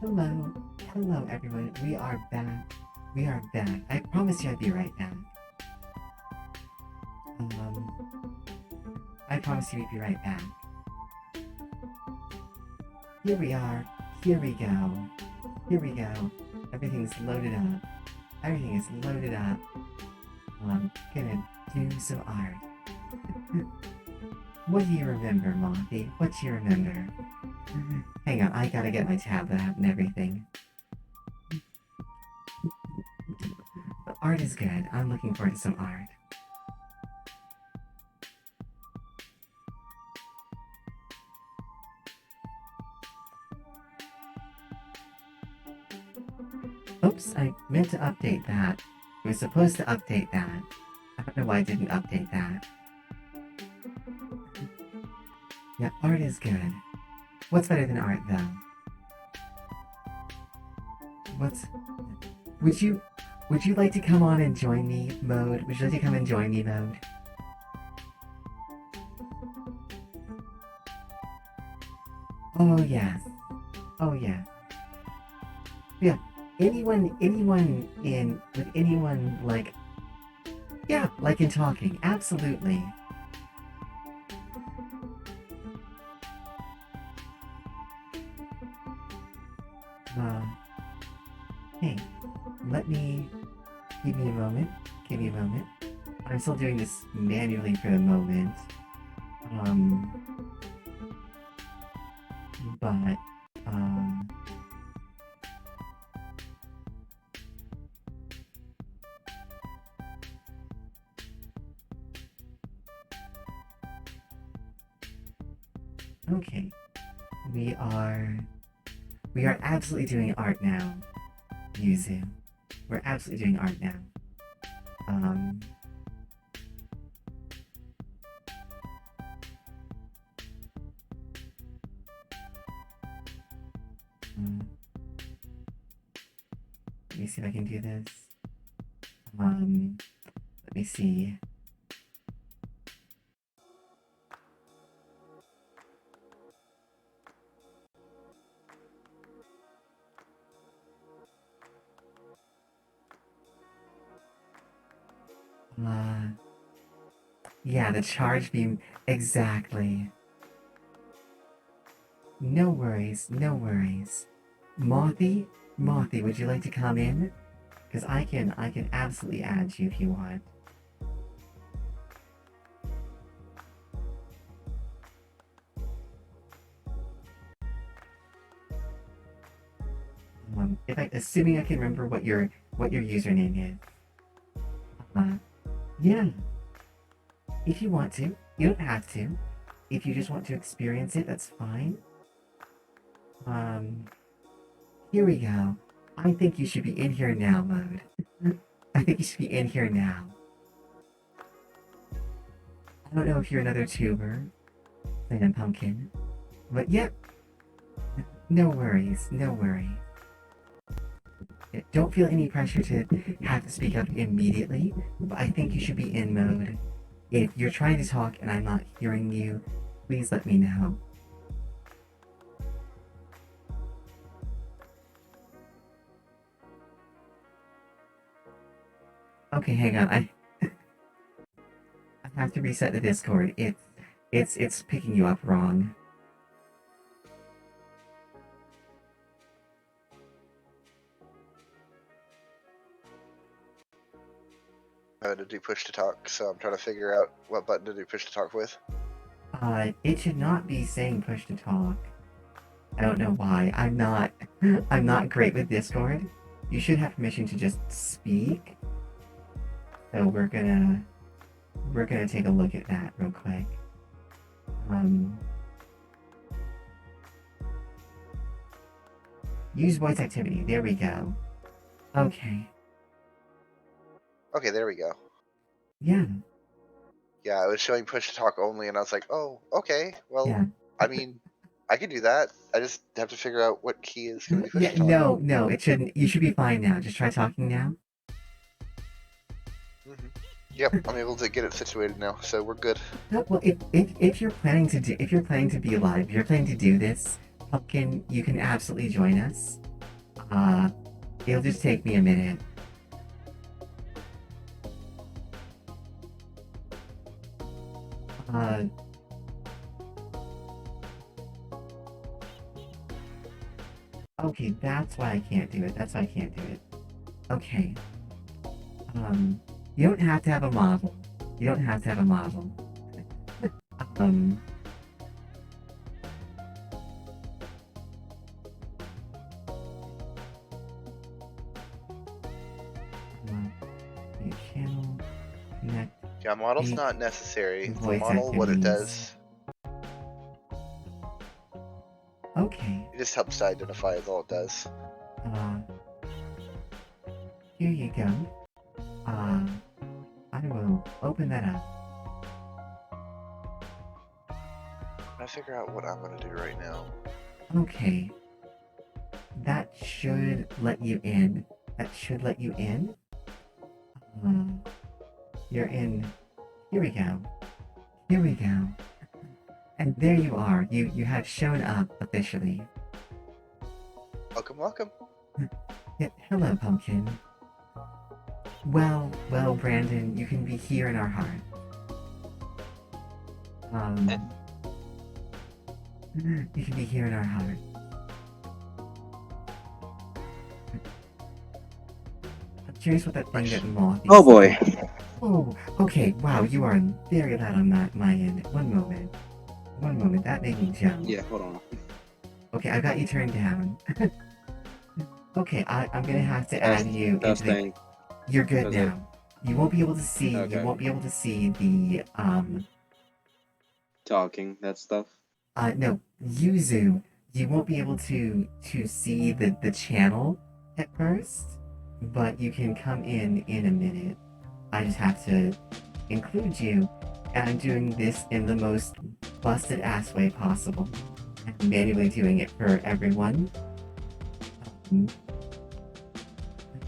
Hello, hello everyone. We are back. We are back. I promise you I'd be right back. I promise you we'd be right back. Here we are. Here we go. Here we go. Everything's loaded up. Everything is loaded up. I'm gonna do some art. What do you remember, Monty? What do you remember? Hang on, I gotta get my tablet out and everything. But art is good. I'm looking forward to some art. Oops, I meant to update that. I was supposed to update that. I don't know why I didn't update that. Yeah, art is good. What's better than art, though? What's... Would you like to come on and join me mode? Would you like to come and join me mode? Oh, yes. Oh, yeah. Yeah. Anyone with anyone, like... Yeah, like in talking. Absolutely. Hey, let me... Give me a moment. Give me a moment. I'm still doing this manually for the moment. But, okay. We are absolutely doing art now, Yuzu. We're absolutely doing art now. Let me see if I can do this. Let me see. Yeah, the charge beam. Exactly. No worries, no worries. Mothy, would you like to come in? Because I can absolutely add you if you want. Assuming I can remember what your username is. Yeah. If you want to, you don't have to. If you just want to experience it, that's fine. Here we go. I think you should be in here now mode. I think you should be in here now. I don't know if you're another tuber, playing pumpkin, but yep. No worries, no worries. Don't feel any pressure to have to speak up immediately, but I think you should be in mode. If you're trying to talk and I'm not hearing you, please let me know. Okay, hang on. I have to reset the Discord. It's picking you up wrong. To do push to talk, so I'm trying to figure out what button to do push to talk with. It should not be saying push to talk. I don't know why. I'm not great with Discord. You should have permission to just speak. So we're gonna take a look at that real quick. Use voice activity. There we go. Okay. Okay, there we go. Yeah. Yeah, it was showing push to talk only, and I was like, oh, okay. Well, Yeah. I mean, I can do that. I just have to figure out what key is going to be push to talk. No, it shouldn't. You should be fine now. Just try talking now. Yep, I'm able to get it situated now, so we're good. No, well, if you're planning to be live, if you're planning to do this, Pumpkin, you can absolutely join us. It'll just take me a minute. Okay, that's why I can't do it. That's why I can't do it. Okay. You don't have to have a model. You don't have to have a model. Um, new channel, connect, Yeah, model's Eight not necessary. The voice model, what it activities. does, Okay. it just helps to identify is all it does. Uh, here you go. I will open that up. I figure out what I'm gonna do right now. Okay. That should let you in. That should let you in. You're in. Here we go. Here we go. And there you are. You have shown up officially. Welcome, welcome. Yeah, hello, Pumpkin. Well, Brandon, you can be here in our heart. You can be here in our heart. I'm curious what that thing that moth is. Oh boy. Oh, okay. Wow, you are very loud on my end. One moment. One moment. That made me jump. Yeah, hold on. Okay, I got you turned down. Okay, I'm gonna have to add you into the... Testing. You're good Does now. You won't be able to see. You Okay. won't be able to see the Talking, that stuff. No, Yuzu. You won't be able to see the channel at first, but you can come in a minute. I just have to include you, and I'm doing this in the most busted ass way possible. I'm manually doing it for everyone.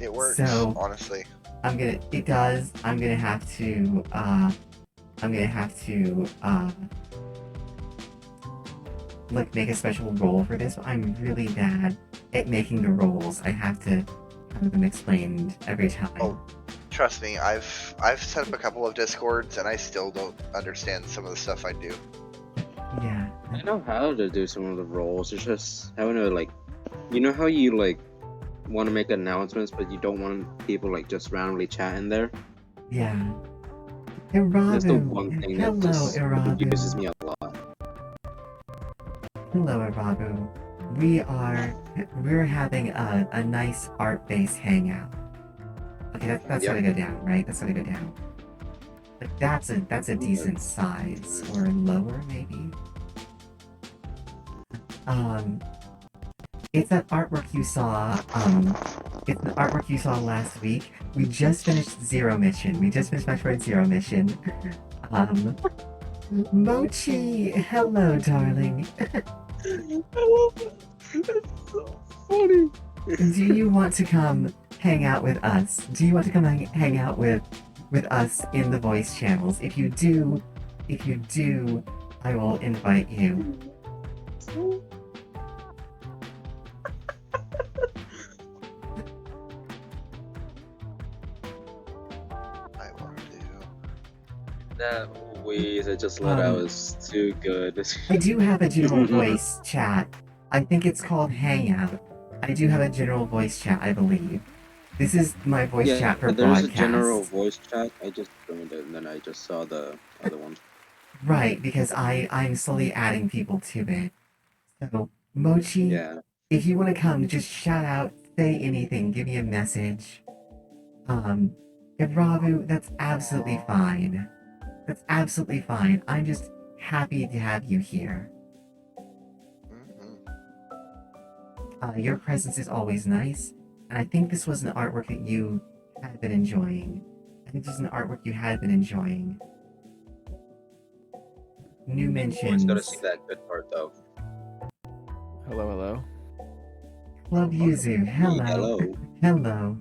It works, So- honestly. It does. I'm gonna have to like make a special role for this, but I'm really bad at making the roles. I have to have them explained every time. Oh. Trust me, I've set up a couple of Discords and I still don't understand some of the stuff I do. Yeah. I know how to do some of the roles. It's just having to like, you know how you like want to make announcements, but you don't want people like just randomly chatting there. Yeah. That's the Irabu. one thing Hello, that just Irabu. confuses me a lot. Hello, Irabu. We're having a nice art-based hangout. Okay, that's Yep. gotta go down, right? That's gotta go down. Like that's a decent size, or lower maybe. It's that artwork you saw. It's the artwork you saw last week. We just finished Zero Mission. We just finished Metroid Zero Mission. Mochi, hello, darling. It's so funny. Do you want to come hang out with us? Do you want to come hang out with us in the voice channels? If you do, I will invite you. I want to do. That wheeze I just let out was too good. I do have a general voice chat. I think it's called Hangout. I do have a general voice chat, I believe. This is my voice chat for there's broadcast. a general voice chat. I just joined it and then I just saw the other one. Right, because I'm slowly adding people to it. So, Mochi, Yeah. if you want to come, just shout out, say anything, give me a message. Irabu, that's absolutely fine. That's absolutely fine. I'm just happy to have you here. Your presence is always nice, and I think this was an artwork that you had been enjoying. I think this is an artwork you had been enjoying. New mentions. Always gotta see that good part though. Hello, hello. Club Yuzu, hello. Hello. Hello.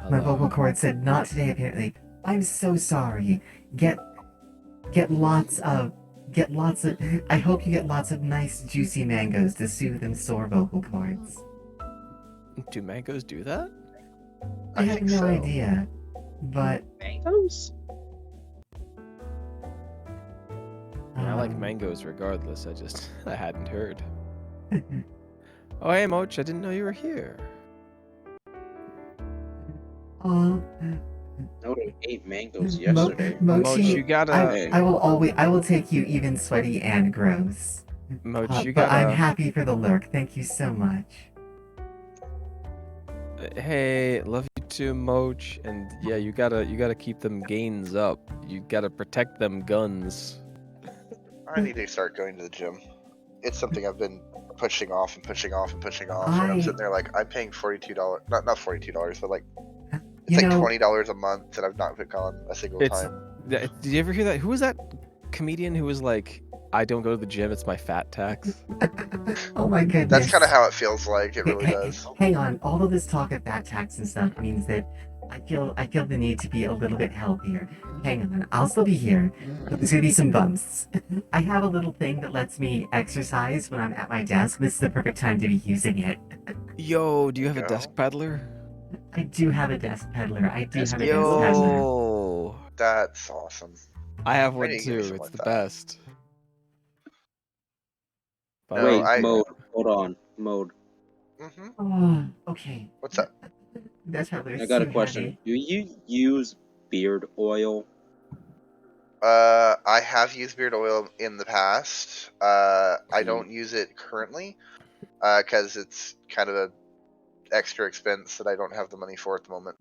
My Hello. vocal cord said not today apparently. I'm so sorry. Get lots of I hope you get lots of nice juicy mangoes to soothe and sore vocal cords. Do mangoes do that? I have think no so. idea, but Mangoes? I like um, mangoes regardless. I hadn't heard. Oh, hey, Moch. I didn't know you were here. Oh, I would have ate mangoes Mo- yesterday. Moch, Mochi, you gotta. I will take you even sweaty and gross. Moch, you But I'm gotta. happy for the lurk. Thank you so much. Hey, love you too, Moch. And yeah, you gotta keep them gains up. You gotta protect them guns. I need to start going to the gym. It's something I've been pushing off and pushing off and pushing off. And I'm sitting there like, I'm paying $42. Not $42, but like, it's You like know, $20 a month, and I've not gone a single It's- time. Did you ever hear that? Who was that comedian who was like, "I don't go to the gym. It's my fat tax." oh my goodness. That's kind of how it feels like. It really does. Hang on, all of this talk of fat tax and stuff means that I feel the need to be a little bit healthier. Hang on, I'll still be here, but there's gonna be some bumps. I have a little thing that lets me exercise when I'm at my desk. This is the perfect time to be using it. Yo, do you have a Go. desk peddler? I do have a desk peddler. I do Desk have a desk peddler. Yo, That's awesome. I have I one need to give me too. some It's like the that. best. But No, Wait, mode. Hold on. Mode. Mm-hmm. Oh, okay. What's up? Desk peddler is I got a so question. heavy. Do you use beard oil? I have used beard oil in the past. I don't use it currently, because it's kind of a extra expense that I don't have the money for at the moment.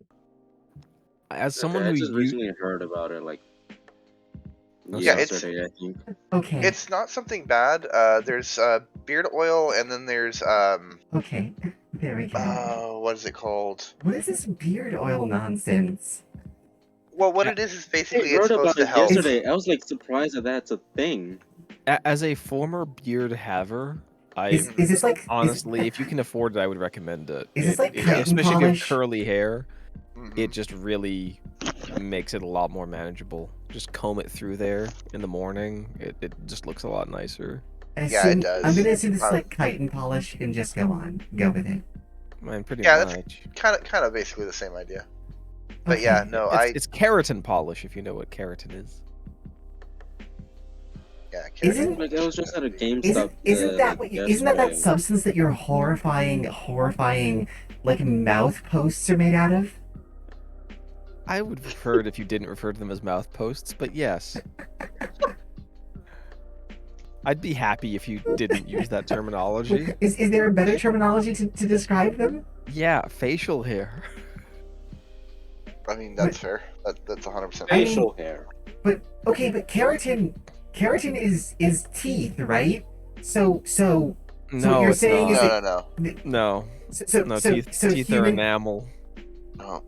as someone Okay, I who just you recently heard about it, like Yeah, it's- yesterday, I think. Okay. It's not something bad. There's beard oil, and then there's Okay. There we go. what is it called? What is this beard oil nonsense? Well, what it is I basically it's heard supposed about to it help. yesterday. I was like surprised that that's a thing. as a former beard haver, I Is this like honestly, if you can afford it, I would recommend it. Is this like It- chitin especially if you have polish? curly hair, Mhm. it just really makes it a lot more manageable. Just comb it through there in the morning. It just looks a lot nicer. Yeah, it does. I'm gonna assume this is Uh, like chitin polish and just go with it. Man, pretty Yeah, that's much. kind of basically the same idea. But yeah, Okay. no, It's keratin polish, if you know what keratin is. yeah. Isn't- Like I was just at a GameStop. Isn't that like, isn't that yesterday. substance that your horrifying like mouth posts are made out of? I would prefer it if you didn't refer to them as mouth posts, but yes. I'd be happy if you didn't use that terminology. Is there a better terminology to describe them? Yeah, facial hair. I mean, that's fair. That's 100% I mean- Facial hair. But okay, but keratin is teeth, right? So No, you're it's saying is not. it- No, so no, so, teeth, so teeth are human, enamel. No.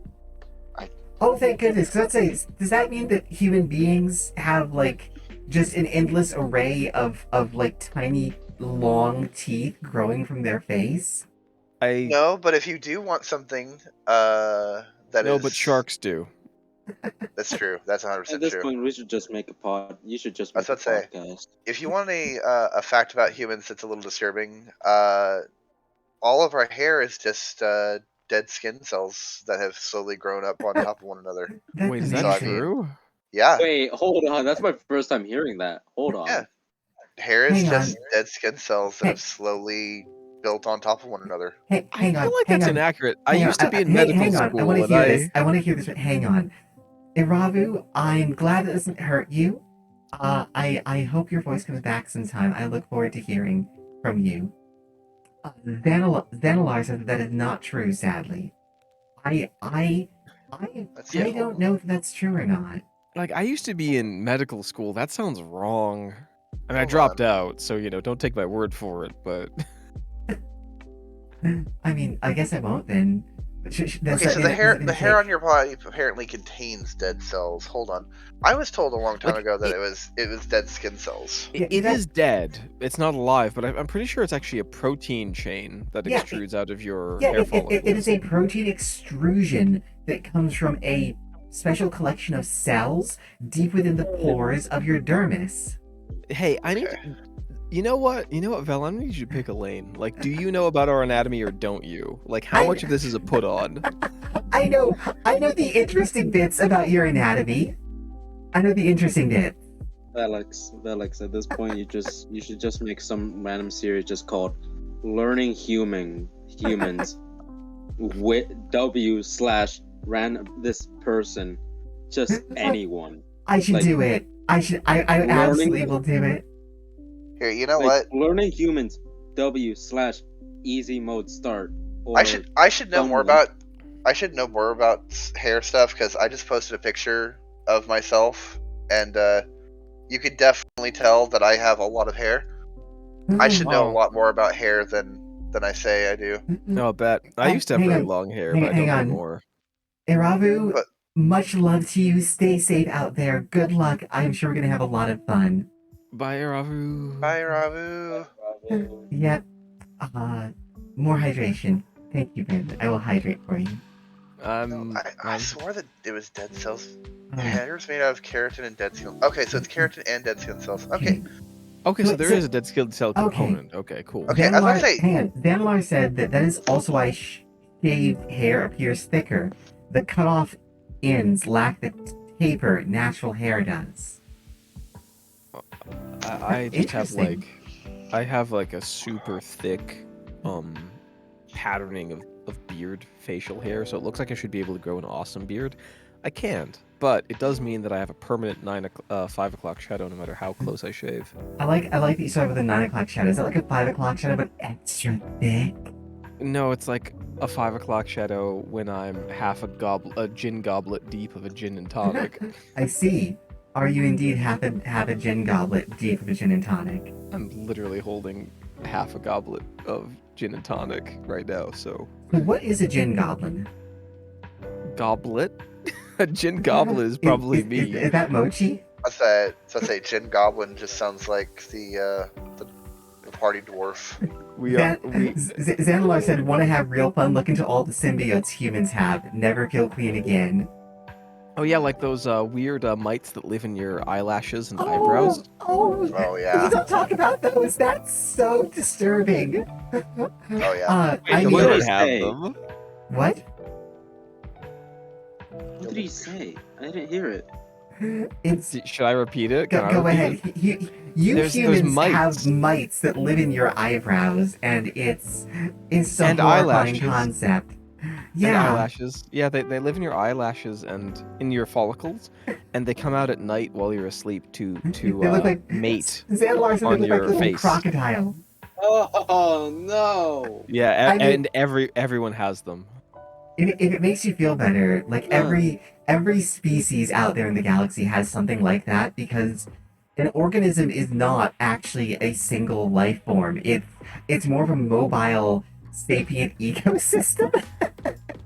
Oh, thank goodness. 'Cause does that mean that human beings have like just an endless array of like tiny long teeth growing from their face? No, but if you do want something, No, but sharks do. That's true. That's 100% At this true. point, we should just make a pod. You should just make That's a what I'd podcast. If you want a fact about humans that's a little disturbing, all of our hair is just dead skin cells that have slowly grown up on top of one another. That's Wait, is So, that I amazing. mean, true? Yeah, Wait, hold on. That's my first time hearing that. Hold on. Yeah. hair is Hang just on. dead skin cells that have slowly built on top of one another. Hey, I hang feel on. like hang that's on. inaccurate. I Hang on, used to be in hang- medical hang on. school, I want to and hear this. I want to hear this. Hang on. Iravu, I'm glad it doesn't hurt you. I hope your voice comes back sometime. I look forward to hearing from you. Xanalar says that is not true, sadly. I That's don't know if that's true or not. like I used to be in medical school. That sounds wrong. I mean, I Hold dropped on. out, so don't take my word for it. But I mean, I guess I won't then. Okay, so the hair on your body apparently contains dead cells. Hold on, I was told a long time Like, ago that it was dead skin cells. Yeah, it that- is dead. It's not alive, but I'm pretty sure it's actually a protein chain that Yeah, extrudes out of your Yeah, hair it follicles. is a protein extrusion that comes from a special collection of cells deep within the pores of your dermis. Hey, I need. Okay. You know what? You know what, Val? I'm gonna need you to pick a lane. Like, do you know about our anatomy or don't you? Like, how I- much of this is a put on? I know the interesting bits about your anatomy. I know the interesting bits. Velix, at this point you should just make some random series just called Learning Humans with W/random this person. Just anyone. I should Like, do it. I absolutely will do it. Here, you know Like what? Learning Humans W/easy mode start. Or I should know more someone. about hair stuff because I just posted a picture of myself, and you could definitely tell that I have a lot of hair. I should know a lot more about hair than I say I do. No, I bet. I used to have Hang very on. long hair, Hang- but I hang don't on. anymore. Iravu, But- much love to you. Stay safe out there. Good luck. I'm sure we're gonna have a lot of fun. Bye, Ravu. Bye, Ravu. Yep. More hydration. Thank you, Ben. I will hydrate for you. No, I swore that it was dead cells. Uh, Hair is made out of keratin and dead skin. Okay, so it's keratin and dead skin cells. Okay, Okay, so Wait, there so- is a dead skilled cell Okay. component. Okay, cool. Okay, I was gonna Xanalar- say- hang on. Xanalar said that is also why shaved hair appears thicker. The cutoff ends lack the taper natural hair does. I just have Interesting. I have like a super thick patterning of beard facial hair, so it looks like I should be able to grow an awesome beard. I can't, but it does mean that I have a permanent 5 o'clock shadow no matter how close I shave. I like that you started with a 9 o'clock shadow. Is that like a 5 o'clock shadow but extra thick? No, it's like a 5 o'clock shadow when I'm half a gin goblet deep of a gin and tonic. I see. Are you indeed half a gin goblet deep of a gin and tonic? I'm literally holding half a goblet of gin and tonic right now, so What is a gin goblin? goblet? A gin goblet is probably me. Is that mochi? I say Jin Goblin just sounds like the party dwarf. Xanalar said, "Want to have real fun? Look into all the symbiotes humans have. Never kill Queen again." Oh yeah, like those weird mites that live in your eyelashes and eyebrows. Oh yeah. Please don't talk about those. That's so disturbing. Oh yeah. I what mean, did he have say? them. what? What did he say? I didn't hear it. It's Should I repeat it? Can I go repeat ahead. it? You There's humans mites. have mites that live in your eyebrows, and it's a And horrifying eyelashes. concept. And Yeah. eyelashes. Yeah, they live in your eyelashes and in your follicles, and they come out at night while you're asleep to They look like mate. Xanalar said on they look like your little face. crocodile. Oh no! Yeah, I mean- and everyone has them. If it makes you feel better, like every species out there in the galaxy has something like that, because an organism is not actually a single life form. It's more of a mobile sapient ecosystem.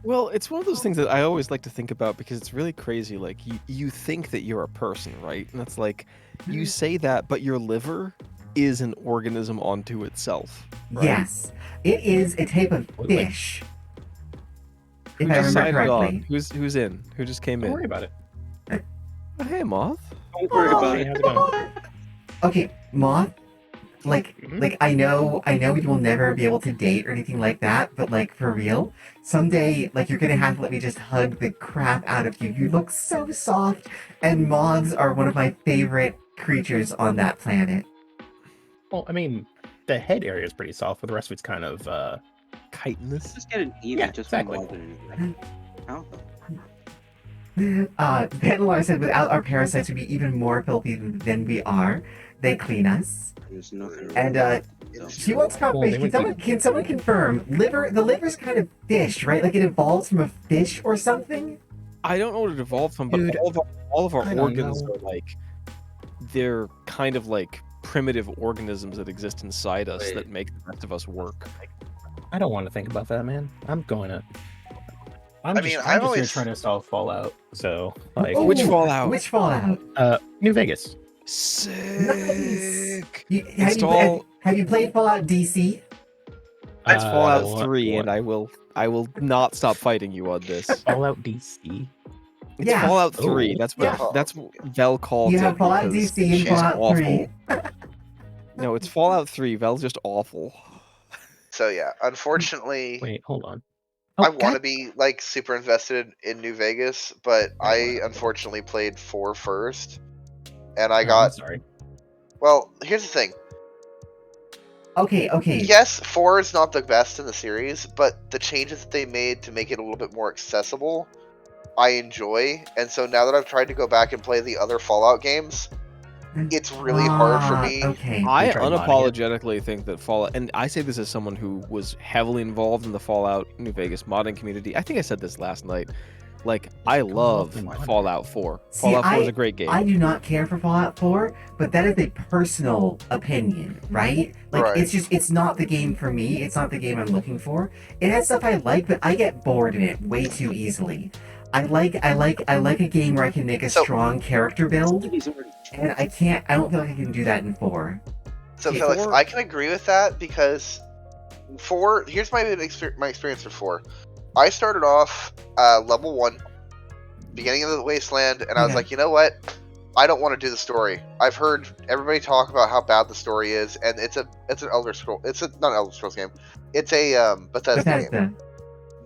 Well, it's one of those things that I always like to think about because it's really crazy. Like you think that you're a person, right? And it's like you say that, but your liver is an organism onto itself. Right? Yes, it is a type of fish. If Who I just remember signed on? correctly. Who's in? Who just came Don't in? worry about it. Oh, hey, Moth. Don't worry about Hey, it. how's it going? Okay, Moth. Like, Mhm. like I know we will never be able to date or anything like that, but like for real, someday, like you're gonna have to let me just hug the crap out of you. You look so soft, and moths are one of my favorite creatures on that planet. Well, I mean, the head area is pretty soft, but the rest of it's kind of Chitinous. Just get an even, Yeah, just exactly. more than anything. How the Vanillar said, without our parasites, we'd be even more filthy than we are. They clean us. There's nothing. And she wants confirmation. would Can someone confirm? The liver's kind of fish, right? Like it evolves from a fish or something? I don't know what it evolved from, but Dude, all of our I don't organs know. are like they're kind of like primitive organisms that exist inside us Wait. that make the rest of us work. I don't want to think about that, man. I'm going to. I'm I just, mean, I'm I've just always- here trying to solve Fallout. So, like, Which Fallout? Which Fallout? New Vegas. Sick. Have you played Fallout DC? That's Fallout what- 3, what? and I will not stop fighting you on this. Fallout DC. It's Yeah. Fallout 3. Ooh. That's Yeah. what Vel called You it. have Fallout because DC and she's Fallout awful. 3. No, it's Fallout 3. Val's just awful. So yeah, unfortunately, Wait, hold on. I want to be like super invested in New Vegas, but I unfortunately played 4 first, and I I'm got. sorry. Well, here's the thing. Okay. Yes, 4 is not the best in the series, but the changes that they made to make it a little bit more accessible, I enjoy. And so now that I've tried to go back and play the other Fallout games, it's really hard for me. Okay. I tried modding it? unapologetically think that Fallout, and I say this as someone who was heavily involved in the Fallout New Vegas modding community. I think I said this last night. Like, I love Fallout 4. See, Fallout 4 is a great game. I do not care for Fallout 4, but that is a personal opinion, right? Like, Right. it's not the game for me. It's not the game I'm looking for. It has stuff I like, but I get bored in it way too easily. I like a game where I can make a strong character build, and I don't feel like I can do that in 4. So See, Felix, 4 I can agree with that because 4. Here's my experience for 4. I started off level 1, beginning of the wasteland, and I was like, you know what? I don't want to do the story. I've heard everybody talk about how bad the story is, and it's an Elder Scroll. It's not an Elder Scrolls game. It's a Bethesda game.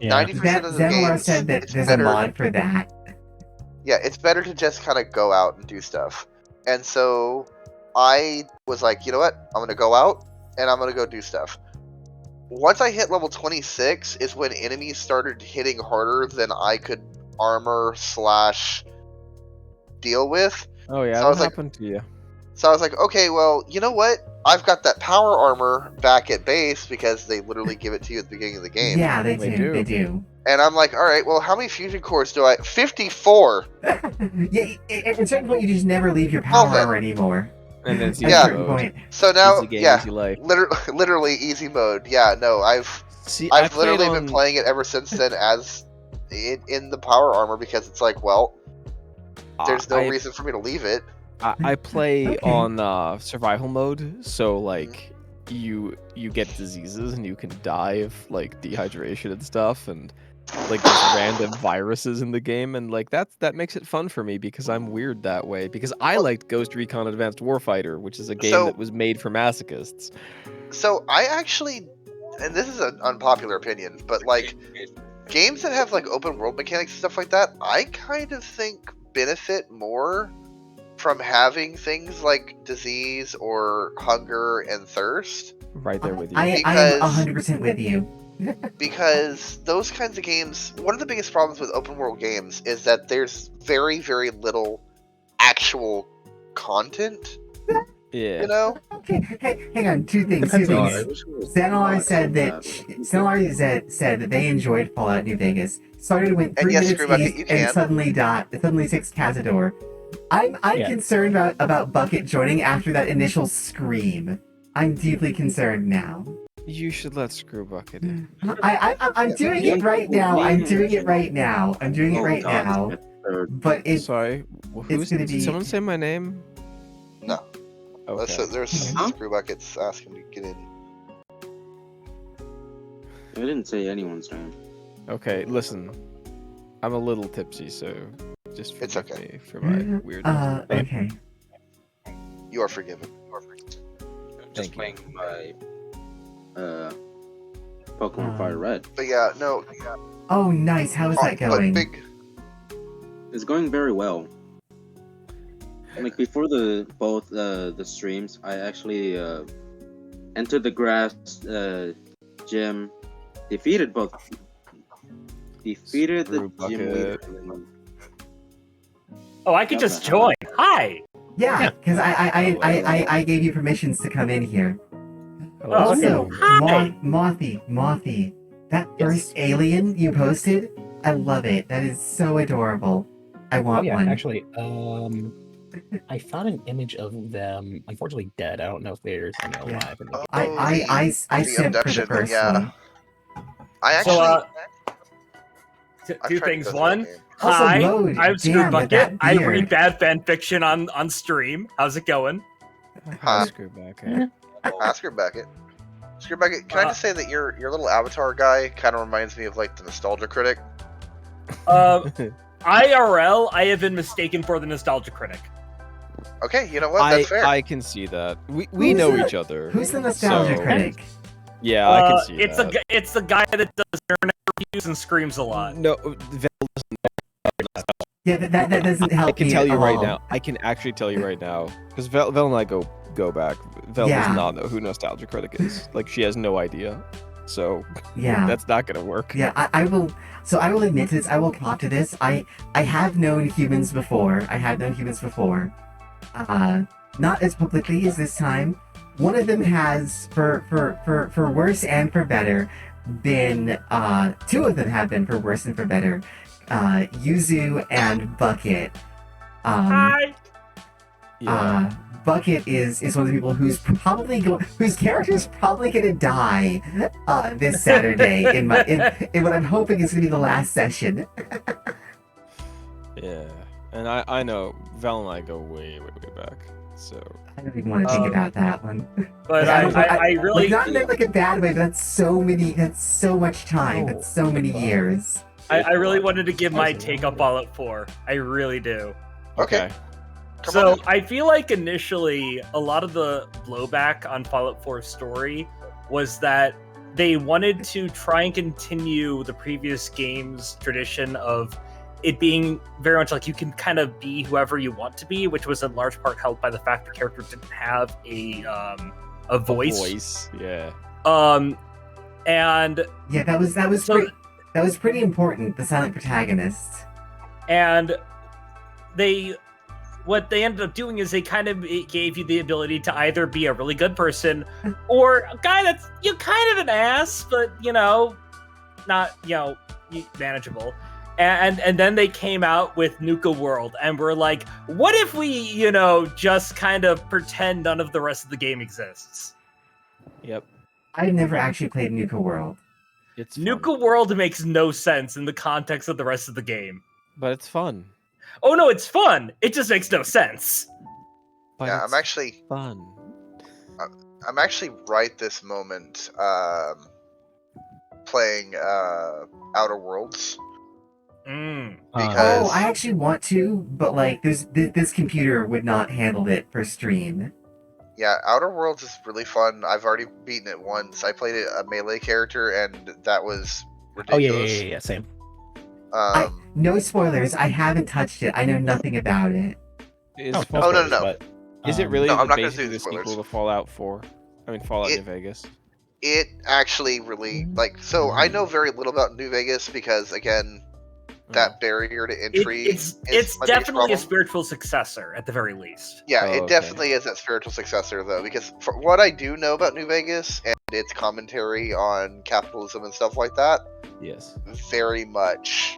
Yeah. 90% of the Zenlar games, said that it's there's better. a mod for that. Yeah, it's better to just kind of go out and do stuff. And so I was like, you know what? I'm gonna go out and I'm gonna go do stuff. Once I hit level 26 is when enemies started hitting harder than I could armor / deal with. Oh yeah, So I what was like- happened to you? So I was like, okay, well, you know what? I've got that power armor back at base because they literally give it to you at the beginning of the game. Yeah, they They do. do. They do. And I'm like, all right, well, how many fusion cores do I? 54. Yeah, at a certain point, you just never leave your power Well, then- armor anymore. And then it's At a Yeah. certain point. So now, Easy game, yeah, easy life. literally easy mode. Yeah, no, I've See, I played literally on... been playing it ever since then as in the power armor because it's like, well, there's no I- reason for me to leave it. I play Okay. on survival mode, so like you get diseases and you can die of like dehydration and stuff, and like just random viruses in the game, and like that makes it fun for me because I'm weird that way. Because I liked Ghost Recon Advanced Warfighter, which is a game So- that was made for masochists. So I actually, and this is an unpopular opinion, but like games that have like open world mechanics and stuff like that, I kind of think benefit more from having things like disease or hunger and thirst, Right there with you. I am Because- 100% with you. because those kinds of games, one of the biggest problems with open world games is that there's very, very little actual content, Yeah. you know? Okay, hey, hang on. Two things. Depends on- Xenar said that they enjoyed Fallout New Vegas. Started with And 3 yes, minutes Screwbucket, east you and can. suddenly takes Cazador. I'm Yeah. concerned about Bucket joining after that initial scream. I'm deeply concerned now. You should let Screwbucket in. I'm doing it right now. I'm doing it right now. I'm doing it right now. But it's Sorry, who's gonna did be- someone say my name? No. Okay. There's Huh? Screwbuckets asking to get in. I didn't say anyone's name. Okay, listen. I'm a little tipsy, so just It's forgive okay. me for my weirdness. okay. You are forgiven. Just Thank you. playing my Pokemon Fire Red. But yeah, no. Oh, nice. How is that But going? It's going very well. Like before both the streams, I actually entered the grass gym, defeated the gym leader. Oh, I could just join. Hi. Yeah, because I gave you permissions to come in here. Hello, Oh, Also, okay. Hi. Mothy, that Yes. first alien you posted, I love it. That is so adorable. I Oh want yeah, one. actually, I found an image of them. Unfortunately, dead. I don't know if there's any Yeah. alive. In the I the sent for the abduction, first yeah. one. I actually. So, I've two tried to things. go through One, that game. Also, hi, Load, I'm damn, with that Screwbucket. I beard. read bad fan fiction on stream. How's it going? Hi, Huh. Screwbucket. Ask her Beckett. Screwbucket, can I just say that your little avatar guy kind of reminds me of like the Nostalgia Critic? IRL, I have been mistaken for the Nostalgia Critic. Okay, you know what? That's fair. I can see that. We Who's know the- each other. Who's the nostalgia So- critic? Yeah, I can see it's that. it's the guy that does internet reviews and screams a lot. No, Yeah, that doesn't help I can me tell at you right all. now. I can actually tell you right now because Vel and I go back. Vel Yeah. does not know who Nostalgia Critic is. Like she has no idea. So Yeah. that's not gonna work. Yeah, I will. So I will admit to this. I will cop to this. I have known humans before. Not as publicly as this time. One of them has, for worse and for better, been. Two of them have been for worse and for better. Yuzu and Bucket. Hi. Yeah. Bucket is one of the people whose character is probably gonna die this Saturday in what I'm hoping is gonna be the last session. Yeah. And I know Val and I go way back. So I don't even want to think about that one. But Like, I really like, not in like a bad way, but that's so much time. That's so many years. I really wanted to give my take on Fallout 4. I really do. Okay. Come So on. I feel like initially a lot of the blowback on Fallout 4's story was that they wanted to try and continue the previous game's tradition of it being very much like you can kind of be whoever you want to be, which was in large part helped by the fact the character didn't have a voice. Yeah. And Yeah, that was So- that was pretty important. The silent protagonist. And what they ended up doing is they kind of gave you the ability to either be a really good person or a guy that's kind of an ass, but not manageable. And then they came out with Nuka World and were like, what if we just kind of pretend none of the rest of the game exists? Yep. I've never actually played Nuka World. It's fun. Nuka World makes no sense in the context of the rest of the game. But it's fun. Oh no, it's fun. It just makes no sense. But Yeah, it's I'm actually fun. right this moment playing Outer Worlds. Because Oh, I actually want to, but like this computer would not handle it for stream. yeah, Outer Worlds is really fun. I've already beaten it once. I played a melee character, and that was Oh yeah, ridiculous. yeah, same. No spoilers. I haven't touched it. I know nothing about it. Is, Oh, Fall- no, spoilers, no. but, is it really No, I'm not gonna basically do the spoilers. sequel to Fallout 4? I mean, Fallout It- New Vegas. It actually really so I know very little about New Vegas because again, that barrier to entry. It's is my biggest definitely a problem. spiritual successor at the very least. Yeah, Oh, it okay. definitely is that spiritual successor though, because for what I do know about New Vegas and its commentary on capitalism and stuff like that, Yes. very much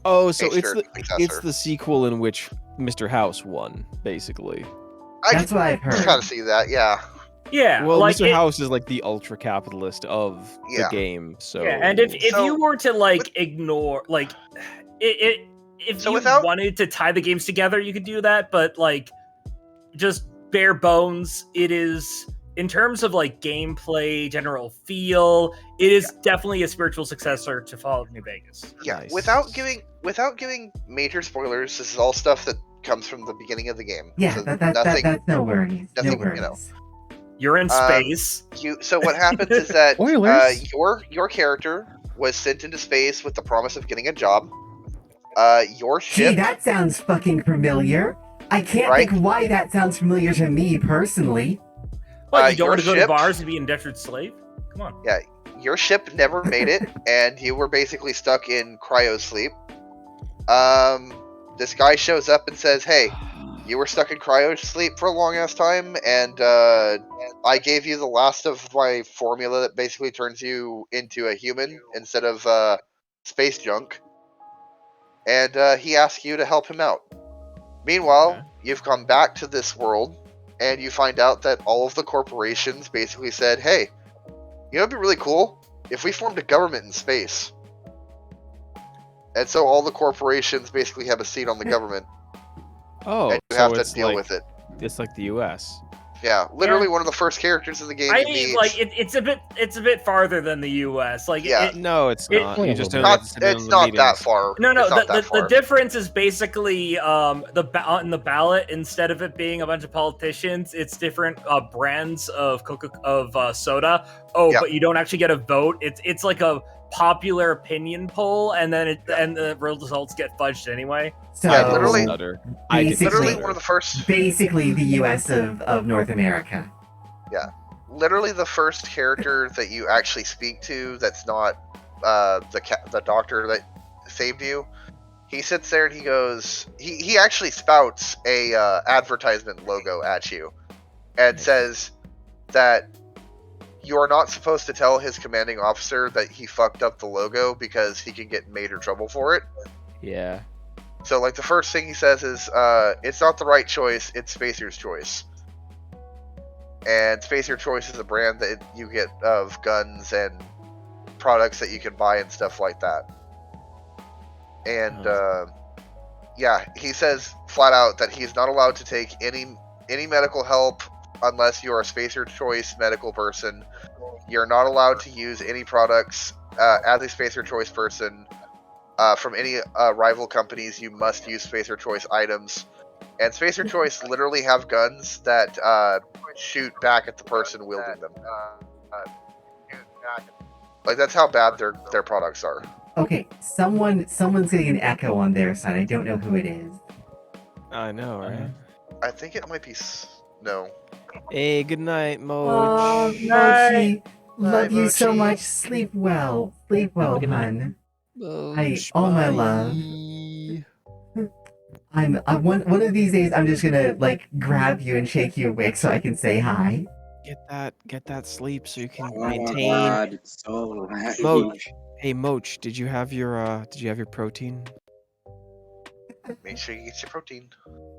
Oh, so a it's spiritual the successor. sequel in which Mr. House won, basically. I That's what I've can heard. kind of see that. Yeah, Yeah, Well, like Mr. it- House is like the ultra capitalist of Yeah. the game. So yeah, and if So, you were to like with- ignore like if So you without- wanted to tie the games together, you could do that, but like just bare bones, it is in terms of like gameplay, general feel, it is definitely a spiritual successor to Fallout New Vegas. yeah. Nice. Without giving major spoilers, this is all stuff that comes from the beginning of the game. Yeah, So that's no worries. No nothing, worries. You're in space. So what happens is that Spoilers. your character was sent into space with the promise of getting a job. Your Gee, ship. that sounds fucking familiar. I can't Right? think why that sounds familiar to me personally. What, you don't your want to go to ship- bars and be an indentured slave? Come on. Your ship never made it, and you were basically stuck in cryo sleep. This guy shows up and says, "Hey, you were stuck in cryo sleep for a long ass time, and I gave you the last of my formula that basically turns you into a human instead of space junk." And he asks you to help him out. Meanwhile, Okay. you've come back to this world, and you find out that all of the corporations basically said, "Hey, you know, it'd be really cool if we formed a government in space." And so all the corporations basically have a seat on the government, oh, and you so have to it's deal like, with it. It's like the U.S. Yeah, literally one of the first characters in the game. I you mean, meet. like it's a bit farther than the U.S. Like Yeah. No, it's It- not. Only You a just little don't bit. get to sit in on It's the not meetings. that far. No, It's not that the far. difference is basically on the ballot, instead of it being a bunch of politicians, it's different brands of soda. Oh, Yeah. but you don't actually get a vote. It's like a popular opinion poll, and then and the results get fudged anyway. So Yeah, literally- Stutter. I did basically- Literally stutter. one of the first. basically the U.S. of North America. Literally the first character that you actually speak to. That's not the doctor that saved you. He sits there and he goes. He actually spouts a advertisement logo at you, and says that you are not supposed to tell his commanding officer that he fucked up the logo because he can get in major trouble for it. Yeah. So, like, the first thing he says is, it's not the right choice, it's Spacer's Choice. And Spacer Choice is a brand that you get of guns and products that you can buy and stuff like that. And, yeah, he says flat out that he's not allowed to take any medical help unless you're a Spacer Choice medical person. You're not allowed to use any products as a Spacer Choice person. From any rival companies, you must use Spacer Choice items. And Spacer Choice literally have guns that shoot back at the person wielding them. Like, that's how bad their products are. Okay, someone's getting an echo on their side. I don't know who it is. I know, right? I think it might be... No. Hey, good night, Oh, Moj. Mochi, love Bye, you so Mochi. much. Sleep well, Good night. hun. Moj, all my love. One of these days I'm just gonna like grab you and shake you awake so I can say hi. Get that sleep so you can Oh my maintain. god, it's so laggy. Moj, hey Moj, did you have your protein? Make sure you get your protein.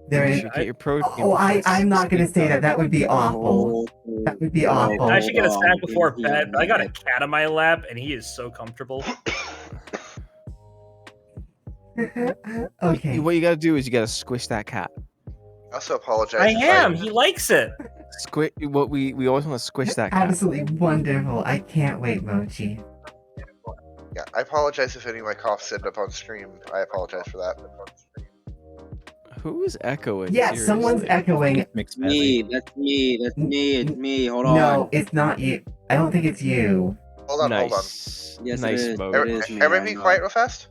There You is. should get your protein. Oh, I'm not gonna say that. That would be awful. Oh, That would be oh, awful. I should get a snack oh, before baby, bed, but I got a man. cat on my lap, and he is so comfortable. Okay. What you gotta do is you gotta squish that cat. I also apologize. I if am. He likes it. Squish. What we always want to squish that cat. Absolutely wonderful. I can't wait, Mochi. Yeah, I apologize if any of my coughs end up on stream. I apologize for that. Who is echoing? Yeah, someone's seriously? echoing. Mixed Me, that's me, it's me, hold on. No, it's not you. I don't think it's you. Hold on, hold on. Nice. Yes, nice it is. Moj. It is me, Everybody I be know. quiet real fast.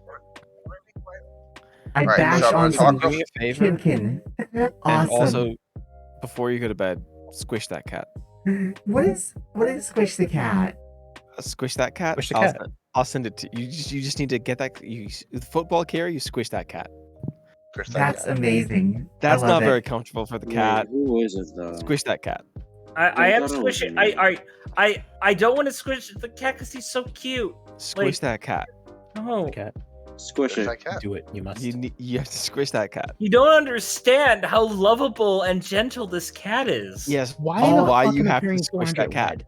I Alright, bashed so I'm on gonna some talk Do me a favor, chimkin. and Awesome. also before you go to bed, squish that cat. What is Squish the Cat? Squish that cat. Squish the cat. I'll send it to you. You just need to get that. You with football carry. You squish that cat. Chris, That's amazing. That's I love not it. very comfortable for the cat. Wait, who is it though? Squish that cat. I am thought it was squishing. me. I don't want to squish the cat because he's so cute. Squish that cat. No, Cat. Squish Chris, it. that cat. Do it. You must. You have to squish that cat. you don't understand how lovable and gentle this cat is. Yes. Why Oh, the why fuck you am I have to hearing squish 400 that cat? red?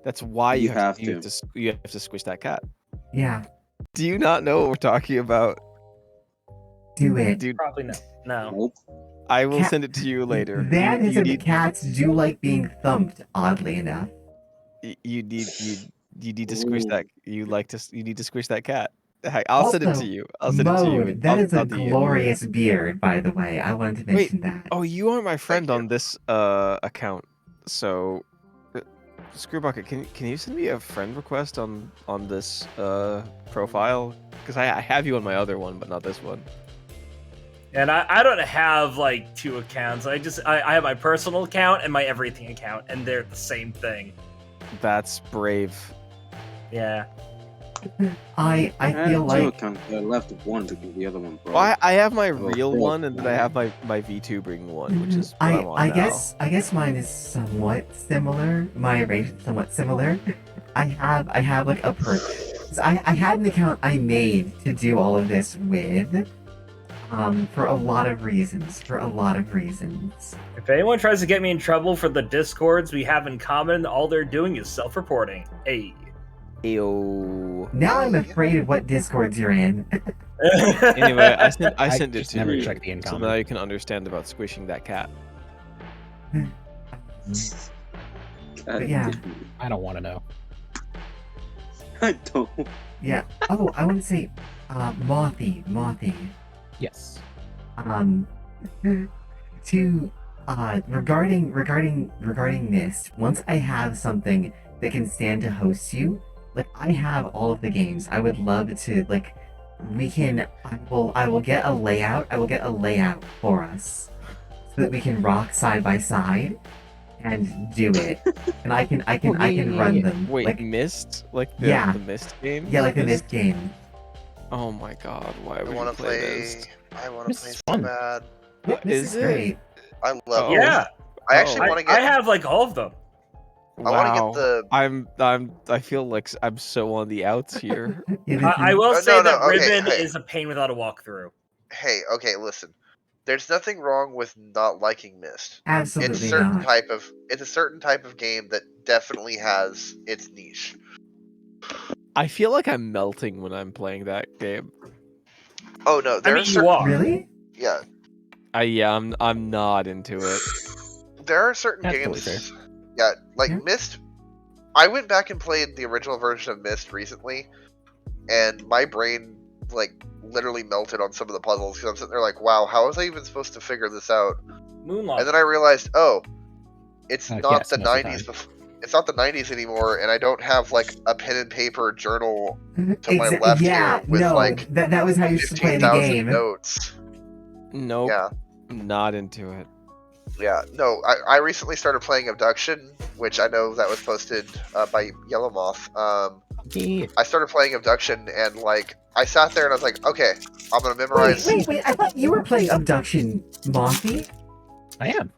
That's why You you have you to. you have to squish that cat. Yeah, Do you not know what we're talking about, do it. dude? Probably no. No. Nope. I will Cat- send it to you later. That you, is you that need cats do like being thumped, oddly enough. you need to squish Ooh. that. You need to squish that cat. I'll send it Also, to you. I'll send it to you. Mode, that is a I'll DM you. glorious beard, by the way. I wanted to Wait, mention that. Oh, you are my friend you. on this account. So, Screwbucket, can you send me a friend request on this profile? Because I have you on my other one, but not this one. And I don't have like two accounts. I have my personal account and my everything account, and they're the same thing. That's brave. Yeah. I I had feel two like accounts. I left one to give the other one, bro. Well, I have my Oh, real cool. one, and then I have my VTubing one, which is what I'm on I now. guess mine is somewhat similar. My arrangement is somewhat similar. I have like a perk. So I had an account I made to do all of this with. For a lot of reasons. If anyone tries to get me in trouble for the discords we have in common, all they're doing is self-reporting. Hey. Ayo. Now I'm afraid of what discords you're in. Anyway, I sent it just to never you, check the so income. now you can understand about squishing that cat. God yeah. damn it. I don't want to know. I don't. Yeah. Oh, I want to say, Mothy. Yes. To regarding Mist, once I have something that can stand to host you, like I have all of the games. I would love to like I will get a layout. I will get a layout for us so that we can rock side by side and do it. And I can run them. Wait, like Mist? Like Yeah. the Mist game? yeah, like the Mist game. Oh my god, why I would want you to play play. Mist? I want to This play is so fun. bad. Yeah, Mist Is is it? great. I love Oh. it. Yeah, I actually Oh. want to I get. have like all of them. I wanna get Wow. the- I feel like I'm so on the outs here. Yeah, this I is- will say no, that okay, Ribbon hey. is a pain without a walkthrough. Hey, okay, listen. There's nothing wrong with not liking Mist. absolutely It's a certain type of game that definitely has its niche. I feel like I'm melting when I'm playing that game. Oh no, there I mean, are you certain are. Really? yeah, I'm not into it. there are certain That's totally games. Yeah, like Yeah. Mist. I went back and played the original version of Mist recently, and my brain like literally melted on some of the puzzles because I'm sitting there like, wow, how was I even supposed to figure this out? Moonlight. And then I realized, oh, it's not yes, the most of the 90s. It's not the 90s anymore, and I don't have like a pen and paper journal to my left yeah, here with no, like that was how you used to play the 15,000 game. notes. Nope. Yeah, Not into it. yeah. No, I recently started playing Abduction, which I know that was posted by Yellow Moth. Yeah. I started playing Abduction, and like I sat there and I was like, okay, I'm gonna memorize. Wait, I thought you were playing Abduction, Mothy? I am.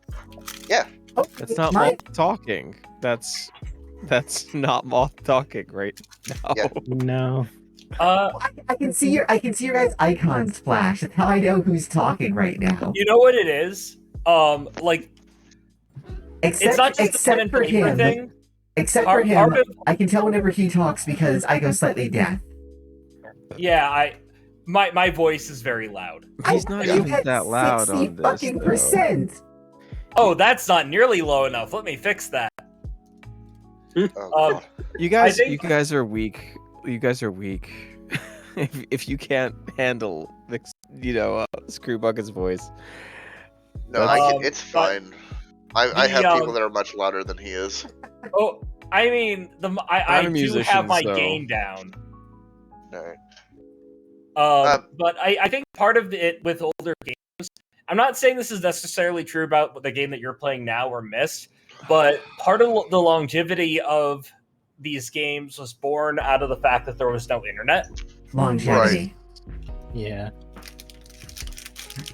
Oh, That's not my- Moth talking. That's not Moth talking right now. Yeah. No. I can see your guys' icons flash. That's how I know who's talking right now. You know what it is? Like Except, it's not just the pen except and for paper him. thing. Except for Part him, of I can tell whenever he talks because I go slightly deaf. yeah, my voice is very loud. He's not You even had that loud 60 on this. fucking though. percent. Oh, that's not nearly low enough. Let me fix that. Oh, Um, God. You guys, think- you guys are weak. You guys are weak. if you can't handle the, Screw Bucket's voice. No, I Um, can, it's but fine. I have the, people that are much louder than he is. Oh, I mean, I I'm a do musician, have my so- gain down. No. But I think part of it with older games, I'm not saying this is necessarily true about the game that you're playing now or Mist, but part of the longevity of these games was born out of the fact that there was no internet. Longevity. Yeah.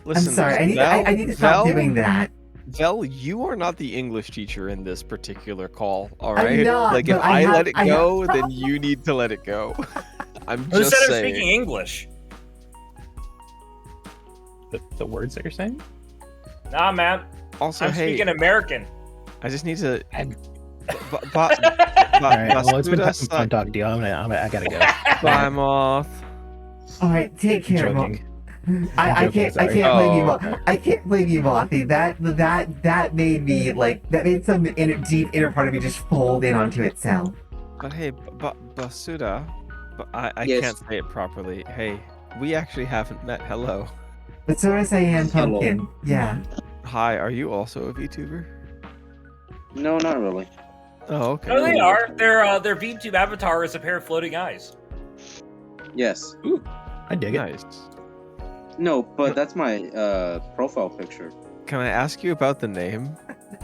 Listen, I'm sorry. I need to stop doing that. Vel, you are not the English teacher in this particular call, all I'm right? not, like, if but I I have- let it I go, have- then you need to let it go. I'm Who just said I'm saying. speaking English? The words that you're saying? Nah, man. Also, I'm hey, speaking American. I just need to. I'm- Ba- All right. Well, it's been Basuda fun talking to you. I gotta go. Bye, Moth. All right, take care, Mo- Joking. I I'm joking, can't sorry. blame you. Oh, Mo- okay. I can't blame you, Mothy. That made me like that made some deep inner part of me just fold in onto itself. But hey, Basuda, I Yes. can't say it properly. Hey, we actually haven't met. Hello. But so as I am, Hello. Pumpkin. Yeah. Hi, are you also a VTuber? No, not really. Oh, okay. No, they are. Their VTube avatar is a pair of floating eyes. Yes. I dig it. Nice. No, but that's my profile picture. Can I ask you about the name?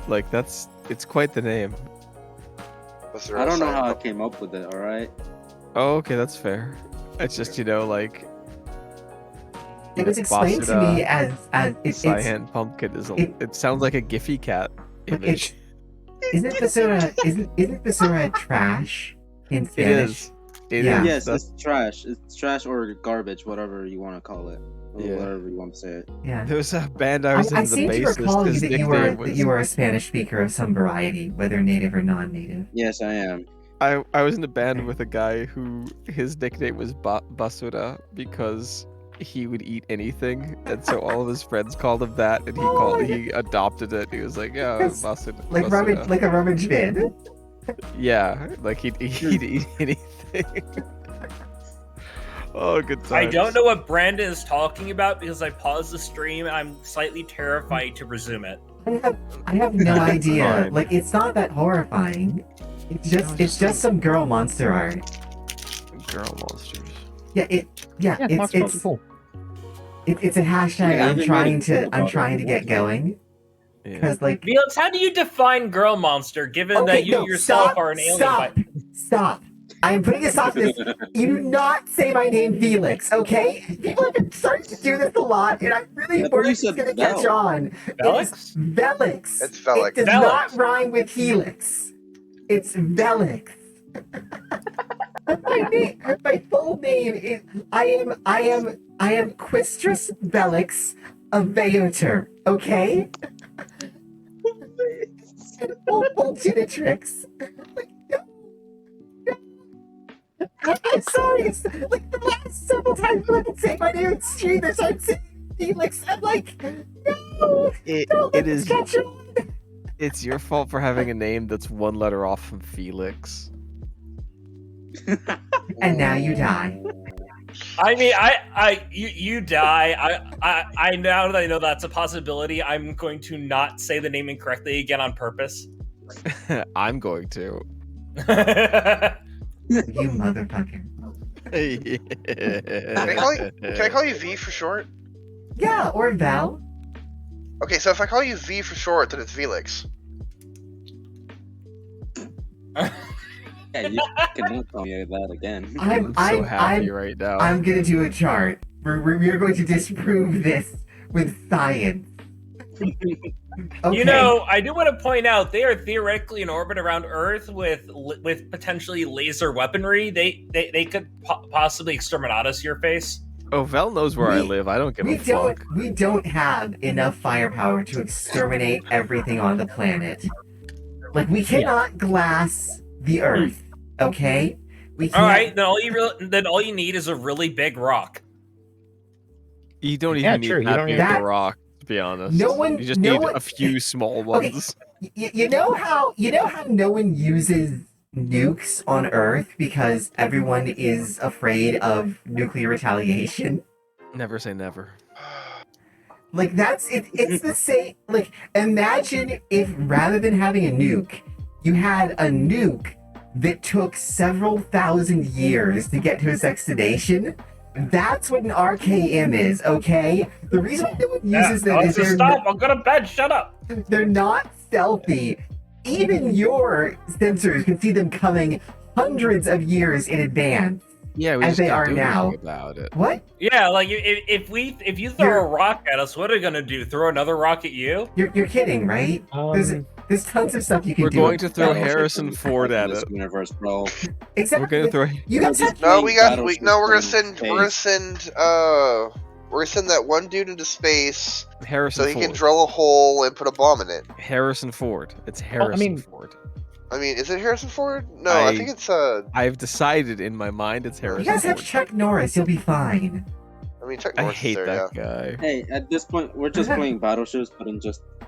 Like, it's quite the name. What's the I don't know sign? how I came up with it. All right. Oh, okay, that's fair. It's just, like. It was explained to me as it's Cyan Pumpkin is it sounds like a Giphy cat image. isn't Basura trash in It Spanish? is. It Yeah. is. Yes, That's- it's trash. It's trash or garbage, whatever you want to call it, or Yeah. whatever you want to say it. Yeah. There was a band I was in, I the seem to bassist. recall His that you nickname were was. a Spanish speaker of some variety, whether native or non-native. Yes, I am. I was in a band with a guy who his nickname was Basura because he would eat anything, and so all of his friends called him that, and he adopted it. He was like, yeah, That's busted, like rummage, like a rummage bin. yeah, like he'd eat anything. Oh, good times. I don't know what Brandon is talking about because I paused the stream and I'm slightly terrified to resume it. I have no idea. Fine. Like, it's not that horrifying. It's just some girl monster art. Girl monsters. Yeah, Yeah, it's cool. it's a hashtag Yeah, I'm trying to get going. Yeah. Because like Velix, how do you define girl monster given that you yourself are an alien? Stop. I am putting a stop to this. You do not say my name Velix, okay? People have been starting to do this a lot, and I'm really I thought worried you it's said gonna Vel. catch on. Velix? It's Velix. It's Velix. It does Velix. not rhyme with Helix. It's Velix. My full name is I am Quistris Velix of Veoter, okay? And full Genitrix. Like, no. I'm sorry, it's like the last several times I've been saying my name in stream, they started saying Felix. I'm like, no, don't let this catch on. It's your fault for having a name that's one letter off from Felix. And now you die. I mean, you die. I now that I know that's a possibility, I'm going to not say the name incorrectly again on purpose. I'm going to. You motherfucker. Can I call you V for short? Yeah, or Val. Okay, so if I call you V for short, then it's Velix. Yeah, you cannot tell me that again. I'm so happy right now. I'm gonna do a chart. We're going to disprove this with science. Okay. You know, I do want to point out they are theoretically in orbit around Earth with potentially laser weaponry. They could possibly exterminate us. Your face. Oh, Vel knows where I live. I don't give a fuck. We don't have enough firepower to exterminate everything on the planet. Like, we cannot glass the Earth, okay? We can't. All right, then all you need is a really big rock. You don't Yeah, even need true, you that don't big need- a rock, to be honest. No one- You just no need one- a few small Okay. ones. You know how no one uses nukes on Earth because everyone is afraid of nuclear retaliation? Never say never. Like, that's it. It's the same. Like, imagine if rather than having a nuke, you had a nuke that took several thousand years to get to its destination. That's what an RKM is, okay? The reason no one uses them is Stop! I'm gonna bed. Shut up. they're not stealthy. Even your sensors can see them coming hundreds of years in advance. Yeah, we As just they can't are do now. anything about it. What? Yeah, like if you throw a rock at us, what are you gonna do? Throw another rock at you? You're kidding, right? There's tons of stuff you can We're do. going to throw Battleship Harrison in Ford at this it. universe, bro. Except We're gonna throw. you got such No, Battleship we're gonna in send space. that one dude into space Harrison so he Ford. can drill a hole and put a bomb in it. Harrison Ford. It's Harrison Ford. I mean, is it Harrison Ford? No, I think it's I've decided in my mind it's You Harrison guys have Ford. Chuck Norris. You'll be fine. I mean, Chuck I Norris is hate there, that yeah. guy. Hey, at this point, we're just playing battleships,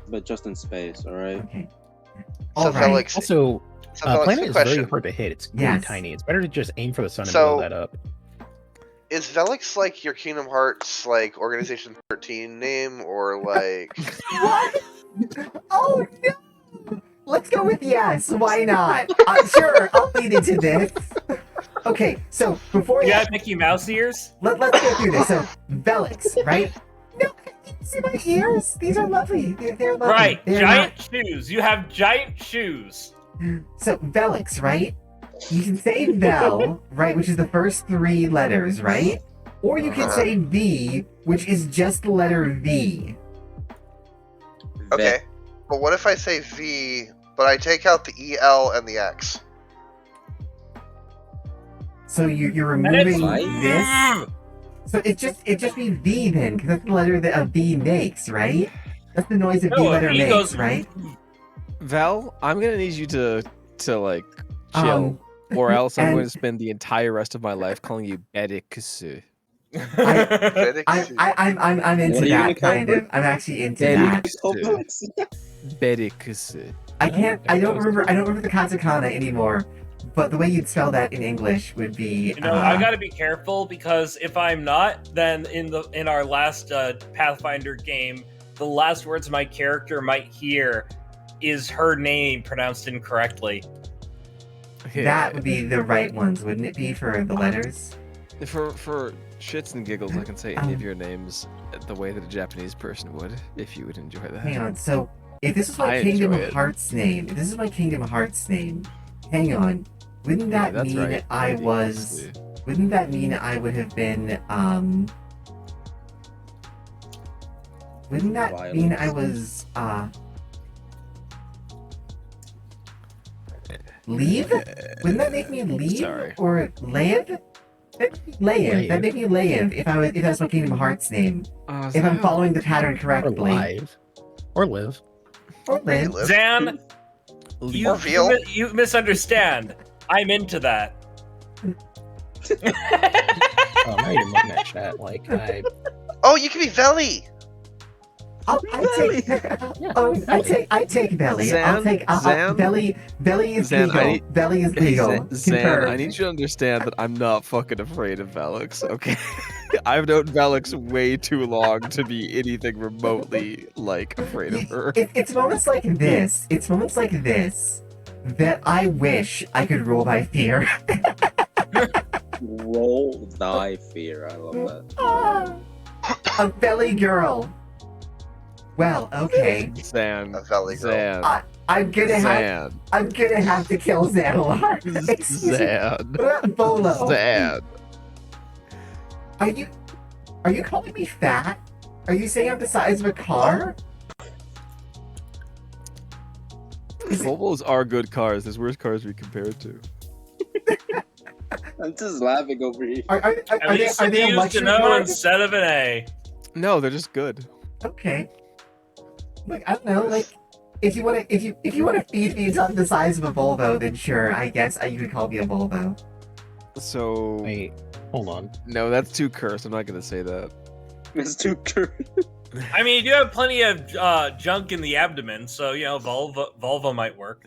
but just in space, all right? Okay. So All right. Felix, Also, Felix, planet good is question. very hard to hit. It's really Yes. tiny. It's better to just aim for the sun and So- blow that up. Is Velix like your Kingdom Hearts like Organization 13 name or like? What? Oh no! Let's go with yes. Why not? Sure, I'll lead into this. Okay, so before You have Mickey Mouse ears? let's go through this. So Velix, right? No, you see my ears? These are lovely. They're lovely. Right, They're giant shoes. You have giant shoes. So Velix, right? You can say Vel, right, which is the first three letters, right? Or you can say V, which is just the letter V. Okay, but what if I say V, but I take out the EL and the X? So you're And it's removing this. So it just be V then, because that's the letter that a V makes, right? That's the noise a V No, letter he makes, goes- right? Val, I'm gonna need you to like chill, Um, or else I'm and- going to spend the entire rest of my life calling you Bedix. Velix. I'm into What are you gonna that call kind it? of. I'm actually into Velix. that. Velix. I can't. I don't remember the katakana anymore. But the way you'd spell that in English would be. You know, I gotta be careful because if I'm not, then in our last Pathfinder game, the last words my character might hear is her name pronounced incorrectly. That would be the right ones, wouldn't it be, for the letters? For shits and giggles, I can say any of your names the way that a Japanese person would, if you would enjoy that. Hang on. So, if this is my I Kingdom enjoy of it. Hearts name, if this is my Kingdom of Hearts name, hang on. Wouldn't Yeah, that that's mean right. I Maybe, was? let's see. Wouldn't that mean I would have been? Wouldn't that mean I was? Leave? Wouldn't that make me leave Sorry. or live? Leave. That'd make me live if I was my Kingdom Hearts name. If I'm following the pattern Or correctly. live. Or live. Or live. Zan, you, Or veal. you misunderstand. I'm into that. Oh, now you're looking at chat like I. Oh, you can be Veli. I take Belly. I'll Zan? take Zan? Belly. Belly is Zan, legal. Belly is legal. Zan, Confirmed. I need you to understand that I'm not fucking afraid of Velix, okay? I've known Velix way too long to be anything remotely, like, afraid of her. It's moments like this. It's moments like this that I wish I could rule by fear. Roll thy fear. I love that. A belly girl. Well, okay. Zan. A Veli girl. Zan. I'm gonna have to kill Xanalar. Zan. Bolo. Zan. Are you calling me fat? Are you saying I'm the size of a car? Volvos are good cars. There's worse cars we compare it to. I'm just laughing over here. Are At least they a you used luxury an O car? instead of an A. No, they're just good. Okay. Like, I don't know, like, if you wanna feed me something the size of a Volvo, then sure, I guess you could call me a Volvo. So Wait, hold on. no, that's too cursed. I'm not gonna say that. It's too curved. I mean, you do have plenty of junk in the abdomen, so you know Volvo might work.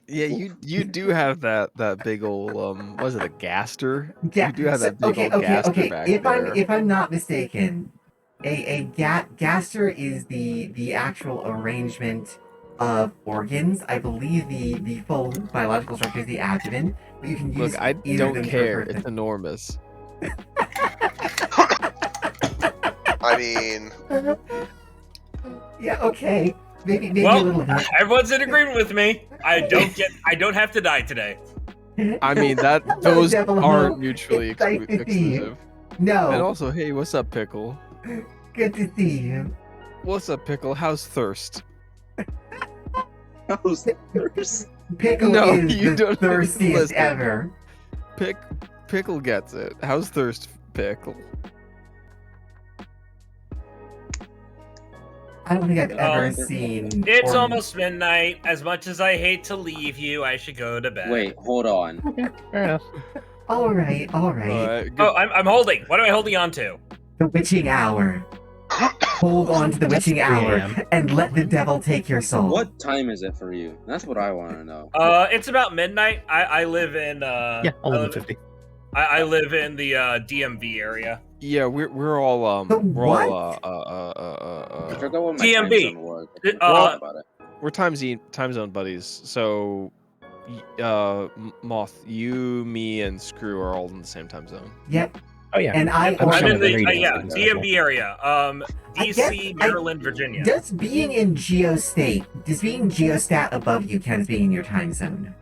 Yeah, you do have that big old was it a gaster? Yeah. You do have that big old gaster back there. If I'm not mistaken, a gaster is the actual arrangement of organs. I believe the full biological structure is the abdomen, but you can use Look, I either of don't them care. for It's enormous. I mean, yeah, okay. Maybe a Well, little bit. everyone's in agreement with me. I don't have to die today. I mean that Hello, those Devil aren't Ho. mutually It's nice to see you. exclusive. And No, also, hey, what's up, Pickle? good to see you. What's up, Pickle? How's thirst? How's thirst? Pickle No, is you the don't thirstiest listen. ever. Pickle gets it. How's thirst, Pickle? I don't think I've ever Um, seen. It's organs. almost midnight. As much as I hate to leave you, I should go to bed. Wait, hold on. Okay, fair enough. All right. Alright, Oh, I'm holding. What am I holding on to? The witching hour. Hold on to the witching 3 hour a.m. and let the devil take your soul. What time is it for you? That's what I want to know. It's about midnight. I live in Yeah, 11:50. I live in the DMV area. yeah, we're all The we're what? I forgot what my DMB. time zone was. About it. we're time zone buddies. So Moth, you, me, and Screw are all in the same time zone. Yep. Oh yeah. And I I'm I'm also in the radio signal. DMV area. I DC, guess Maryland, Virginia. Does being in Geostate, does being Geostat above you count as being in your time zone?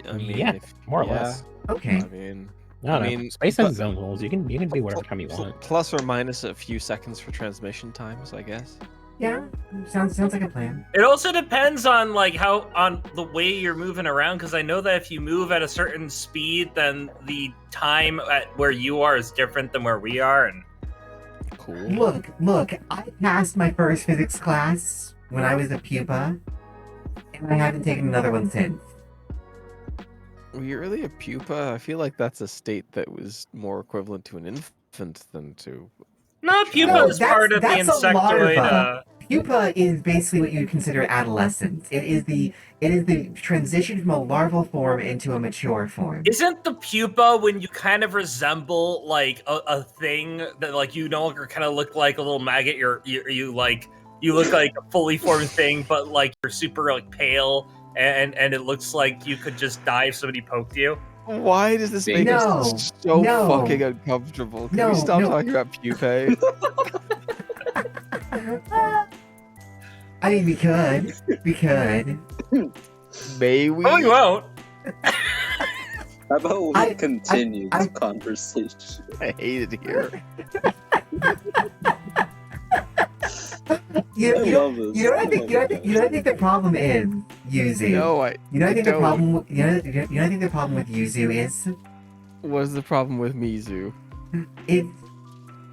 I mean, Yeah, more or yeah, less. Okay. I mean, No, I no. mean, Space but- has zone rules. You can be whatever time you want. plus or minus a few seconds for transmission times, I guess. Yeah. Sounds like a plan. It also depends on on the way you're moving around, because I know that if you move at a certain speed, then the time at where you are is different than where we are. And Cool. Look, I passed my first physics class when I was a pupa, and I haven't taken another one since. Were you really a pupa? I feel like that's a state that was more equivalent to an infant. than to. No, pupa No, is part of the that's a insectoid. larva. Pupa is basically what you would consider adolescence. It is the transition from a larval form into a mature form. Isn't the pupa when you kind of resemble like a thing that like you no longer kind of look like a little maggot? You look like a fully formed thing, but like you're super like pale, and it looks like you could just die if somebody poked you. Why does this make us so fucking uncomfortable? Can we stop talking about pupae? I mean, we could. May we? Oh, you won't. How about we continue this conversation? I hate it here. You know what I think the problem is, Yuzu. No, I think the problem. You know I think the problem with Yuzu is. What's the problem with Mizu?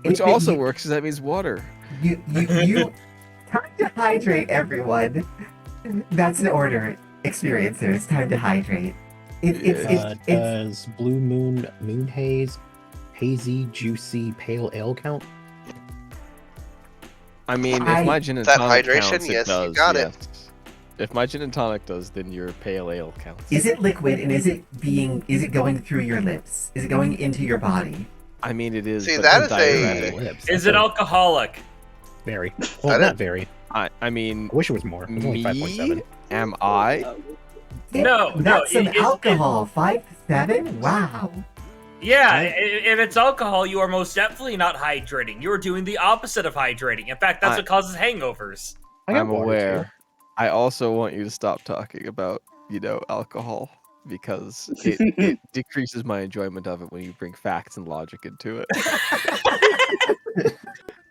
Which also works, because that means water. You time to hydrate, everyone. That's an order. Experiencers, time to hydrate. Does Blue Moon Haze, hazy, juicy, pale ale count? I mean, if my gin and tonic hydration, counts, yes, it does. you got it. If my gin and tonic does, then your pale ale counts. Is it liquid, and is it going through your lips? Is it going into your body? I mean, it is. See, but that it's is diuretic. Is it alcoholic? Very. Well, not very. I mean, I wish it was more. It's only 5.7. Am I? No, That's some alcohol. 5 to 7. Wow. Yeah, if it's alcohol, you are most definitely not hydrating. You are doing the opposite of hydrating. In fact, that's what causes hangovers. I'm aware. I also want you to stop talking about, alcohol, because it decreases my enjoyment of it when you bring facts and logic into it.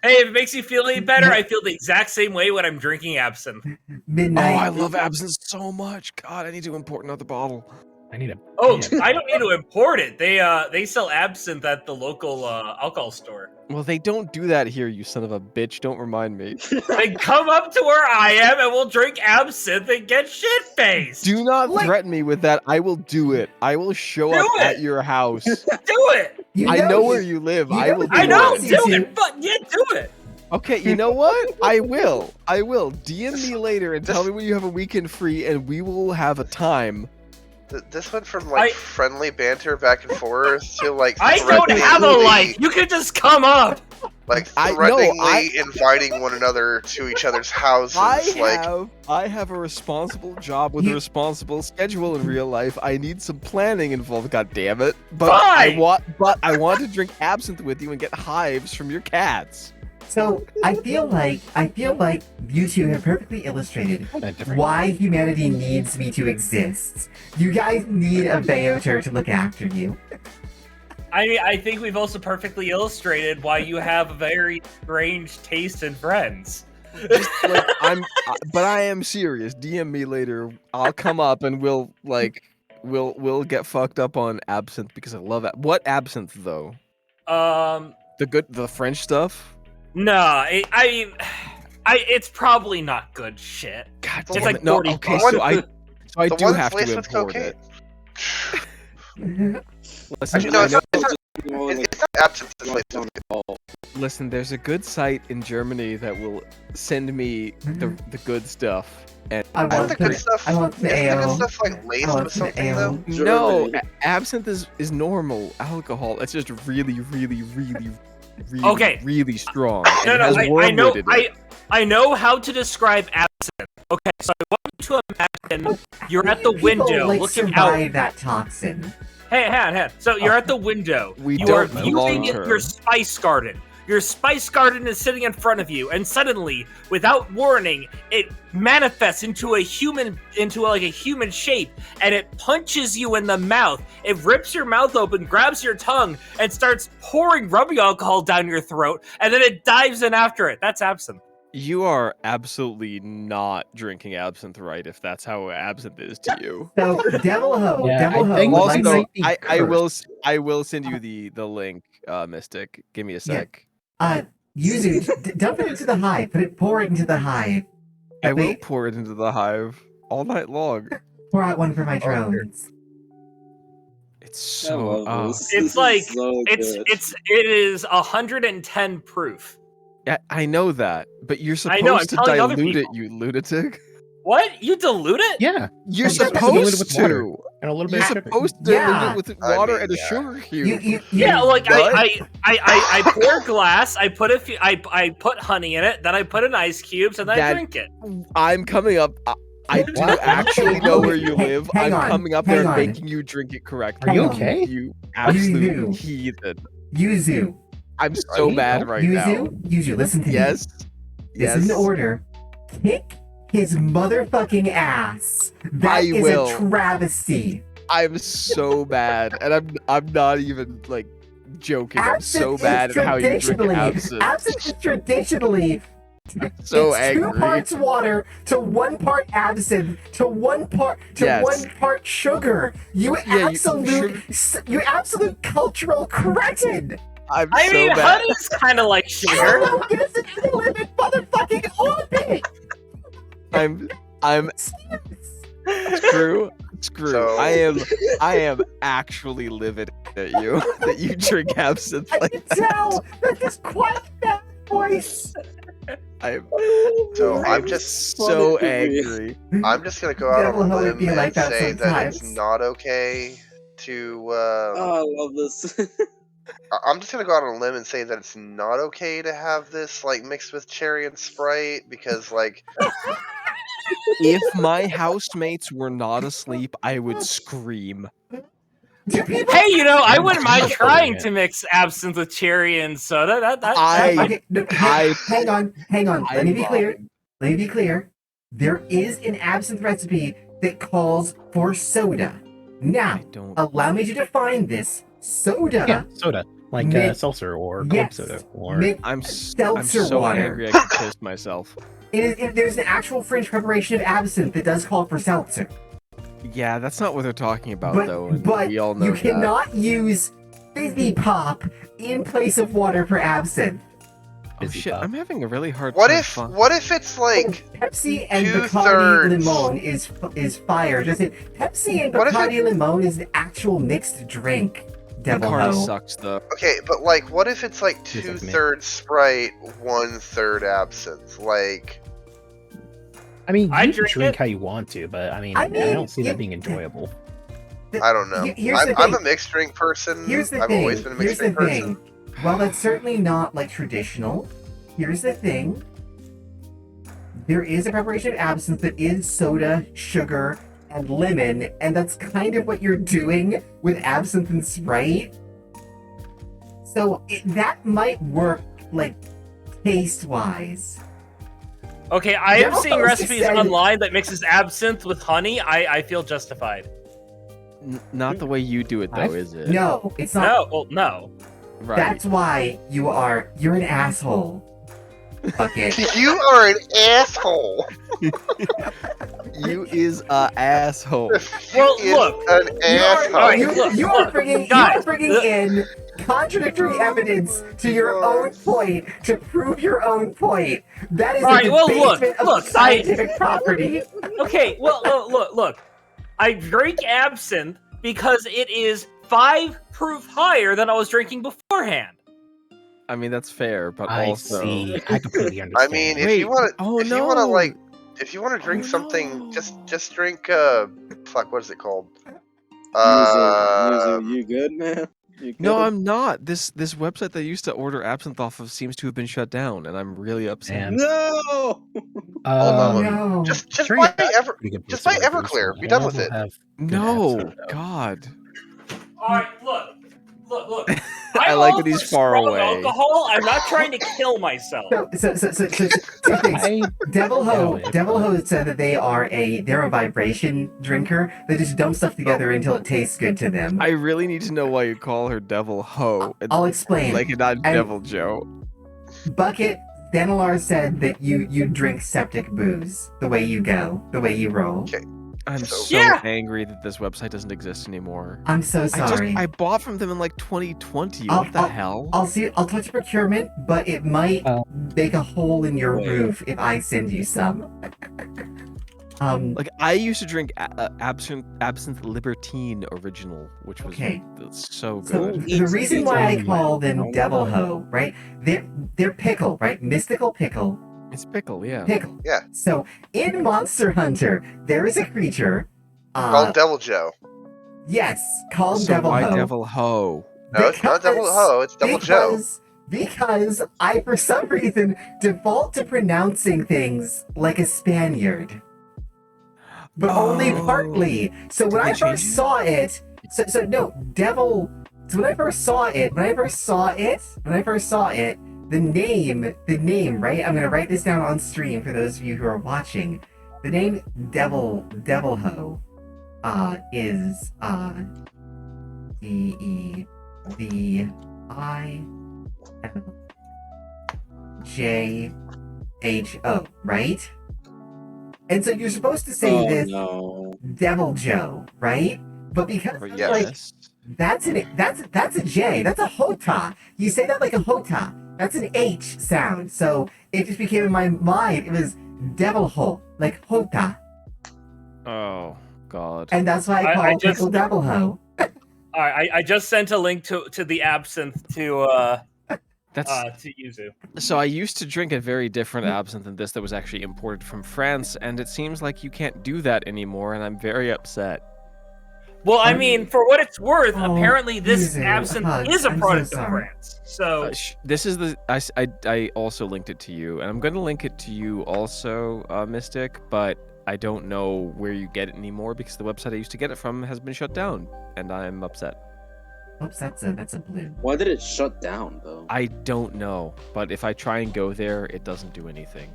Hey, if it makes you feel any better, I feel the exact same way when I'm drinking absinthe. Midnight. Oh, I love absinthe so much. God, I need to import another bottle. I need a. I don't need to import it. They sell absinthe at the local alcohol store. Well, they don't do that here, you son of a bitch. Don't remind me. Then come up to where I am and we'll drink absinthe and get shit-faced. Do not threaten me with that. I will do it. I will show up at your house. Do it. I know where you live. I will do it. I know, do it, but yeah, do it. Okay, you know what? I will. DM me later and tell me when you have a weekend free, and we will have a time. This went from friendly banter back and forth to like I don't have a life. You can just come up. Like threateningly inviting one another to each other's houses. I have a responsible job with a responsible schedule in real life. I need some planning involved. God damn it! But I want to drink absinthe with you and get hives from your cats. So I feel like you two have perfectly illustrated why humanity needs me to exist. You guys need a Beoter to look after you. I think we've also perfectly illustrated why you have a very strange taste in friends. But I am serious. DM me later. I'll come up and we'll get fucked up on absinthe because I love it. What absinthe though? The French stuff. No, it's probably not good shit. God damn it's like it. No, okay, so I do have to import it. Listen, no, it's not absinthe. Listen, there's a good site in Germany that will send me the good stuff. And I want the good stuff. I want the ale. The good stuff like laced with something though. No, absinthe is normal alcohol. It's just really, really, really, really, really strong. I know how to describe absinthe. Okay, so I want you to imagine you're at the window looking out. That toxin. Hey, so you're at the window. You are viewing your spice garden. Your spice garden is sitting in front of you, and suddenly, without warning, it manifests into a human shape, and it punches you in the mouth. It rips your mouth open, grabs your tongue, and starts pouring rubbing alcohol down your throat, and then it dives in after it. That's absinthe. You are absolutely not drinking absinthe right if that's how absinthe is to you. So Devil Ho, I will send you the link, Mystic. Give me a sec. Yuzu, dump it into the hive. Pour it into the hive. I will pour it into the hive all night long. Pour out one for my drones. It's I so. love this. It's This is like so good. it is 110 proof. Yeah, I know that, but you're I know, I'm supposed to telling other dilute it, people. you lunatic. What? You dilute it? Yeah, You're It's diluted supposed with water to. and a little bit You're of sugar. supposed to dilute Yeah. it with I water mean, and a yeah. sugar cube. Yeah, like What? I pour glass, I put a few, I put honey in it, then I put in ice cubes, and then I That- drink it. I'm coming up. I do What? actually know where you Hey, live. hang I'm on, coming up there hang and on. making you drink it correctly. Are you Hang on. okay? You absolute You. heathen. Yuzu. I'm so you? mad right now. Yuzu, listen to me. Yes. This Yes. is an order. Kick his motherfucking ass. That I is will. a travesty. I'm so mad, and I'm not even like joking. I'm so Absinthe mad is at how you drink traditionally- absinthe. Absinthe is traditionally So it's 2 angry. parts water to 1 part absinthe to 1 part Yes. 1 part sugar. You Yeah, you absolute cultural cretin. I'm I so mean, mad. honey's kind of like sugar. Hello, gives an unlimited motherfucking orbit. I'm screw. So- I am actually livid at you that you drink absinthe I like can that. tell that this quiet that voice. I'm So I'm I'm just so funny to me. angry. I'm just gonna go out Devil on a Ho would limb be like and that say that it's sometimes. not okay to. Oh, I love this. I'm just gonna go out on a limb and say that it's not okay to have this like mixed with cherry and Sprite because like If my housemates were not asleep, I would scream. Do people? Hey, you know, I wouldn't mind I'm trying it. to mix absinthe with cherry and soda. That Okay, no, I- hang on. Let me be I clear. vomit. Let me be clear. There is an absinthe recipe that calls for soda. Now, I don't. allow me to define this. Soda. Yeah, soda, like Mix- seltzer or Coke Yes. soda, or Mix- I'm seltzer so water. angry I could piss myself. There's an actual French preparation of absinthe that does call for seltzer. Yeah, that's not what they're talking about But, though, and but we all know you that. cannot use fizzy pop in place of water for absinthe. Oh Fizzy shit, pop. I'm having a really hard what time. if it's like Pepsi and Bacardi 2/3. Limon is fire. Just it. Pepsi and What if Bacardi Limon is the actual mixed drink. Devil Bacardi Ho. sucks though. okay, but like what if it's like Just like me. 2/3 Sprite, 1/3 absinthe? Like I mean, I you drink drink it. how you want to, but I I mean, don't see you- that being enjoyable. I don't know. Here's the I'm thing. a mixed drink person. Here's the I've thing. always been a Here's mixed the drink person. thing. While that's certainly not like traditional, here's the thing. There is a preparation of absinthe that is soda, sugar, and lemon, and that's kind of what you're doing with absinthe and Sprite. So that might work, like, taste-wise. Okay, I am Devil seeing Ho recipes said- online that mixes absinthe with honey. I feel justified. Not the way you do it though, I've- is it? No, it's not. No, well, no. Right. That's why you're an asshole. Bucket. You are an asshole. You is a asshole. Well, He is look, an You asshole. are, you, Look, you are look, bringing, guys, in contradictory evidence to your own point to prove your own point. That is All right, a well, debasement look, of scientific property. Okay, well, look. I drink absinthe because it is 5 proof higher than I was drinking beforehand. I mean that's fair, but I also see. I completely I understand. mean, if Wait, you want to, oh if no. you want to like, if you want to drink Oh, something, no. just drink. Fuck, what is it called? Yuzu, you good, man? You good? No, I'm not. This website that I used to order absinthe off of seems to have been shut down, and I'm really upset. And, No. on. No. Just Sure, buy yeah. Just just buy Everclear. Be done with it. No, God. All right, look. I like offer that he's far strong away. Alcohol. I'm not trying to kill myself. So two things. Devil Ho said that they're a vibration drinker. They just dump stuff together until it tastes good to them. I really need to know why you call her Devil Ho. and- I'll explain. Like not And- Devil Joe. Bucket, Danalar said that you drink septic booze the way you go, the way you roll. Okay. I'm So- so Yeah. angry that this website doesn't exist anymore. I'm so sorry. I bought from them in like 2020. I'll- What the hell? I'll touch procurement, but it might make a hole in your Wait. roof if I send you some. Like I used to drink absinthe Libertine original, which was Okay. so So good. the reason why I call them Oh, Devil wow. Ho, right? They're pickle, right? Mystical pickle. It's pickle, yeah. Pickle. Yeah. So in Monster Hunter, there is a creature. Called Devil Joe. Yes, called So Devil why Ho. Devil Ho? No, it's not Devil Ho. It's Devil Joe. Because I, for some reason, default to pronouncing things like a Spaniard. But only Oh. partly. So when Did I they change first it? saw it, so no, Devil. So when I first saw it, the name, right? I'm gonna write this down on stream for those of you who are watching. The name Devil Ho, is DEVILJHO, right? And so you're supposed to say Oh this no. Devil Joe, right? But because Yes. like that's a J, that's a hota. You say that like a hota. That's an H sound. So it just became in my mind, it was Devil Ho, like hota. Oh God. And that's why I call I just- pickle Devil Ho. All right, I just sent a link to the absinthe to That's Yuzu. so I used to drink a very different absinthe than this that was actually imported from France, and it seems like you can't do that anymore, and I'm very upset. Well, I mean, for what it's worth, Oh, apparently this Yuzu, absinthe hugs. is a I'm so product of sorry. France. So This is the I also linked it to you, and I'm going to link it to you also, Mystic, but I don't know where you get it anymore because the website I used to get it from has been shut down, and I'm upset. Oops, that's a blue. Why did it shut down though? I don't know, but if I try and go there, it doesn't do anything.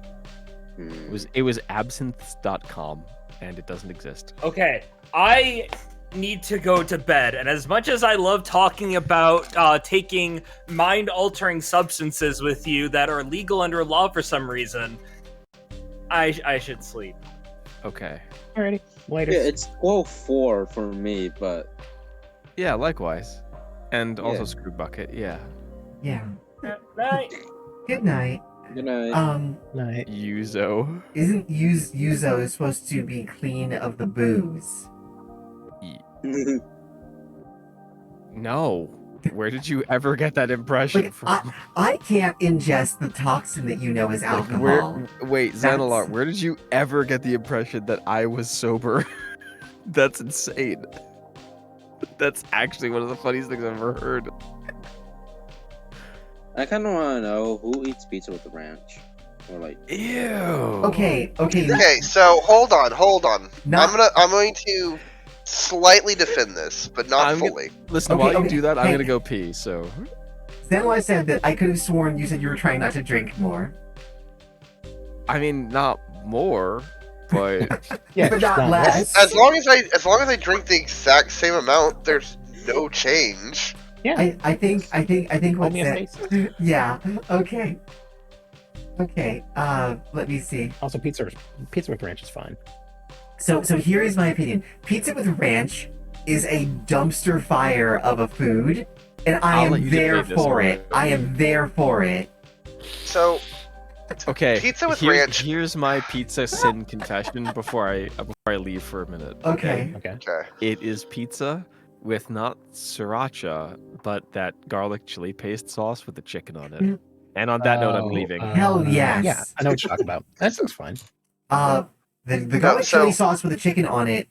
Hmm. It was absinthe.com, and it doesn't exist. okay, I need to go to bed, and as much as I love talking about taking mind-altering substances with you that are legal under law for some reason, I should sleep. Okay. Alrighty, later. Yeah, it's 12:04 for me, but Yeah, likewise. And also Yeah. Screw Bucket, yeah. Yeah. Night. Good night. you know, Night. Yuzo. Isn't Yuzo supposed to be clean of the booze? No. Where did you ever get that impression Like, from? I can't ingest the toxin that you know is Like, alcohol. wait, That's- Xanalar, where did you ever get the impression that I was sober? That's insane. That's actually one of the funniest things I've ever heard. I kind of want to know who eats pizza with the ranch, or like. Ew. Okay. Okay, so hold on. Not- I'm going to slightly defend this, but not I'm gonna- fully. Listen, Okay, while you okay, do that, I'm hey. gonna go pee, so... Zenwai said that I could have sworn you said you were trying not to drink more. I mean, not more, but... Yeah, But not less. As long as I drink the exact same amount, there's no change. Yeah. I think what's Only a it? face. Yeah. Okay. Let me see. Also, pizza with ranch is fine. So here is my opinion. Pizza with ranch is a dumpster fire of a food, and I I'll let am you there debate this for one. it. I am there for it. So Okay, Pizza with here's, ranch. here's my pizza sin confession before I leave for a minute. Okay. Okay. okay, It is pizza with not sriracha, but that garlic chili paste sauce with the chicken on it. And on that note, I'm leaving. Hell yes. Yeah, I know what you're talking about. That sounds fine. The garlic so- chili sauce with the chicken on it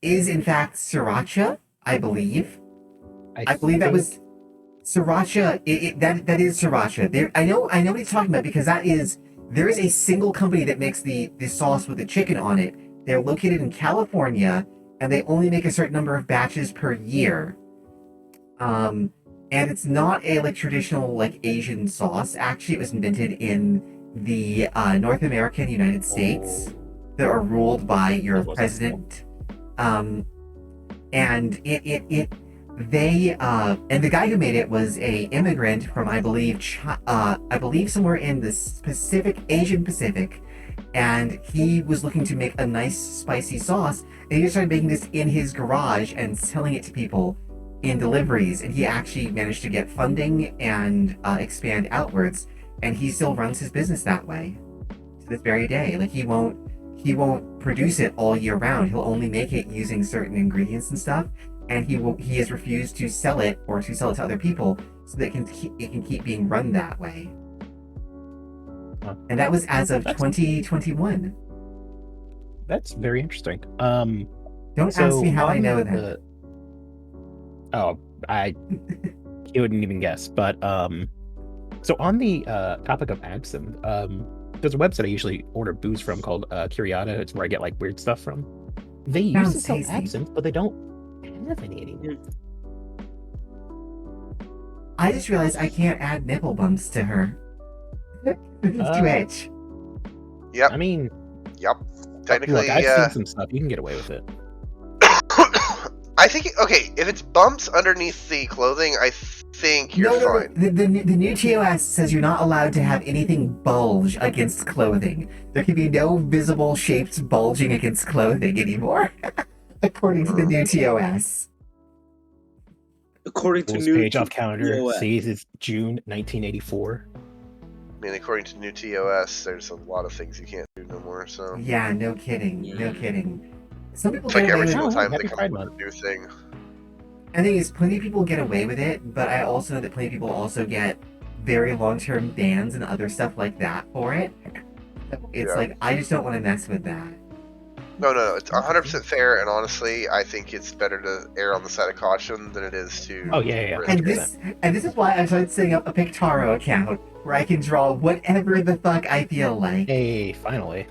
is in fact sriracha, I believe. I believe that was sriracha. That is sriracha. I know what he's talking about because there is a single company that makes the sauce with the chicken on it. They're located in California, and they only make a certain number of batches per year. And it's not a traditional Asian sauce. Actually, it was invented in the North American United States that are ruled by your That wasn't president. And and the guy who made it was a immigrant from I believe somewhere in the Asian Pacific, and he was looking to make a nice spicy sauce, and he just started making this in his garage and selling it to people in deliveries, and he actually managed to get funding and expand outwards, and he still runs his business that way to this very day. He won't produce it all year round. He'll only make it using certain ingredients and stuff, and he has refused to sell it or to sell it to other people so that it can keep being run that way. Huh. And that was as of 2021. That's very interesting. Don't So ask me how I on know the- Oh, you wouldn't even guess. But so on the topic of absinthe, there's a website I usually order booze from called Curiata. It's where I get like weird stuff from. They used Sounds to sell tasty. absinthe, but they don't have any anymore. I just realized I can't add nipple bumps to her. It's Twitch. Yep. I mean, Yep. Technically, look, I've seen some stuff. You can get away with it. I think okay. If it's bumps underneath the clothing, I think you're No. fine. The new TOS says you're not allowed to have anything bulge against clothing. There can be no visible shapes bulging against clothing anymore, according to the new TOS. According to Rules new page off calendar. TOS. See, it's June 1984. I mean, according to new TOS, there's a lot of things you can't do no more. So Yeah, no kidding. No kidding. Some people it's like get away every with single it. time Happy they come Pride up with Month. a new thing. I think is plenty of people get away with it, but I also know that plenty of people also get very long-term bans and other stuff like that for it. It's Yeah. like I just don't want to mess with that. No. It's 100% fair, and honestly, I think it's better to err on the side of caution than it is to. Oh, yeah. risk And it. this is why I started setting up a Pictaro account where I can draw whatever the fuck I feel like. Hey, finally.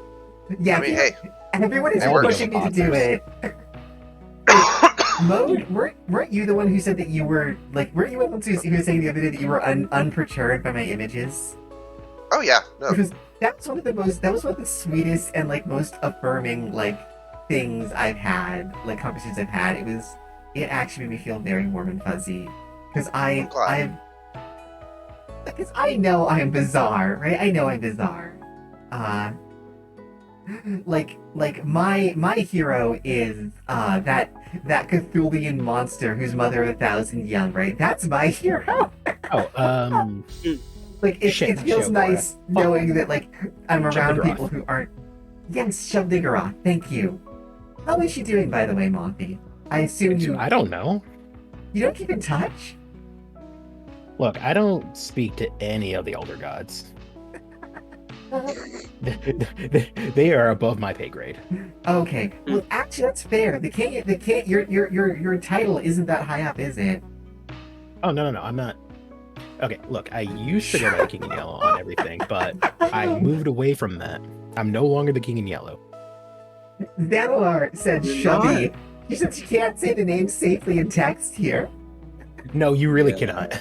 Yeah, I mean, hey, everyone is it works. pushing me to do it. Mode, weren't you the one who said that you were like? Weren't you the one who was saying the other day that you were unperturbed by my images? Oh yeah, no. Because that was one of the sweetest and like most affirming like things I've had, like conversations I've had. It actually made me feel very warm and fuzzy because I'm glad. because I know I'm bizarre, right? I know I'm bizarre. Like my hero is that Cthulhian monster whose mother of 1,000 young, right? That's my hero. Oh, Like it Shit, feels Shiobara. nice knowing that like I'm Shove around Diggeroth. people who aren't. Yes, Shove Diggeroth. Thank you. How is she doing, by the way, Mothy? I assume you I don't know. don't keep in touch. Look, I don't speak to any of the elder gods. They are above my pay grade. Okay, well actually that's fair. The king. Your title isn't that high up, is it? Oh no, I'm not. Okay, look, I used to go by the King in Yellow on everything, but I moved away from that. I'm no longer the King in Yellow. Xanalar said Shovey. She said she can't say the name safely in text here. No, you really Yeah. cannot.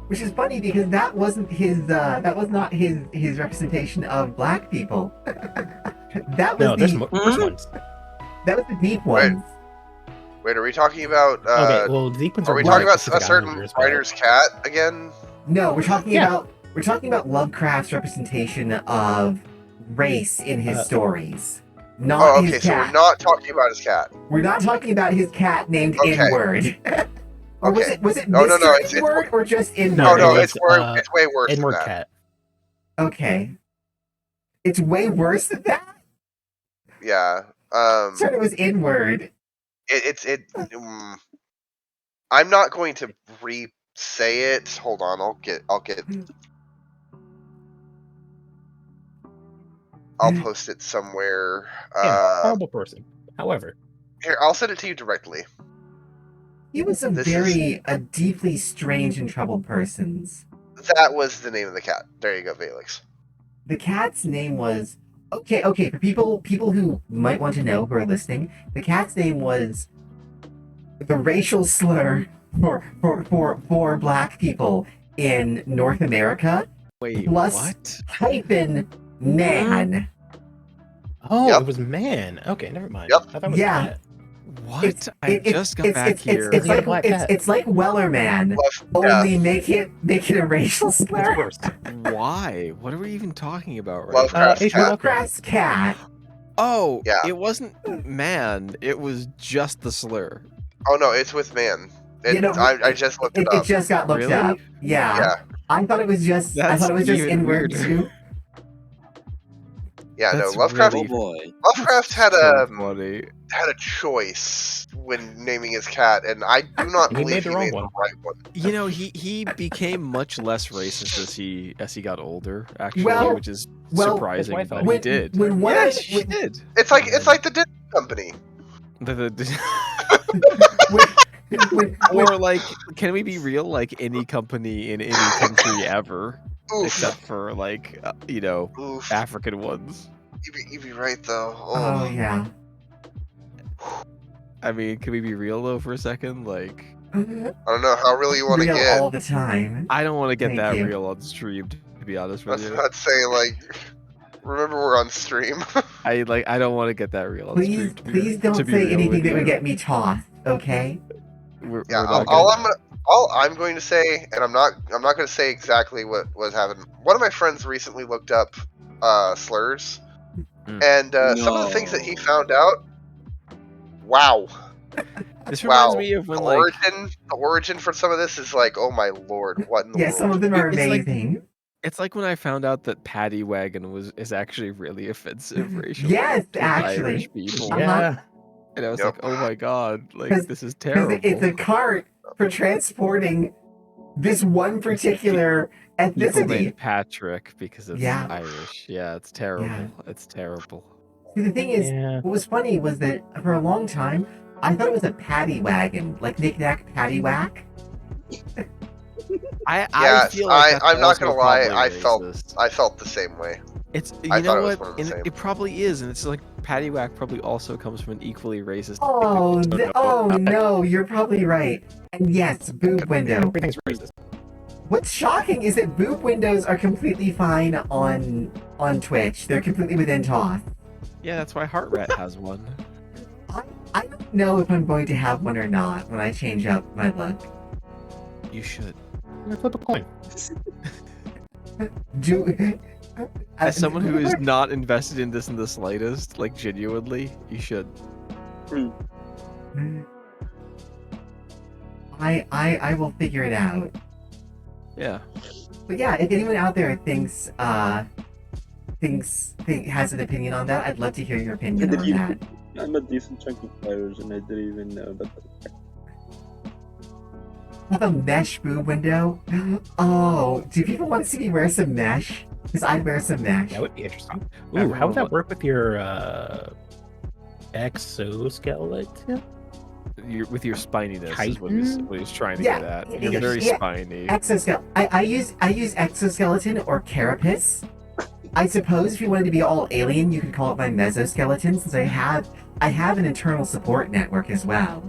Which is funny because that wasn't his. That was not his representation of black people. That was No, there's the worse ones. that was the deep ones. Wait, are we talking about? Okay, well, the deep ones Are we more talking about Pacific a certain Islanders, but- writer's cat again? No, we're talking Yeah. about Lovecraft's representation of race in his stories. Not Oh, okay. his So cat. we're not talking about his cat. We're not talking about his cat named Okay. N-word. Or Okay. was it No, Mr. no, it's- N-word or just N-word? No, No, it it's was, it's way worse than N-word that. cat. Okay. It's way worse than that? Yeah. I thought it was N-word. I'm not going to re-say it. Hold on, I'll get. I'll post it somewhere. Yeah, horrible person. However, Here, I'll send it to you directly. He was a deeply strange and troubled person. That was the name of the cat. There you go, Velix. The cat's name was okay. For people who might want to know who are listening, the cat's name was the racial slur for black people in North America. Wait, Plus- what? Hyphen man. oh, Yep. it was man. Okay, never mind. Yep. I thought it was Yeah. cat. What? I just got back here. It's Yeah, like black cat. it's like Wellerman, Yeah. only make it a racial It's slur. worse. Why? What are we even talking about right Lovecraft's H.P. cat. Lovecraft's cat. Oh, Yeah. it wasn't man. It was just the slur. Oh no, it's with man. You know, I just looked it It up. just got looked Really? up. Yeah. Yeah. I thought it was just That's N-word even too. Yeah, That's no, Lovecraft. Oh really- boy. Lovecraft had so funny. a choice when naming his cat, and I do not He believe made the he wrong made one. the right one. You know, he became much less racist as he got older, actually, Well- which is well, surprising that's why I that thought- he did. When one Yes, of- he when- did. It's like the Disney company. Or like, can we be real? Like any company in any country ever, Oof. except for like Oof. African ones. You'd be right though. Oh yeah. I mean, can we be real though for a second? Like, I don't know how real you want to Real get. all the time. I don't want to get Thank that you. real on stream, to be honest I with was you. about to say, like, remember we're on stream. I don't want to get that real on Please, stream. please don't say anything that would get me tossed. Okay. We're Yeah, not all I'm going to say, and I'm not going to say exactly what was happening. One of my friends recently looked up slurs, and some of the things that he found out. Wow. This reminds Wow. me of when The origin for some of this is like, oh my lord, what in the Yeah, world? some of them are It's like- amazing. it's like when I found out that paddy wagon is actually really offensive racially. Yes, to actually. Irish people. Uh-huh. Yeah. And I was Yep. like, oh my god, like 'Cause- this is Because terrible. it's a cart for transporting this one particular People ethnicity. named Patrick because it's Yeah. Irish. Yeah, it's terrible. Yeah. It's terrible. See, the thing is, Yeah. what was funny was that for a long time, I thought it was a paddy wagon, like knick-knack, paddywhack. I Yes, feel like that's I'm not also gonna lie, probably I racist. felt the same way. It's I you thought know it was what? one of the And same. it probably is, and it's like paddywhack probably also comes from an equally racist. Oh, No, oh no, you're probably right. And yes, boob window. Everything's racist. What's shocking is that boob windows are completely fine on Twitch. They're completely within toss. Yeah, that's why Heartrat has one. I don't know if I'm going to have one or not when I change up my look. You should. Flip a coin. Do As someone who is not invested in this in the slightest, like genuinely, you should. I will figure it out. Yeah. But yeah, if anyone out there thinks has an opinion on that, I'd love to hear your opinion on that. I'm a decent chunk of players, and I didn't even know about that. Have a mesh boob window? Oh, do people want to see me wear some mesh? Because I'd wear some mesh. That would be interesting. I Ooh, how would that want- work with your exoskeleton? With your spininess is what he's trying to Yeah, get at. yeah, You're very yeah. spiny. Exoskeleton. I use exoskeleton or carapace. I suppose if you wanted to be all alien, you could call it my mesoskeleton, since I have an internal support network as well.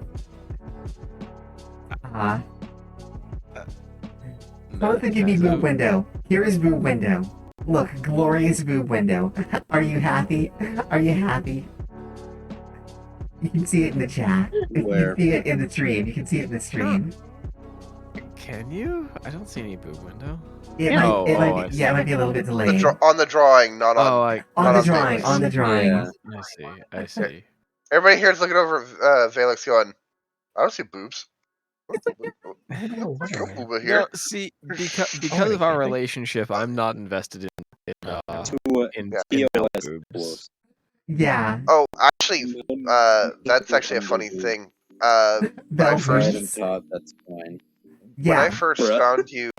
Both give me boob window. Here is boob window. Look, glorious boob window. Are you happy? Are you happy? You can see it in the chat. You Where? can see it in the stream. You can see it in the stream. Can you? I don't see any boob window. It Yeah. might, it Oh, might I be, see. yeah, it might be a little bit delayed. On the drawing, not on. Oh, I On not the on drawing, Velix. on the drawing. Yeah. I see. Everybody here is looking over Velix going, I don't see boobs. I don't know There's no why. boob here. No, see, because of our relationship, I'm not invested in in Yeah. TOS boobs. boobs. Yeah. Oh, actually, that's actually a funny thing. When I Bell first- Right and boobs. thought that's fine. When I Yeah. first Bruh. found you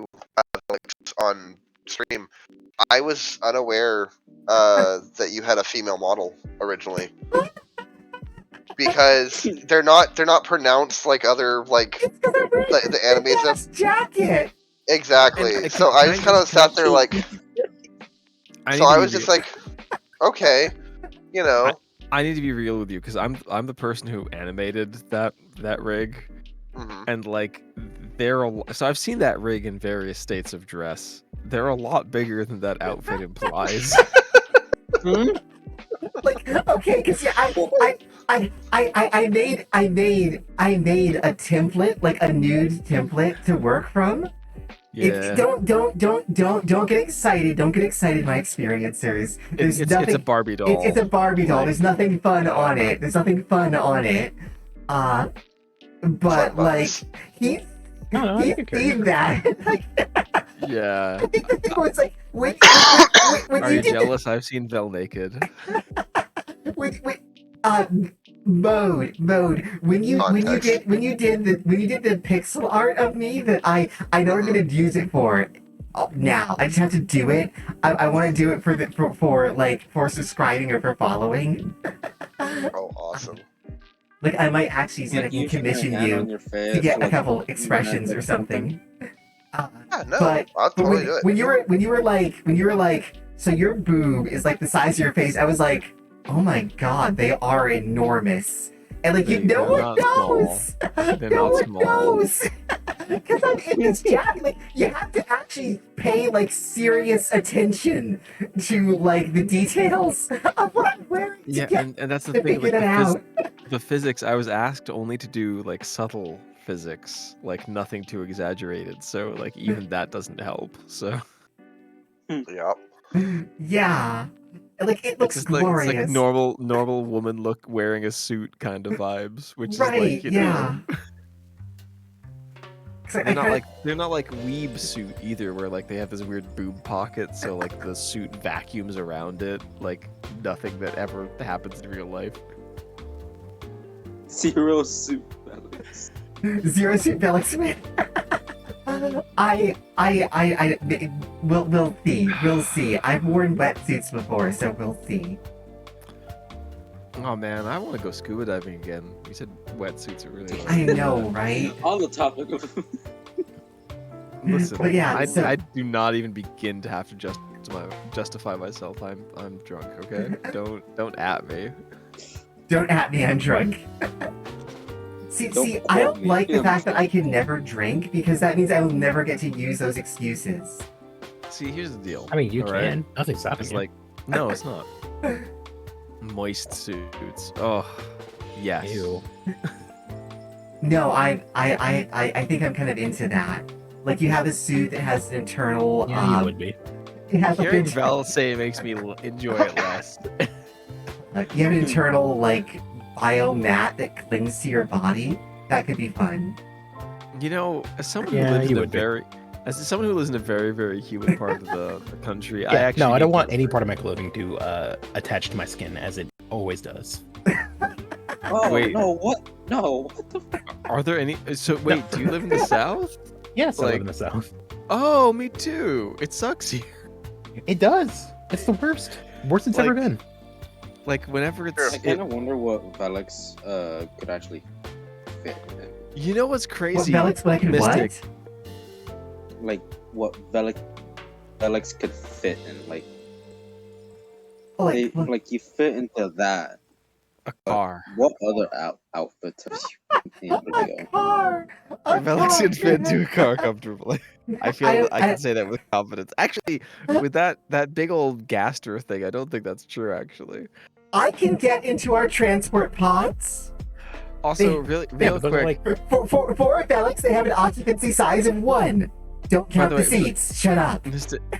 on stream, I was unaware that you had a female model originally. Because they're not pronounced like other like It's because I'm wearing the animes a have big-ass jacket. exactly. And, So I just kind of sat there like, I so I was just like, okay, you know, I need to be real with you because I'm the person who animated that rig, mhm. and like so I've seen that rig in various states of dress. They're a lot bigger than that outfit implies. Like, okay, because yeah, I made a template, like a nude template to work from. Yeah, Don't get excited. Don't get excited, my experiencers. There's it's nothing. a Barbie doll. It's a Barbie doll. Like- There's nothing fun on it. There's nothing fun on it. But Fun like buttons. he No, I he's think you're seen that. Like, Yeah. I think the thing was like when Are you you did jealous? I've seen Vel naked. when uh mode when you Context. did the pixel art of me that I know I'm gonna use it for. Oh, now I just have to do it. I want to do it for subscribing or for following. Oh, awesome. Like I might actually see if I Like can using commission your hand on you your to face, get a like couple expressions or something. Yeah, no, But I'll totally do it. when you were like, so your boob is like the size of your face. I was like, oh my god, they are enormous. And like no They're one not knows. They're No not one small. knows. Because I'm in this chat, like you have to actually pay like serious attention to like the details of what I'm wearing to Yeah, get and that's the to thing. figure Like that out. the physics, I was asked only to do like subtle physics, like nothing too exaggerated. So like even that doesn't help. So Yep. Yeah, like it it's looks just like glorious. normal woman look wearing a suit kind of vibes, which is Right? like, you Yeah. know, 'Cause I they're not kinda- like they're not like weeb suit either, where like they have this weird boob pocket, so like the suit vacuums around it, like nothing that ever happens in real life. Zero suit Velix. Zero Suit Velix. We'll see. I've worn wetsuits before, so we'll see. Oh man, I want to go scuba diving again. You said wetsuits are really. I know, right? On the topic of Listen, But yeah, I, so- I do not even begin to have to justify myself. I'm drunk. Okay, don't at me. Don't at me, I'm drunk. See, Don't I quote don't me. like the Yeah. fact that I can never drink because that means I will never get to use those excuses. See, here's the deal. I mean, you all right? can. Nothing's stopping It's you. like, no, it's not. Moist suits. Oh, yes. Ew. No, I think I'm kind of into that. Like you have a suit that has an internal. Yeah, you would be. It has like Hearing an, Val say it makes me enjoy it less. you have an internal like biomat that clings to your body. That could be fun. You know, as someone Yeah, who lives you in a would be. very humid part of the country, I Yeah, actually no, I don't need want to- any part of my clothing to attach to my skin, as it always does. Oh Wait. no, what? No, what the Are there any? So wait, do you live in the south? Yes, I Like- live in the south. Oh, me too. It sucks here. It does. It's the worst. Worst it's ever Like, been. Like whenever it's, I kind of wonder what Velix could actually fit in. you know what's What crazy? Velix? What I can Mystic. what? Like what Velix could fit in. Like Oh, they, like, like you fit into that. A car. What other outfits have you been able to a go? car. A Velix car. can fit into a car comfortably. I feel I- I can say that with confidence. Actually, with that big old gaster thing, I don't think that's true. Actually. I can get into our transport pods. Also, They- really, Yeah, real but those are quick, like For Velix, they have an occupancy size of 1. Don't count the the, way, seats. Shut up.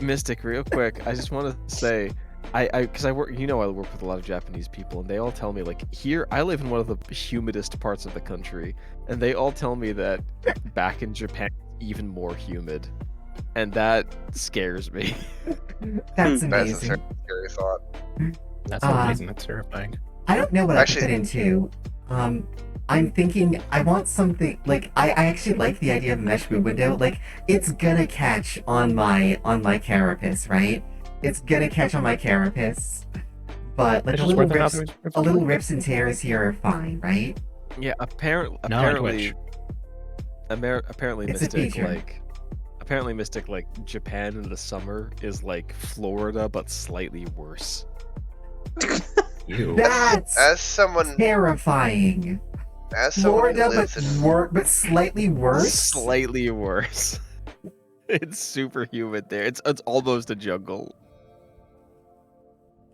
Mystic, real quick. I just want to say, because I work, I work with a lot of Japanese people, and they all tell me like here I live in one of the humidest parts of the country, and they all tell me that back in Japan it's even more humid, and that scares me. That's That's a amazing. scary thought. that's not Uh, amazing. That's terrifying. I don't know what I Actually- could fit into. I'm thinking I want something like I actually like the idea of a mesh boot window. Like it's gonna catch on my carapace, right? It's gonna catch on my carapace. But like It's a just little worth rips, enough. a little rips and tears here are fine, right? Yeah, apparently, No, on Twitch. apparently, It's a Mystic feature. apparently Mystic Japan in the summer is like Florida but slightly worse. Ew. That's As someone terrifying. who Florida, lives in but slightly worse. Slightly worse. It's super humid there. It's almost a jungle.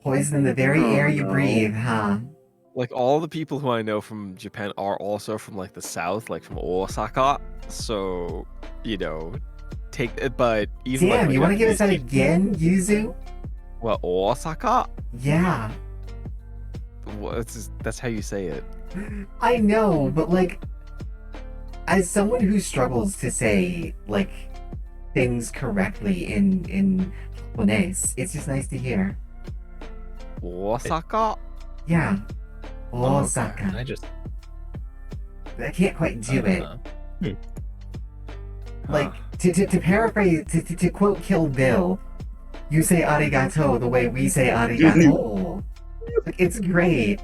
Poison in the very Oh, air you no. breathe, huh? Like all the people who I know from Japan are also from like the south, like from Osaka. So, take it. But even Damn, like you want to give us that Japanese- again, Yuzu? Well, Osaka. Yeah, That's how you say it. I know, but like, as someone who struggles to say like things correctly in Japanese. It's just nice to hear. Osaka. Yeah. Oh, okay. Osaka. I just I can't quite do it. Like, Huh. to paraphrase, to quote Kill Bill, you say arigato the way we say arigato. Like, it's great.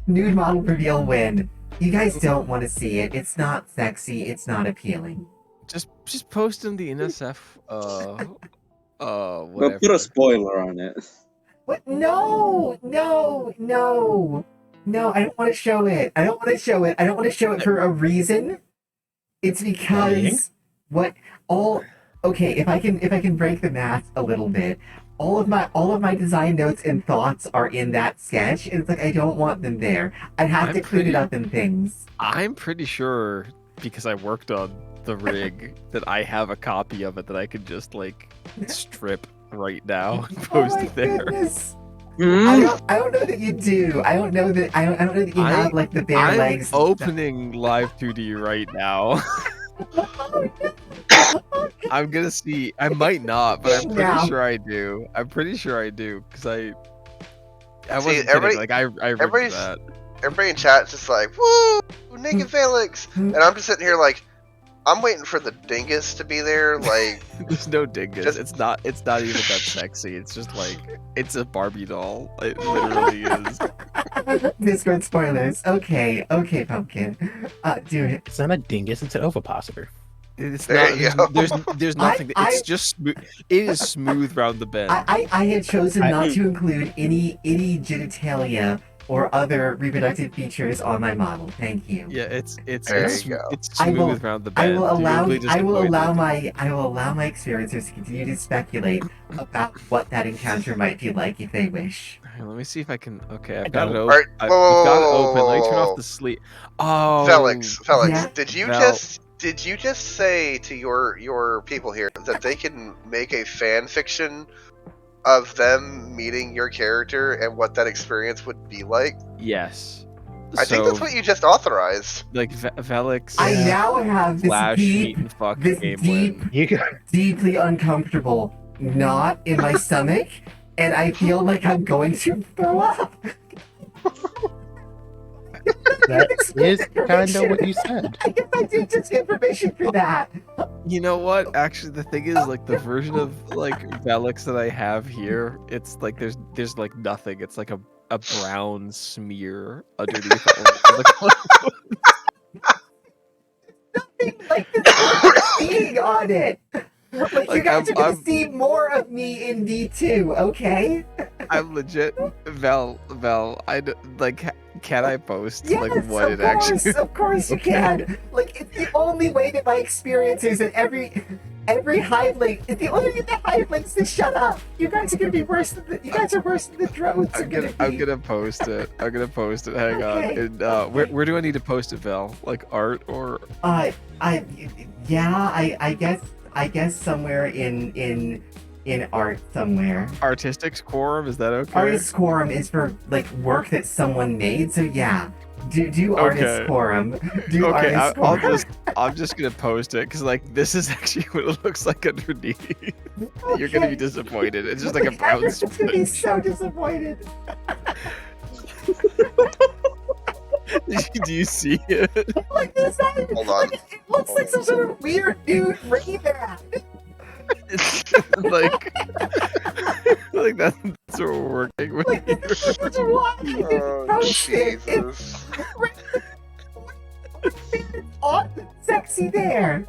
Nude model reveal win. You guys don't want to see it. It's not sexy. It's not appealing. Just post in the NSF. But Whatever. put a spoiler on it. What? No! No! No! No, I don't want to show it. I don't want to show it. I don't want to show it for a reason. It's because okay, if I can break the math a little bit, all of my design notes and thoughts are in that sketch, and it's like I don't want them there. I'd have I'm to clean it pretty- up in things. I'm pretty sure because I worked on the rig that I have a copy of it that I could just like strip right now and Oh post my it there. goodness! Hmm? I don't know that you do. I don't know that you have like the bare I'm legs. opening Live 2D right now. Oh, no. I'm gonna see. I might not, but I'm pretty Now. sure I do. I'm pretty sure I do because I See, wasn't everybody- kidding. Like I rigged everybody's- that. Everybody in chat's just like, woo, naked Velix. And I'm just sitting here like, I'm waiting for the dingus to be there. Like, There's no dingus. Just- It's not even that sexy. It's just like it's a Barbie doll. It literally is. Discord spoilers. Okay, Pumpkin. Do it. It's not a dingus, it's an ovipositor. It's There not. you There's, go. there's nothing. I- It's just smooth. It is smooth round the bend. I had chosen not to include any genitalia or other reproductive features on my model. Thank you. Yeah, it's There you go. it's I will- smooth round the I bend. will allow You'll be I will disappointed. allow my experiencers to continue to speculate about what that encounter might be like if they wish. Here, let me see if I can. Okay, I've I got it don't. open. Alright, I've whoa, got it whoa, open. Let me turn whoa, off whoa. the sleep. Oh, Felix, Yeah. did you Val. did you just say to your people here that they can make a fan fiction of them meeting your character and what that experience would be like? Yes. I think that's what you just authorized. like Velix. I now have this Slash deep, meet and fuck this game deep, win. You deeply uncomfortable knot in my stomach, and I feel like I'm going to throw up. that is kind of what you said. I guess I did just get permission for that. You know what? Actually, the thing is, like the version of like Velix that I have here, it's like there's like nothing. It's like a brown smear underneath all Nothing like this seeing on it. Like you Like, guys are gonna I'm- see more of me in D2, okay? I'm legit Val. Can I post Yes, like what of it actually? course, of course you can. Like it's the only way that my experiencers and every hive link. It's the only way that hive links to shut up. You guys are gonna be worse than you guys are worse than the drones. I'm gonna post it. I'm gonna post it. Hang on. Okay. And where do I need to post it, Val? Like art or? I guess somewhere in art somewhere. Artistics Quorum, is that okay? Artist quorum is for like work that someone made. So yeah, do artist Okay. quorum. Do Okay, artist I'll quorum. I'm just gonna post it because like this is actually what it looks like underneath. You're gonna be Okay. disappointed. It's just like a The brown camera's just gonna be split. so disappointed. Do you see it? Like this, Hold on. It looks like some sort of weird nude Ray-Ban. It's like that's what we're working with. Like this is why I didn't Oh, post it. It's Jesus. on sexy there.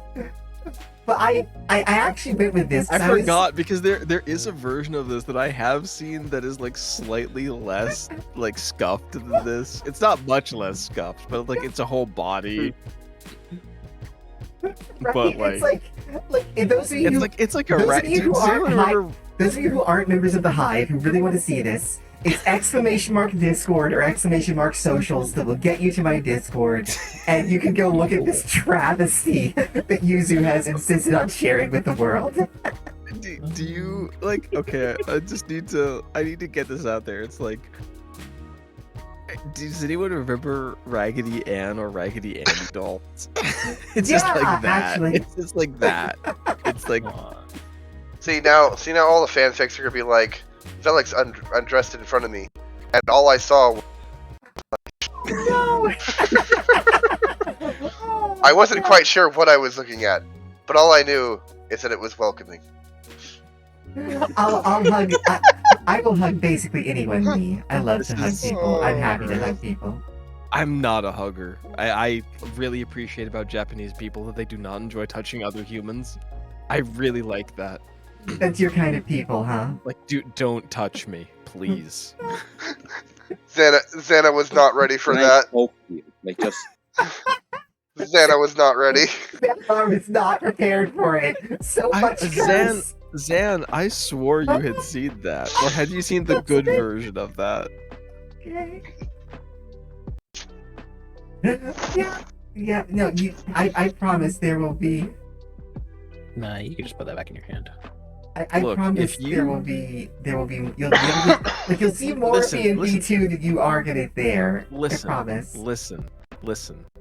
But I actually went with this. 'cause I was- forgot because there is a version of this that I have seen that is like slightly less like scuffed than this. It's not much less scuffed, but like it's a whole body. Right? But It's like and those of you who It's like a those rat. of you who Does anyone aren't remember? those of you who aren't members of the Hive who really want to see this, it's !Discord or !socials that will get you to my Discord, and you can go look at this travesty that Yuzu has insisted on sharing with the world. Do you like? Okay, I need to get this out there. It's like, does anyone remember Raggedy Ann or Raggedy Andy dolls? It's just Yeah, like that. actually. It's just like that. It's It's like, See now all the fanfics are gonna be like, Velix undressed in front of me, and all I saw was No. I wasn't quite sure what I was looking at, but all I knew is that it was welcoming. I'll hug. I will hug basically anyone. Me. I love to hug people. I'm happy to hug people. I'm not a hugger. I really appreciate about Japanese people that they do not enjoy touching other humans. I really like that. That's your kind of people, huh? Like, don't touch me, please. Xana was not ready for Can that. I poke you? Like just Xana was not ready. I was not prepared for it. So much curse. Zan, I swore you had seen that. Or had you seen the good version of that? Okay. Yeah, no, I promise there will be. Nah, you can just put that back in your hand. I Look, promise if you- there will be, you'll see more Listen, B&B2 than you are gonna there. Listen, I promise. listen.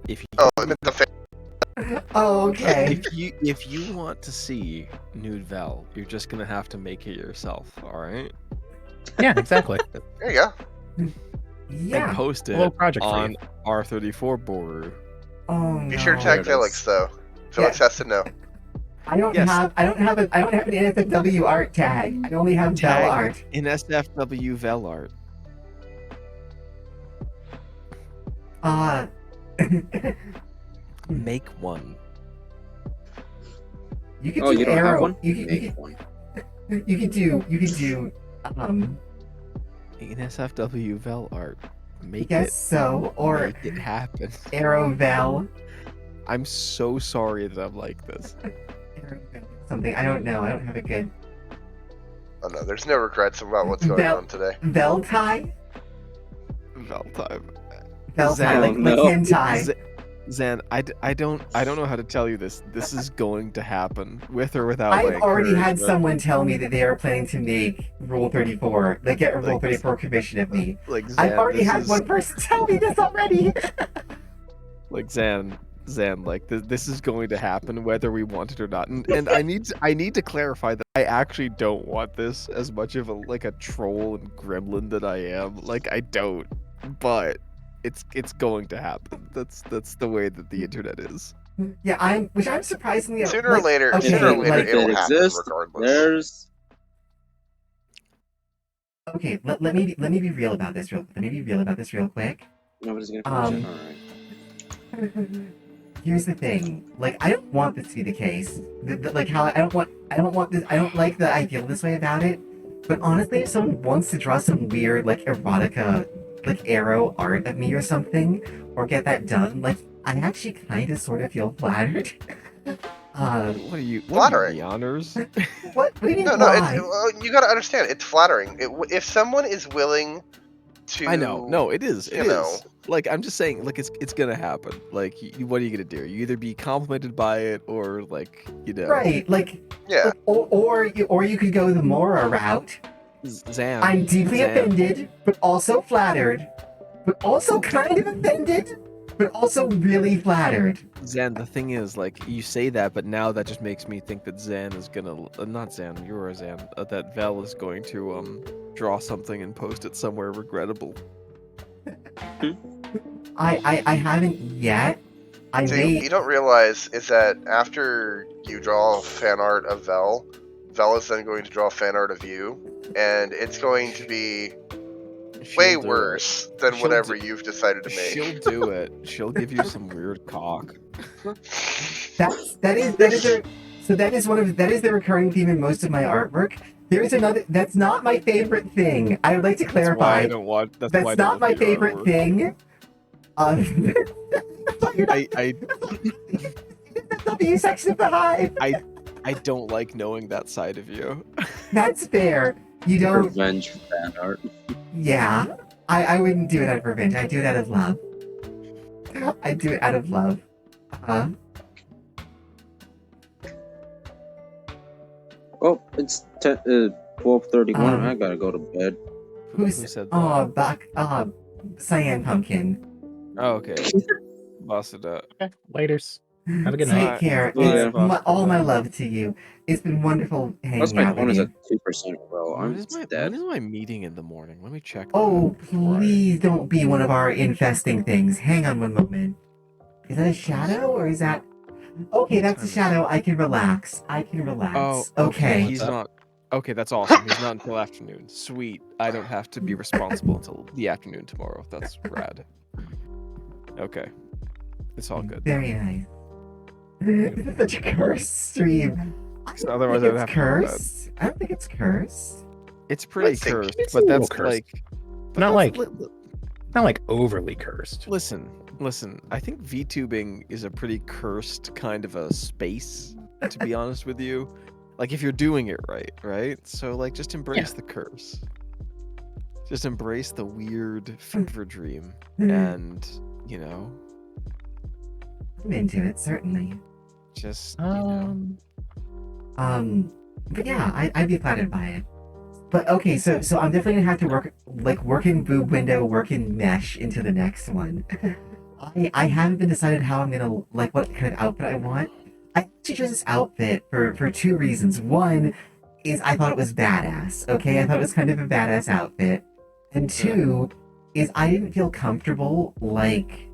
If you Oh, I meant the fan. Oh, okay. if you want to see nude Vel, you're just gonna have to make it yourself, all right? Yeah, exactly. There you go. Yeah. And post A little it project for on you. R34 border. Oh no. Be sure to tag There it is. Velix though. Velix has to know. I don't Yes. have an NSFW art tag. I only have Bell Tag art. in SFW Vel art. Make one. You can oh, do you don't arrow. have one? You Make one. can do In SFW Vel art. Make guess it. so, or Make it happen. arrow Vel. I'm so sorry that I'm like this. Arrow Vel something. I don't know. I don't have a good Oh no, there's no regrets about what's going on today. Vel tie. Vel time. Vel tie, Zan, like no. hentai. Z- Zan, I don't know how to tell you this. This is going to happen with or without. I've my already had encouragement. someone tell me that they are planning to make Rule 34, like get a Rule Like- 34 commission of me. Like Zan, I've already this had is- one person tell me this already. Like Zan, like this is going to happen whether we want it or not. And I need to clarify that I actually don't want this as much of a troll and gremlin that I am. Like I don't, but it's going to happen. That's the way that the internet is. Yeah, I'm surprisingly Sooner or later, okay, sooner or later, like, it'll it happen exists, regardless. There's okay. Let me be real about this real quick. nobody's gonna finish Um, it. All right. Here's the thing. Like, I don't want this to be the case. Like how I don't want this. I don't like that I feel this way about it. But honestly, if someone wants to draw some weird like erotica, like arrow art of me or something, or get that done, like I actually kind of sort of feel flattered. What are you? What are Flattering. you, the honors? What do you mean? No, why? you gotta understand, it's flattering. If someone is willing to, I know. No, it is. It you is. know. Like I'm just saying, like it's gonna happen. Like what are you gonna do? You either be complimented by it or like Right, like, Yeah, or you could go the Mora route. Zan. I'm deeply Zan. offended, but also flattered, but also kind of offended, but also really flattered. Zan, the thing is, like, you say that, but now that just makes me think that Zan is gonna, not Zan, you're a Zan, that Vel is going to, draw something and post it somewhere regrettable. I haven't yet. I see, may. you don't realize is that after you draw fan art of Vel is then going to draw fan art of you, and it's going to be way She'll do worse than She'll whatever do- you've decided to it. make. She'll do it. She'll give you some weird cock. That is the recurring theme in most of my artwork. There's another. That's not my favorite thing. I would like to That's why I clarify. don't want. That's, That's why I don't not want my your favorite artwork. thing. I The W section of the hive. I don't like knowing that side of you. That's fair. You don't. Revenge fan art. Yeah. I wouldn't do it out of revenge. I do it out of love. I do it out of love. Oh, it's 12:31. Um, I gotta go to bed. Who Who's said that? oh back Cyan Pumpkin. Oh, okay. Busted up. Okay, laters. Have a good Take night. care. Yeah. It's all my love to you. It's been wonderful hanging Plus, my out phone with is you. at 2%, bro. I'm When is dead. my meeting in the morning? Let me check. Oh, that before I- please don't be one of our infesting things. Hang on one moment. Is that a shadow or is that... Okay, that's a time is shadow. I can relax. I can relax. Oh, Okay. He's not. Okay, that's awesome. He's not until afternoon. Sweet. I don't have to be responsible until the afternoon tomorrow. That's rad. Okay. It's all good. Very nice. This is such a cursed stream. I So don't otherwise think I'd it's have to go to bed. cursed. I don't think it's cursed. It's pretty I'd say cursed, it's a but little that's cursed. like. Not like li- not like overly cursed. Listen. I think VTubing is a pretty cursed kind of a space, to be honest with you. Like if you're doing it right? So like just embrace the curse. Just embrace the weird fever dream and, you know, I'm into it, certainly. just, you know. But yeah, I'd be flattered by it. But okay, so I'm definitely gonna have to work in boob window, work in mesh into the next one. I haven't been decided how I'm gonna like what kind of outfit I want. I actually chose this outfit for two reasons. One is I thought it was badass. Okay, I thought it was kind of a badass outfit. And two is I didn't feel comfortable like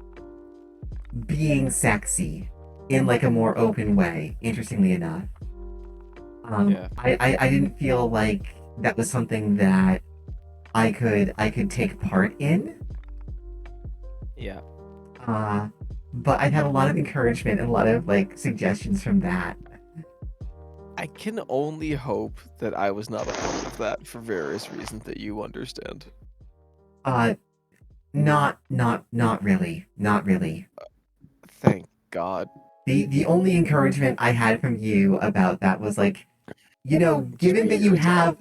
being sexy in like a more open way, interestingly enough. Yeah. I didn't feel like that was something that I could take part in. Yeah. But I've had a lot of encouragement and a lot of like suggestions from that. I can only hope that I was not a part of that for various reasons that you understand. Not really. Not really. Thank God. The only encouragement I had from you about that was like, you know, given that you have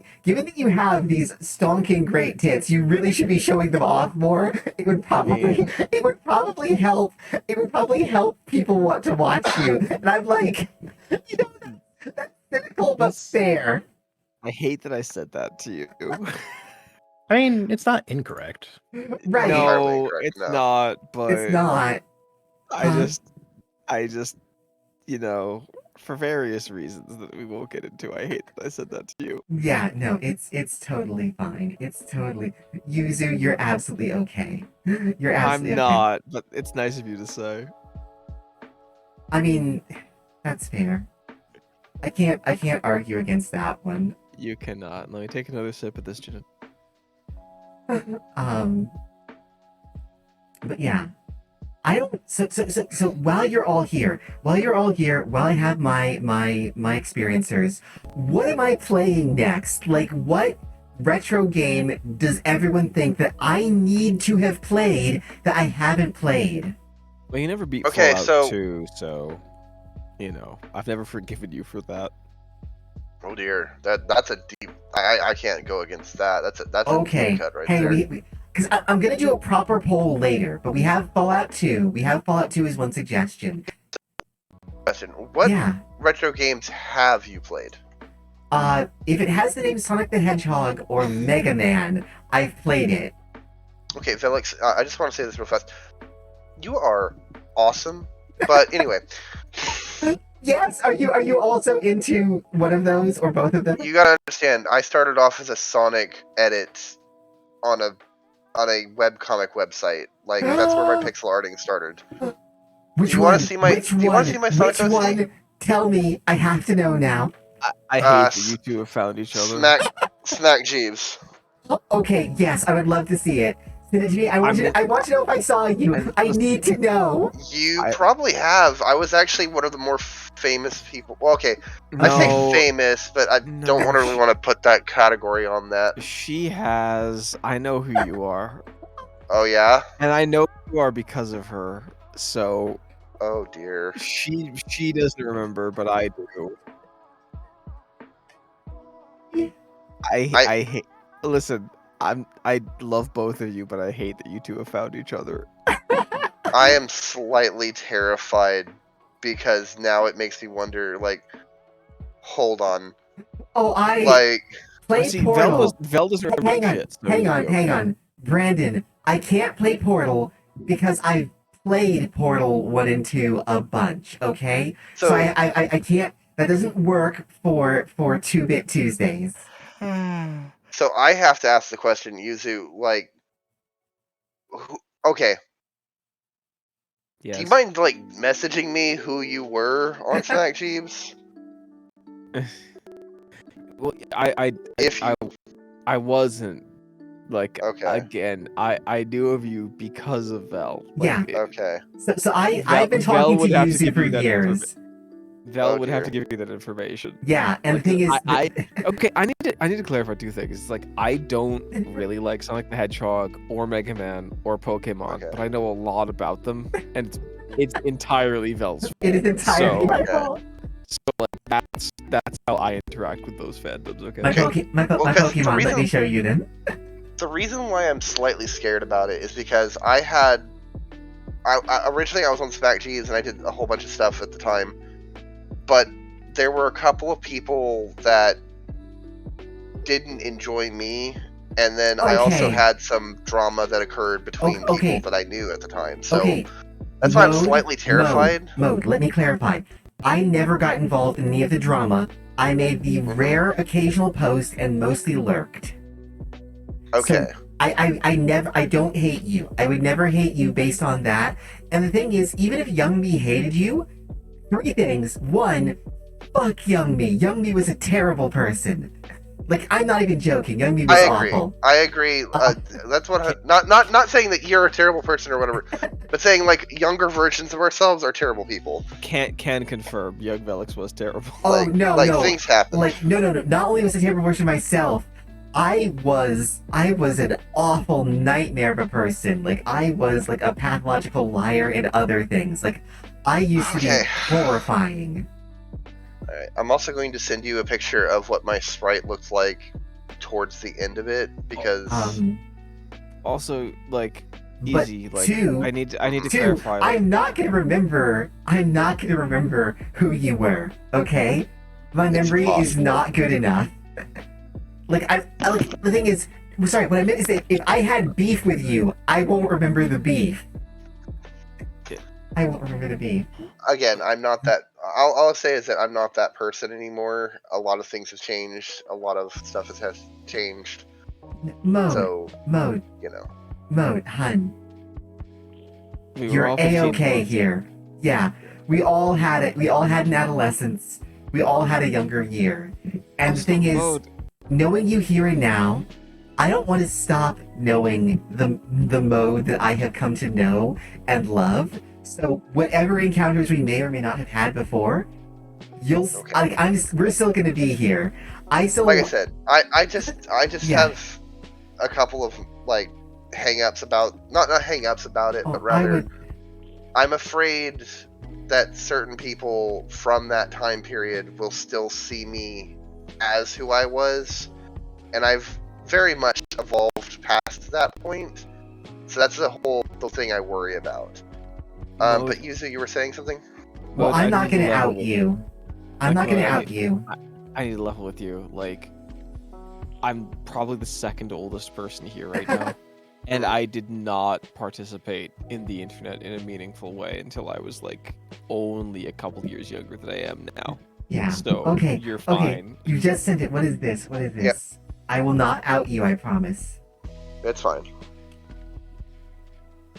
these stonking great tits, you really should be showing them off more. It would probably help people want to watch you. And I'm like, you know, that's cynical but fair. I hate that I said that to you. I mean, it's not incorrect. Right. Entirely No, incorrect, it's no. not, but It's not. I just, you know, for various reasons that we won't get into, I hate that I said that to you. Yeah, no, it's totally fine. It's totally Yuzu, you're absolutely okay. You're absolutely I'm okay. not, but it's nice of you to say. I mean, that's fair. I can't argue against that one. You cannot. Let me take another sip of this gin. But yeah. I don't so while you're all here, while I have my experiencers, what am I playing next? Like what retro game does everyone think that I need to have played that I haven't played? Well, you never beat Okay, Fallout 2, so you know, I've never forgiven you for that. Oh dear, that's a deep. I can't go against that. That's a Okay. deep cut right Hey, there. because I'm gonna do a proper poll later, but we have Fallout 2. We have Fallout 2 as one suggestion. Question: What Yeah. retro games have you played? If it has the name Sonic the Hedgehog or Mega Man, I've played it. Okay, Velix, I just want to say this real fast. You are awesome, but anyway, Yes, are you also into one of those or both of them? you gotta understand. I started off as a Sonic edit on a webcomic website. Like that's where my pixel arting started. Which Do you one? wanna see my- Which do you one? wanna see my Sonic Which OC? one? Tell me. I have to know now. I hate that you two have found each other. Smack Jeeves. Okay, yes, I would love to see it. Send it to me. I want to know if I saw you. I need to know. You probably have. I was actually one of the more famous people. Well, okay, I say No, famous, but I No. don't really want to put that category on that. she has. I know who you are, Oh yeah. and I know who you are because of her. So Oh dear. she doesn't remember, but I do. I hate. Listen, I love both of you, but I hate that you two have found each other. I am slightly terrified because now it makes me wonder. Like, hold on. Oh, I Like, play See, Portal. Vel doesn't remember Hang on, shit. So hang you'll on, be okay. hang on. Brandon, I can't play Portal because I've played Portal 1 and 2 a bunch, okay? So, So I can't, that doesn't work for 2-Bit Tuesdays. so I have to ask the question, Yuzu, like, okay, Yes. do you mind like messaging me who you were on Smack Jeeves? Well, If you, I wasn't. Like, Okay. again, I knew of you because of Vel. Yeah. okay, So I've Vel- been Vel talking to would have to Yuzu give for you that years. Vel Oh, would have to dear. give you that information. Yeah, and Like, the thing is, okay, I need to clarify two things. It's like I don't really like Sonic the Hedgehog or Mega Man or Pokemon, Okay. but I know a lot about them, and it's entirely Vel's fault. it is entirely So- my Okay. fault. So like that's how I interact with those fandoms. Okay. My, Okay. my Well, 'cause the Pokemon, let me reason- show you them. The reason why I'm slightly scared about it is because originally I was on Smack Jeeves and I did a whole bunch of stuff at the time, but there were a couple of people that didn't enjoy me, and then I also Okay. had some drama that occurred between okay. people that I knew at the time. So Okay, that's why I'm Mode, slightly terrified. Mode, let me clarify. I never got involved in any of the drama. I made the rare occasional post and mostly lurked. Okay. So, I don't hate you. I would never hate you based on that. And the thing is, even if Youngmi hated you, 3 things. 1, fuck Youngmi. Youngmi was a terrible person. Like, I'm not even joking. Youngmi was I agree. awful. I agree. That's what. Not saying that you're a terrible person or whatever, but saying like younger versions of ourselves are terrible people. Can confirm. Young Velix was terrible. Oh, Like, no, like no. things happen. Like, no. Not only was I a terrible version of myself, I was an awful nightmare of a person. Like, I was like a pathological liar and other things. Like, I used to Okay. be horrifying. Alright, I'm also going to send you a picture of what my sprite looked like towards the end of it because Also, like, But easy. Like, two- I need to 2, clarify. Like, I'm not gonna remember who you were, okay? My It's memory is possible. not good enough. Like, like, the thing is, sorry, what I meant is that if I had beef with you, I won't remember the beef. I won't remember the beef. again, I'm not that. All I'll say is that I'm not that person anymore. A lot of things have changed. A lot of stuff has changed. Mode, So mode, you know, hun. we were You're all 15 A-okay months. here. Yeah, we all had it. We all had an adolescence. We all had a younger year. And the thing is, Mode. knowing you here and now, I don't want to stop knowing the mode that I have come to know and love. So whatever encounters we may or may not have had before, Okay. we're still gonna be here. I still like I said, I just Yeah. have a couple of like hang-ups about not hang-ups about it, Oh, but I rather would- I'm afraid that certain people from that time period will still see me as who I was, and I've very much evolved past that point. So that's the thing I worry about. Mode. But Yuzu, you were saying something? well, Mode, I I'm not need to gonna level out with- you. I'm not Like, gonna I out need- you. I need to level with you. Like, I'm probably the second oldest person here right now, and I did not participate in the internet in a meaningful way until I was like only a couple years younger than I am now. Yeah. So Okay. you're Okay. fine. You just sent it. What is this? What is this? Yep. I will not out you. I promise. It's fine.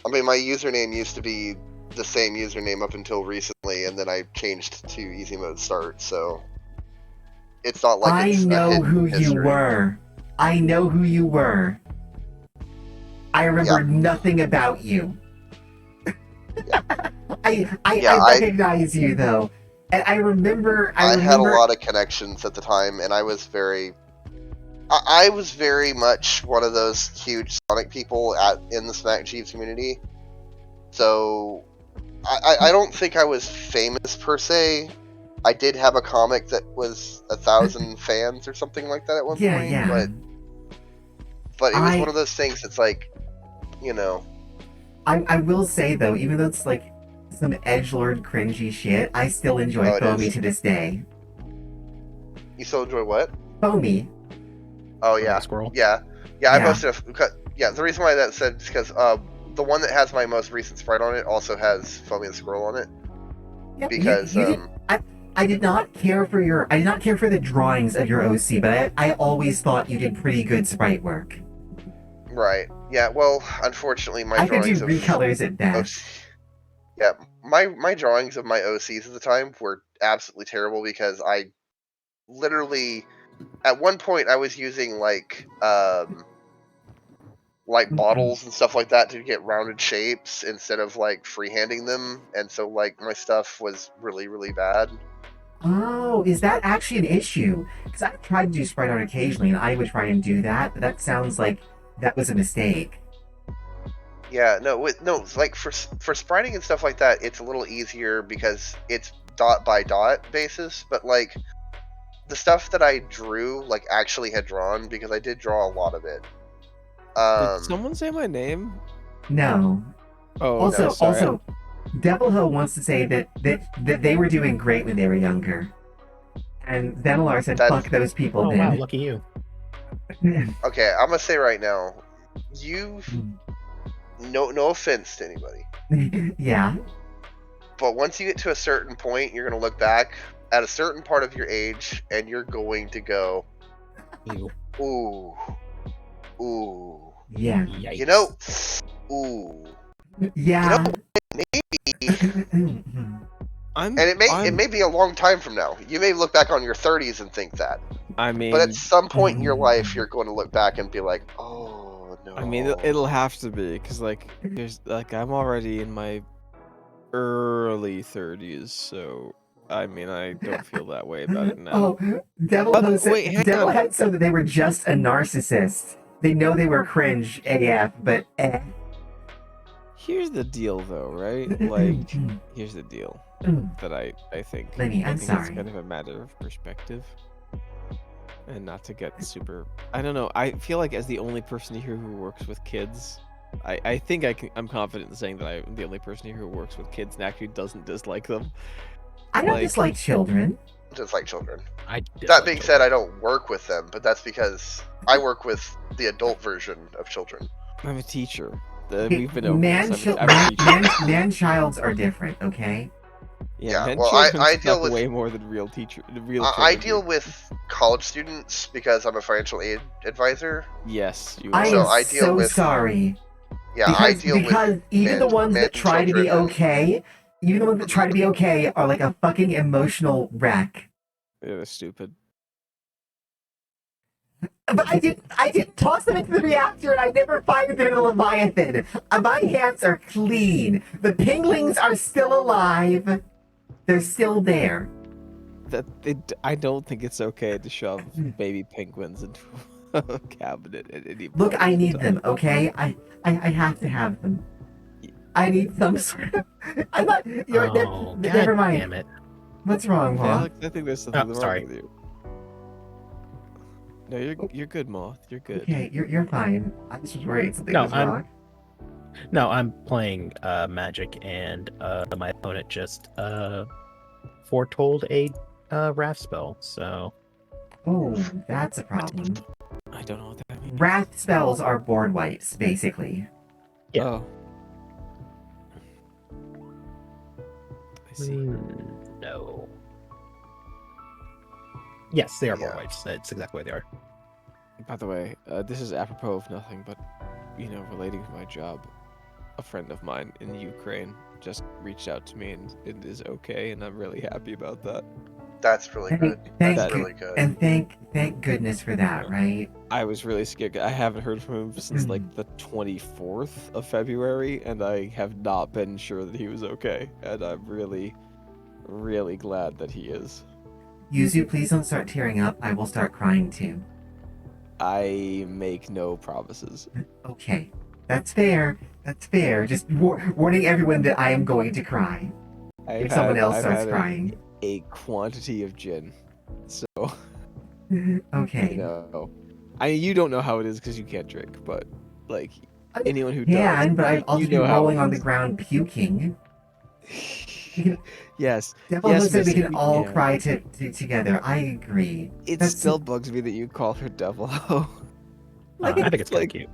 I mean, my username used to be the same username up until recently, and then I changed to easy mode start, so it's not like I it's a know hidden who you history. were. I know who you were. I remember nothing about you. I Yeah, I- recognize you though, and I remember. I had a lot of connections at the time, and I was very much one of those huge Sonic people in the Smack Jeeves community. So I don't think I was famous per se. I did have a comic that was 1,000 fans or something like that at one Yeah, point, yeah. but it was I- one of those things that's like, you know, I will say though, even though it's like some edgelord cringy shit, I still enjoy Oh, it Foamy is. to this day. you still enjoy what? Foamy. Oh yeah, Squirrel. yeah. I Yeah. posted the reason why that said is because the one that has my most recent sprite on it also has Foamy the Squirrel on it. Yeah, Because I did not care for the drawings of your OC, but I always thought you did pretty good sprite work. right, yeah. Well, unfortunately, my I could do drawings of recolors at OC, best. yeah, my drawings of my OCs at the time were absolutely terrible because I literally at one point I was using like bottles and stuff like that to get rounded shapes instead of like freehanding them, and so like my stuff was really really bad. Oh, is that actually an issue? Because I've tried to do sprite art occasionally, and I would try and do that, but that sounds like that was a mistake. Yeah, no, like for spriting and stuff like that, it's a little easier because it's dot by dot basis. But like the stuff that I drew, like actually had drawn because I did draw a lot of it. Did someone say my name? No. Oh, Also, no, sorry. also, Devil Ho wants to say that they were doing great when they were younger. And Zenalar said, That's- fuck those people Oh wow, then. lucky you. Okay, I'm gonna say right now, you no offense to anybody, Yeah. but once you get to a certain point, you're gonna look back at a certain part of your age and you're going to go, You. ooh, ooh, Yeah. Yikes. you know, ooh. Yeah. I'm. And it I'm, may be a long time from now. You may look back on your 30s and think that. I mean, But at some point in your life, you're going to look back and be like, "Oh no." I mean, it'll have to be because like there's like I'm already in my early 30s, so I mean I don't feel that way about it now. Oh, Devil But Ho said, wait, hang Devil on. had said that they were just a narcissist. They know they were cringe AF, but Here's the deal, though, right? Like, here's the deal that I think. Lenny, I I'm think sorry. It's kind of a matter of perspective, and not to get super. I don't know. I feel like as the only person here who works with kids, I think I'm confident in saying that I'm the only person here who works with kids and actually doesn't dislike them. I don't Like- dislike children. Just like children. I That being said, I don't work with them, but that's because I work with the adult version of children. I'm a teacher. We've been over this. I'm a teacher. Man-childs are different, okay? Yeah, men well, children I deal suck with- way more than real teacher. Real I children deal do. with college students because I'm a financial aid advisor. Yes, you I are. So am I deal so with- sorry. Yeah, I deal because with even the men- ones men, that try to be children, and- okay, even the ones that try to be okay are like a fucking emotional wreck. They're stupid. But I didn't toss them into the reactor and I never fired them in the Leviathan. My hands are clean. The pinglings are still alive. They're still there. I don't think it's okay to shove baby penguins into a cabinet at any point. Look, I in need time. them, okay? I have to have them. I need some sort of... I'm not... Oh, never mind. damn it. What's wrong, Ma? Alex, I think there's something wrong sorry. with you. No, you're good, Moth. You're good. Okay, you're fine. I was just worried something No, was I'm- wrong. No, I'm playing Magic, and my opponent just foretold a Wrath spell. So Oh, that's a problem. I don't know what that means. Wrath spells are board wipes, basically. Yeah. Oh. I see. no. Yes, they are board Yeah. wipes. That's exactly what they are. By the way, this is apropos of nothing, but relating to my job. A friend of mine in Ukraine just reached out to me and it is okay, and I'm really happy about that. That's really good. Thank That's you. really good. And thank goodness for that, right? I was really scared. I haven't heard from him since like the 24th of February, and I have not been sure that he was okay. And I'm really, really glad that he is. Yuzu, please don't start tearing up. I will start crying too. I make no promises. Okay, that's fair. That's fair. Just warning everyone that I am going to cry if someone else starts crying. A quantity of gin, so Okay. you don't know how it is because you can't drink, but like I anyone who can, does, but I'd also you be know how rolling it on the is. ground puking. Yes, Devil Yes, said we Missy, can all yeah. cry together. I agree. it That's- still bugs me that you call her Devil Ho. Like I think it's kind like- of cute.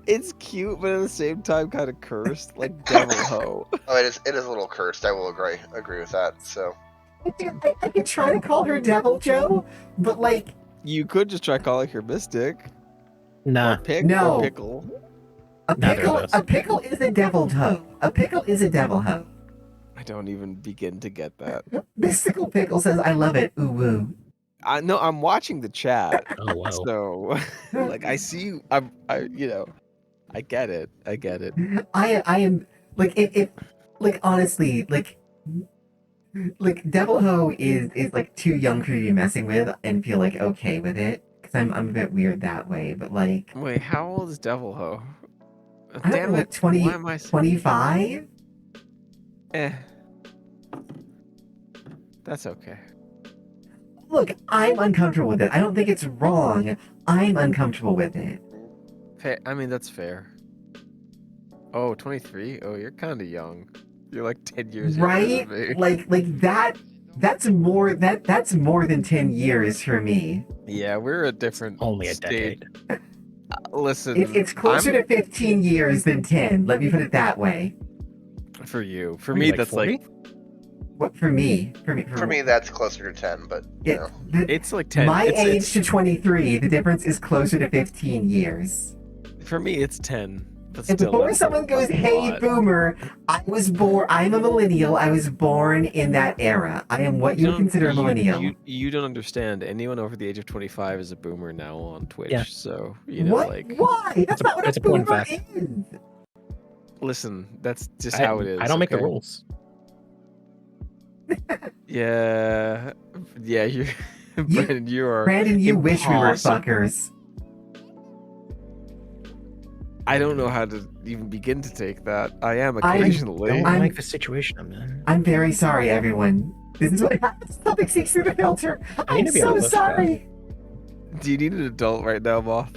It's cute, but at the same time kind of cursed, like Devil Ho. Oh, it is a little cursed. I will agree with that. So I could try to call her Devil Joe, but like, You could just try calling her Mystic. Nah. Or Pick No. or Pickle. Neither of those. a pickle is a devil hoe. A pickle is a devil hoe. I don't even begin to get that. Mystical Pickle says, I love it. Ooh woo. I'm watching the chat. Oh wow. So like I see I get it. I get it. I am like if like honestly like Devil Ho is like too young for you to be messing with and feel like okay with it because I'm a bit weird that way. But like Wait, how old is Devil Ho? I don't Damn know, it. like 20, Why am I 25? Eh. That's okay. Look, I'm uncomfortable with it. I don't think it's wrong. I'm uncomfortable with it. I mean, that's fair. Oh, 23? Oh, you're kind of young. You're like 10 years younger Right? than me. Like that's more than 10 years for me. Yeah, we're a different Only a stage. decade. Listen, It's closer to 15 years than 10. Let me put it that way. for you. For What are me, you, like, that's 40? like What for me? for me, that's closer to 10. But you know, it's like 10. My it's, age to 23, the difference is closer to 15 years. for me, it's 10. But And still, before that's someone goes, a hey, lot. boomer, I'm a millennial. I was born in that era. I am what you would don't- consider a millennial. You don't understand. Anyone over the age of 25 is a boomer now on Twitch. Yeah. So, you know, What? like, Why? That's not what it's a a point boomer fact. is. listen, that's just how it is. I don't make the okay? rules. Yeah. Yeah, you're. Brandon, you are. Brandon, you wish we were impossible. fuckers. I don't know how to even begin to take that. I am I occasionally. Don't I'm- like the situation I'm in. I'm very sorry, everyone. This is what happens. Something seeks through the filter. I need I'm to be on so the list, sorry. Do you need an adult right now, Moth?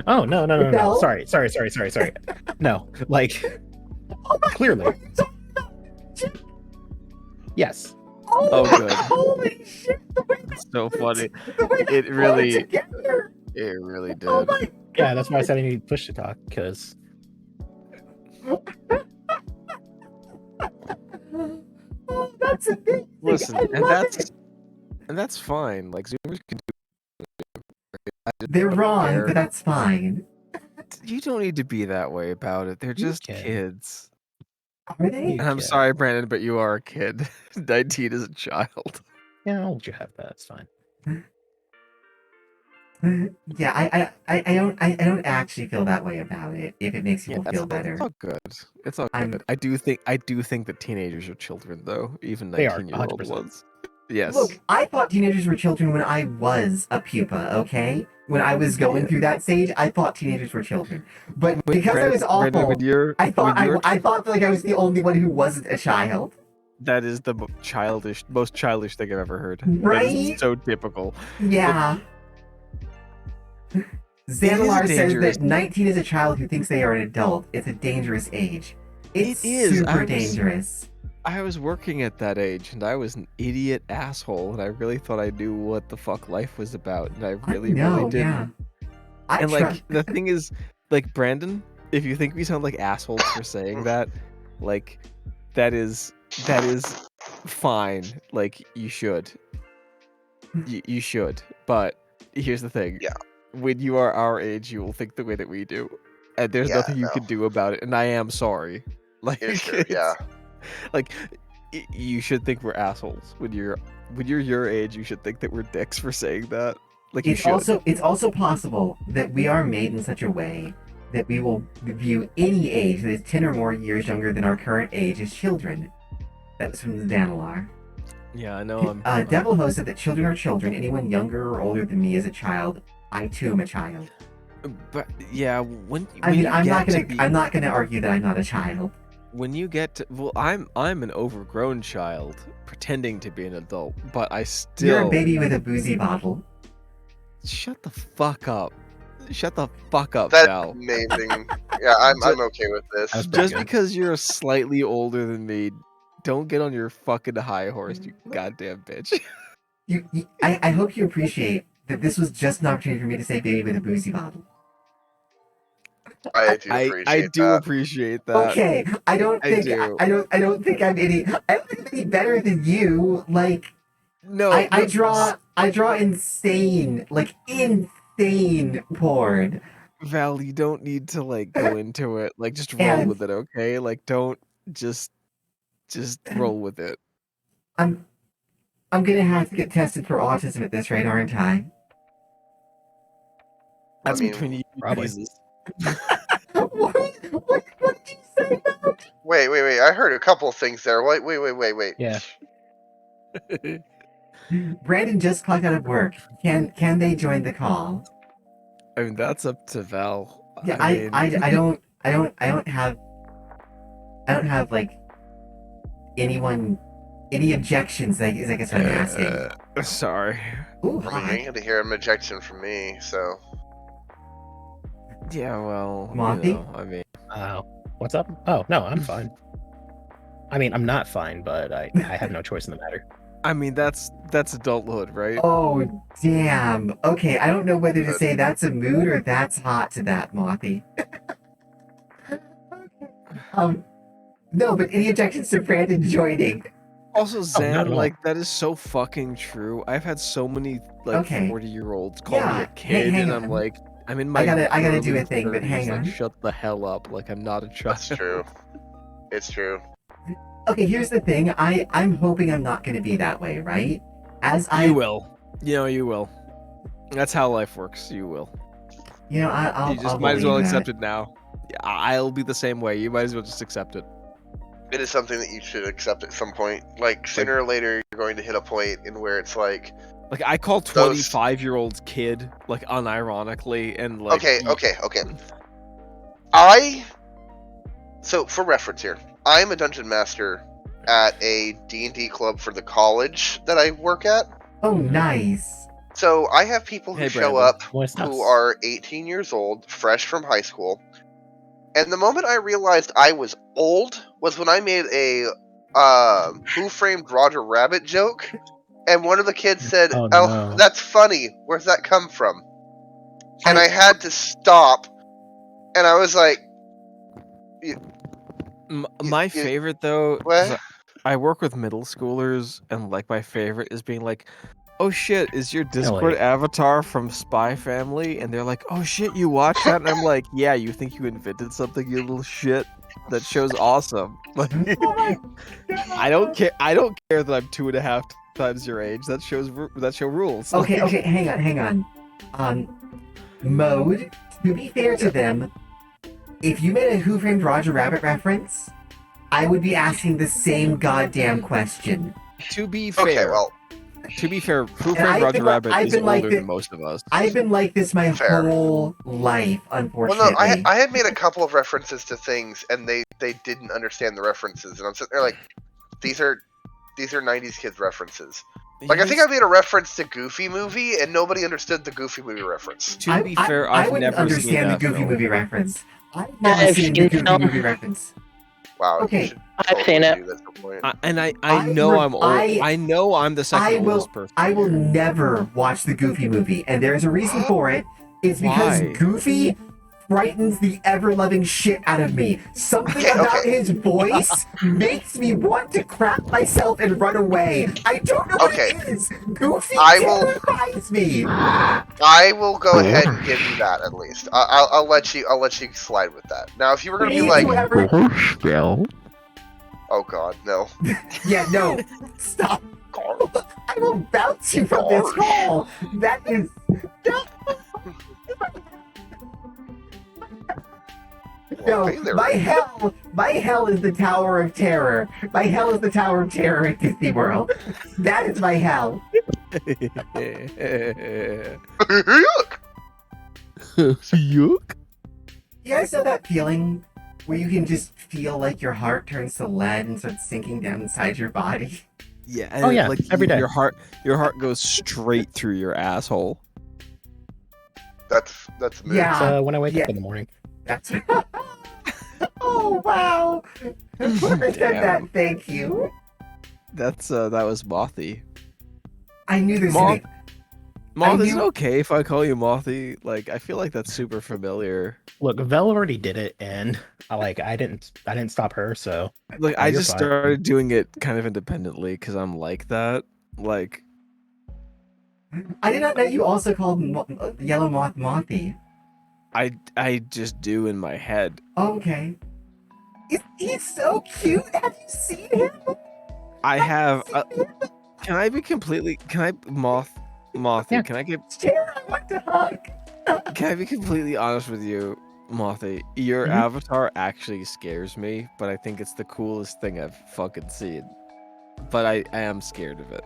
Oh no. No. Sorry. No, like Oh my clearly. God. Yes. Oh, my- good. Holy shit! The way It's so funny. the way It that really- flowed together. It really did. Oh my Yeah, that's why I said I need push to talk because Oh, that's amazing. Listen, I and love that's it. and that's fine. Like Zoomers can do. I just They're don't wrong, care. but that's fine. You don't need to be that way about it. They're just can. kids. Are they? You And I'm can. sorry, Brandon, but you are a kid. 19 is a child. yeah, I'll let you have that. It's fine. Yeah, I don't actually feel that way about it. If it makes people feel It's better, all good. It's all I'm- good. I do think that teenagers are children, though, even They are, 19-year-old 100%. ones. Yes. look, I thought teenagers were children when I was a pupa. Okay, when I was going through that stage, I thought teenagers were children. But because I was Brandon, awful, when you're, I thought when you're I thought like I was the only one who wasn't a child. that is the most childish thing I've ever heard. That Right? is so typical. Yeah. Xanalar says dangerous. that 19 is a child who thinks they are an adult. It's a dangerous age. It's It is. super I was- dangerous. I was working at that age, and I was an idiot asshole, and I really thought I knew what the fuck life was about, and I really didn't. Yeah. I And try- like the thing is, like Brandon, if you think we sound like assholes for saying that, like that is fine. Like you should, you should. But here's the thing. Yeah. When you are our age, you will think the way that we do, and there's Yeah, nothing you no. can do about it. And I am sorry. Like yeah, sure, yeah. like you should think we're assholes when you're your age. You should think that we're dicks for saying that. Like you should. it's also possible that we are made in such a way that we will view any age that is 10 or more years younger than our current age as children. That was from Xanalar. Yeah, I know. I'm. Devil Ho said that children are children. Anyone younger or older than me is a child. I too am a child. But yeah, when I mean, you I'm not get to gonna be- I'm not gonna argue that I'm not a child. when you get to I'm an overgrown child pretending to be an adult, but I still You're a baby with a boozy bottle. Shut the fuck up. Shut the fuck up, That's Val. amazing. Yeah, I'm okay with this. That's pretty Just good. because you're slightly older than me, don't get on your fucking high horse, you goddamn bitch. I hope you appreciate that this was just an opportunity for me to say baby with a boozy bottle. I do appreciate I do that. appreciate that. Okay, I don't I think do. I don't think I'm any better than you. Like No, I draw insane porn. Val, you don't need to like go into it. Like just roll And- with it, okay? Like don't just roll with it. I'm gonna have to get tested for autism at this rate, aren't I? That's mean, between you and probably. Jesus. what did you say? Wait. I heard a couple things there. Wait. Yeah. Brandon just clocked out of work. Can they join the call? I mean, that's up to Val. Yeah, I mean, I don't have like any objections. I guess what I'm asking. sorry. Ooh, I mean, you hi. ain't gonna hear an objection from me, so. Yeah, well, Monty? you know, I mean, What's up? Oh no, I'm fine. I mean, I'm not fine, but I have no choice in the matter. that's adulthood, right? Oh damn. Okay, I don't know whether to say that's a mood or that's hot to that, Mothy. No, but any objections to Brandon joining? Also, not Zan, at all. like that is so fucking true. I've had so many like Okay. 40-year-olds call me Yeah, a kid, hang and on. I'm like, I'm in my I gotta do early a thing, but 30s, hang like, on. shut the hell up. Like I'm not a child. That's true. It's true. Okay, here's the thing. I'm hoping I'm not gonna be that way, right? You will. You know, you will. That's how life works. You will. You know, I'll You just I'll might as well believe accept that. it now. Yeah, I'll be the same way. You might as well just accept it. It is something that you should accept at some point. Like, sooner or later, you're going to hit a point in where it's like, Like I call Those- 25-year-olds kid, like unironically, and like. okay. So, for reference here, I'm a dungeon master at a D&D club for the college that I work at. Oh, nice. So, I have people who Hey, show Brandon. up What's who are 18 years old, fresh from high school. And the moment I realized I was old was when I made a Who Framed Roger Rabbit joke, and one of the kids said, Oh, "Oh, no. that's funny. Where's that come from?" And I had to stop, and I was like, My you- favorite though, 'cause "What?" I work with middle schoolers, and like my favorite is being like, "Oh shit, is your Discord yeah. avatar from Spy Family?" And they're like, "Oh shit, you watch that?" And I'm like, "Yeah, you think you invented something, you little shit? That show's awesome." Like, I don't care. I don't care that I'm 2.5 times your age. That show rules. Okay, hang on. Mode, to be fair to them, if you made a Who Framed Roger Rabbit reference, I would be asking the same goddamn question. To be fair, Okay, well, Who I've Framed been Roger like- Rabbit I've is been like older thi- than most of us. I've been like this my Fair. whole life, well, unfortunately. no, I had made a couple of references to things, and they didn't understand the references, and I'm sitting there like, these are 90s kids references. Like, I think I made a reference to Goofy Movie, and nobody understood the Goofy Movie reference. To be fair, I I've wouldn't never seen understand the that Goofy film. movie reference. I've never seen the Goofy Skintight. movie reference. Wow, Okay, you should I've seen totally it. do that at some point. I know re- I'm old. I- I know I'm the second oldest person. I will here. never watch the Goofy movie, and there's a reason for it. It's because Why? Goofy frightens the ever-loving shit out of me. Something Okay, about okay. his voice makes me want to crap myself and run away. I don't know what Okay. it is. Goofy I will- terrifies me. I will go ahead and give you that at least. I'll let you slide with that. Now, if you were gonna be Please, like, whoever- oh god, no. Yeah, no. Stop. I will bounce you from this call. That is. No, Hey there. my hell is the Tower of Terror. My hell is the Tower of Terror at Disney World. That is my hell. Yuck. You guys know that feeling where you can just feel like your heart turns to lead and starts sinking down inside your body? Yeah. And Oh, yeah, like every day. Your heart goes straight through your asshole. That's me. Yeah. It's, when I wake Yeah. up in the morning. That's. Oh wow! Whoever said that, Damn. thank you. That was Mothy. I knew this. Moth- Moth, is it knew- okay if I call you Mothy? Like, I feel like that's super familiar. Look, Vel already did it, and I didn't stop her. So Like, Oh, I you're just fine. started doing it kind of independently because I'm like that. Like, I did not know you also called Yellow Moth Mothy. I just do in my head. Okay. He's so cute. Have you seen him? I have. Can I be completely? Can I Mothy? Yeah. Can I get? Share, I want to hug. Can I be completely honest with you, Mothy? Your Mhm. avatar actually scares me, but I think it's the coolest thing I've fucking seen. But I am scared of it.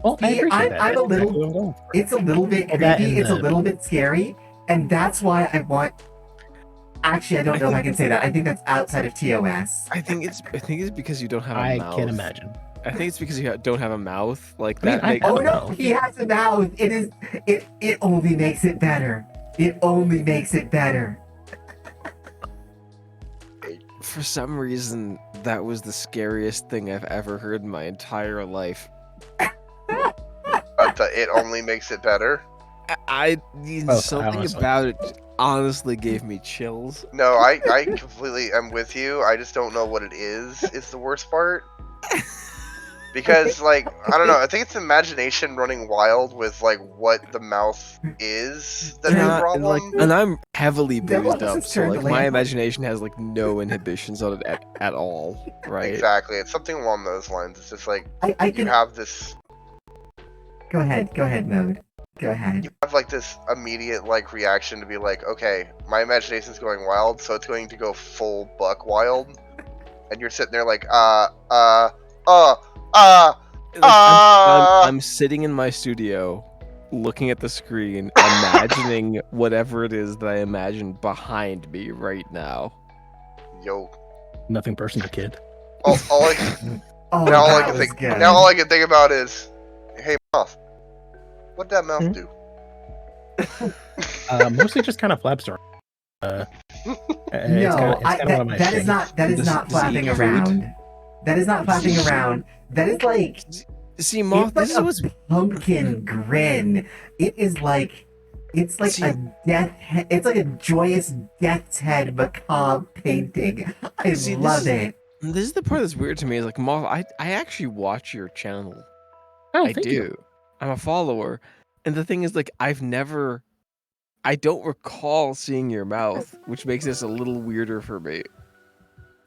Well, I See, appreciate that. I'm That's a little- exactly what I'm going for. It's a little bit Well, that creepy. and It's a the- little bit scary, and that's why I want. Actually, I don't know if I can say that. I think that's outside of TOS. I think it's because you don't have a I mouth. can imagine. I think it's because you don't have a mouth. Like I mean, that. I make- have Oh a no, mouth. he has a mouth. It only makes it better. It only makes it better. For some reason, that was the scariest thing I've ever heard in my entire life. But it only makes it better. Something honestly. about it honestly gave me chills. No, I completely am with you. I just don't know what it is the worst part. Because, like, I don't know, I think it's imagination running wild with, like, what the mouth is that is Yeah, a problem. And I'm heavily That boozed was up, just so turned like the my lamp. imagination has like no inhibitions on it at all, right? Exactly, it's something along those lines. It's just like, I you can have this, go ahead, Mode. Go ahead. you have, like, this immediate, like, reaction to be like, okay, my imagination's going wild, so it's going to go full buck wild. And you're sitting there like, Like, I'm sitting in my studio, looking at the screen, imagining whatever it is that I imagined behind me right now. yo. Nothing personal, kid. All I, Oh, now all I that can was think, good. now all I can think about is, hey, mouth. What'd that mouth Hmm? do? Mostly just kind of flaps around. It's No, kind of one of my that is things. not Does it flapping eat food? around. That is not flapping around. That is like See, Moth, it's this like is a what's pumpkin grin. It's like See- it's like a joyous death's head macabre painting. I See, this love is- it. this is the part that's weird to me. Is like Moth, I actually watch your channel. Oh, I thank do. you. I'm a follower, and the thing is, like, I don't recall seeing your mouth, which makes this a little weirder for me.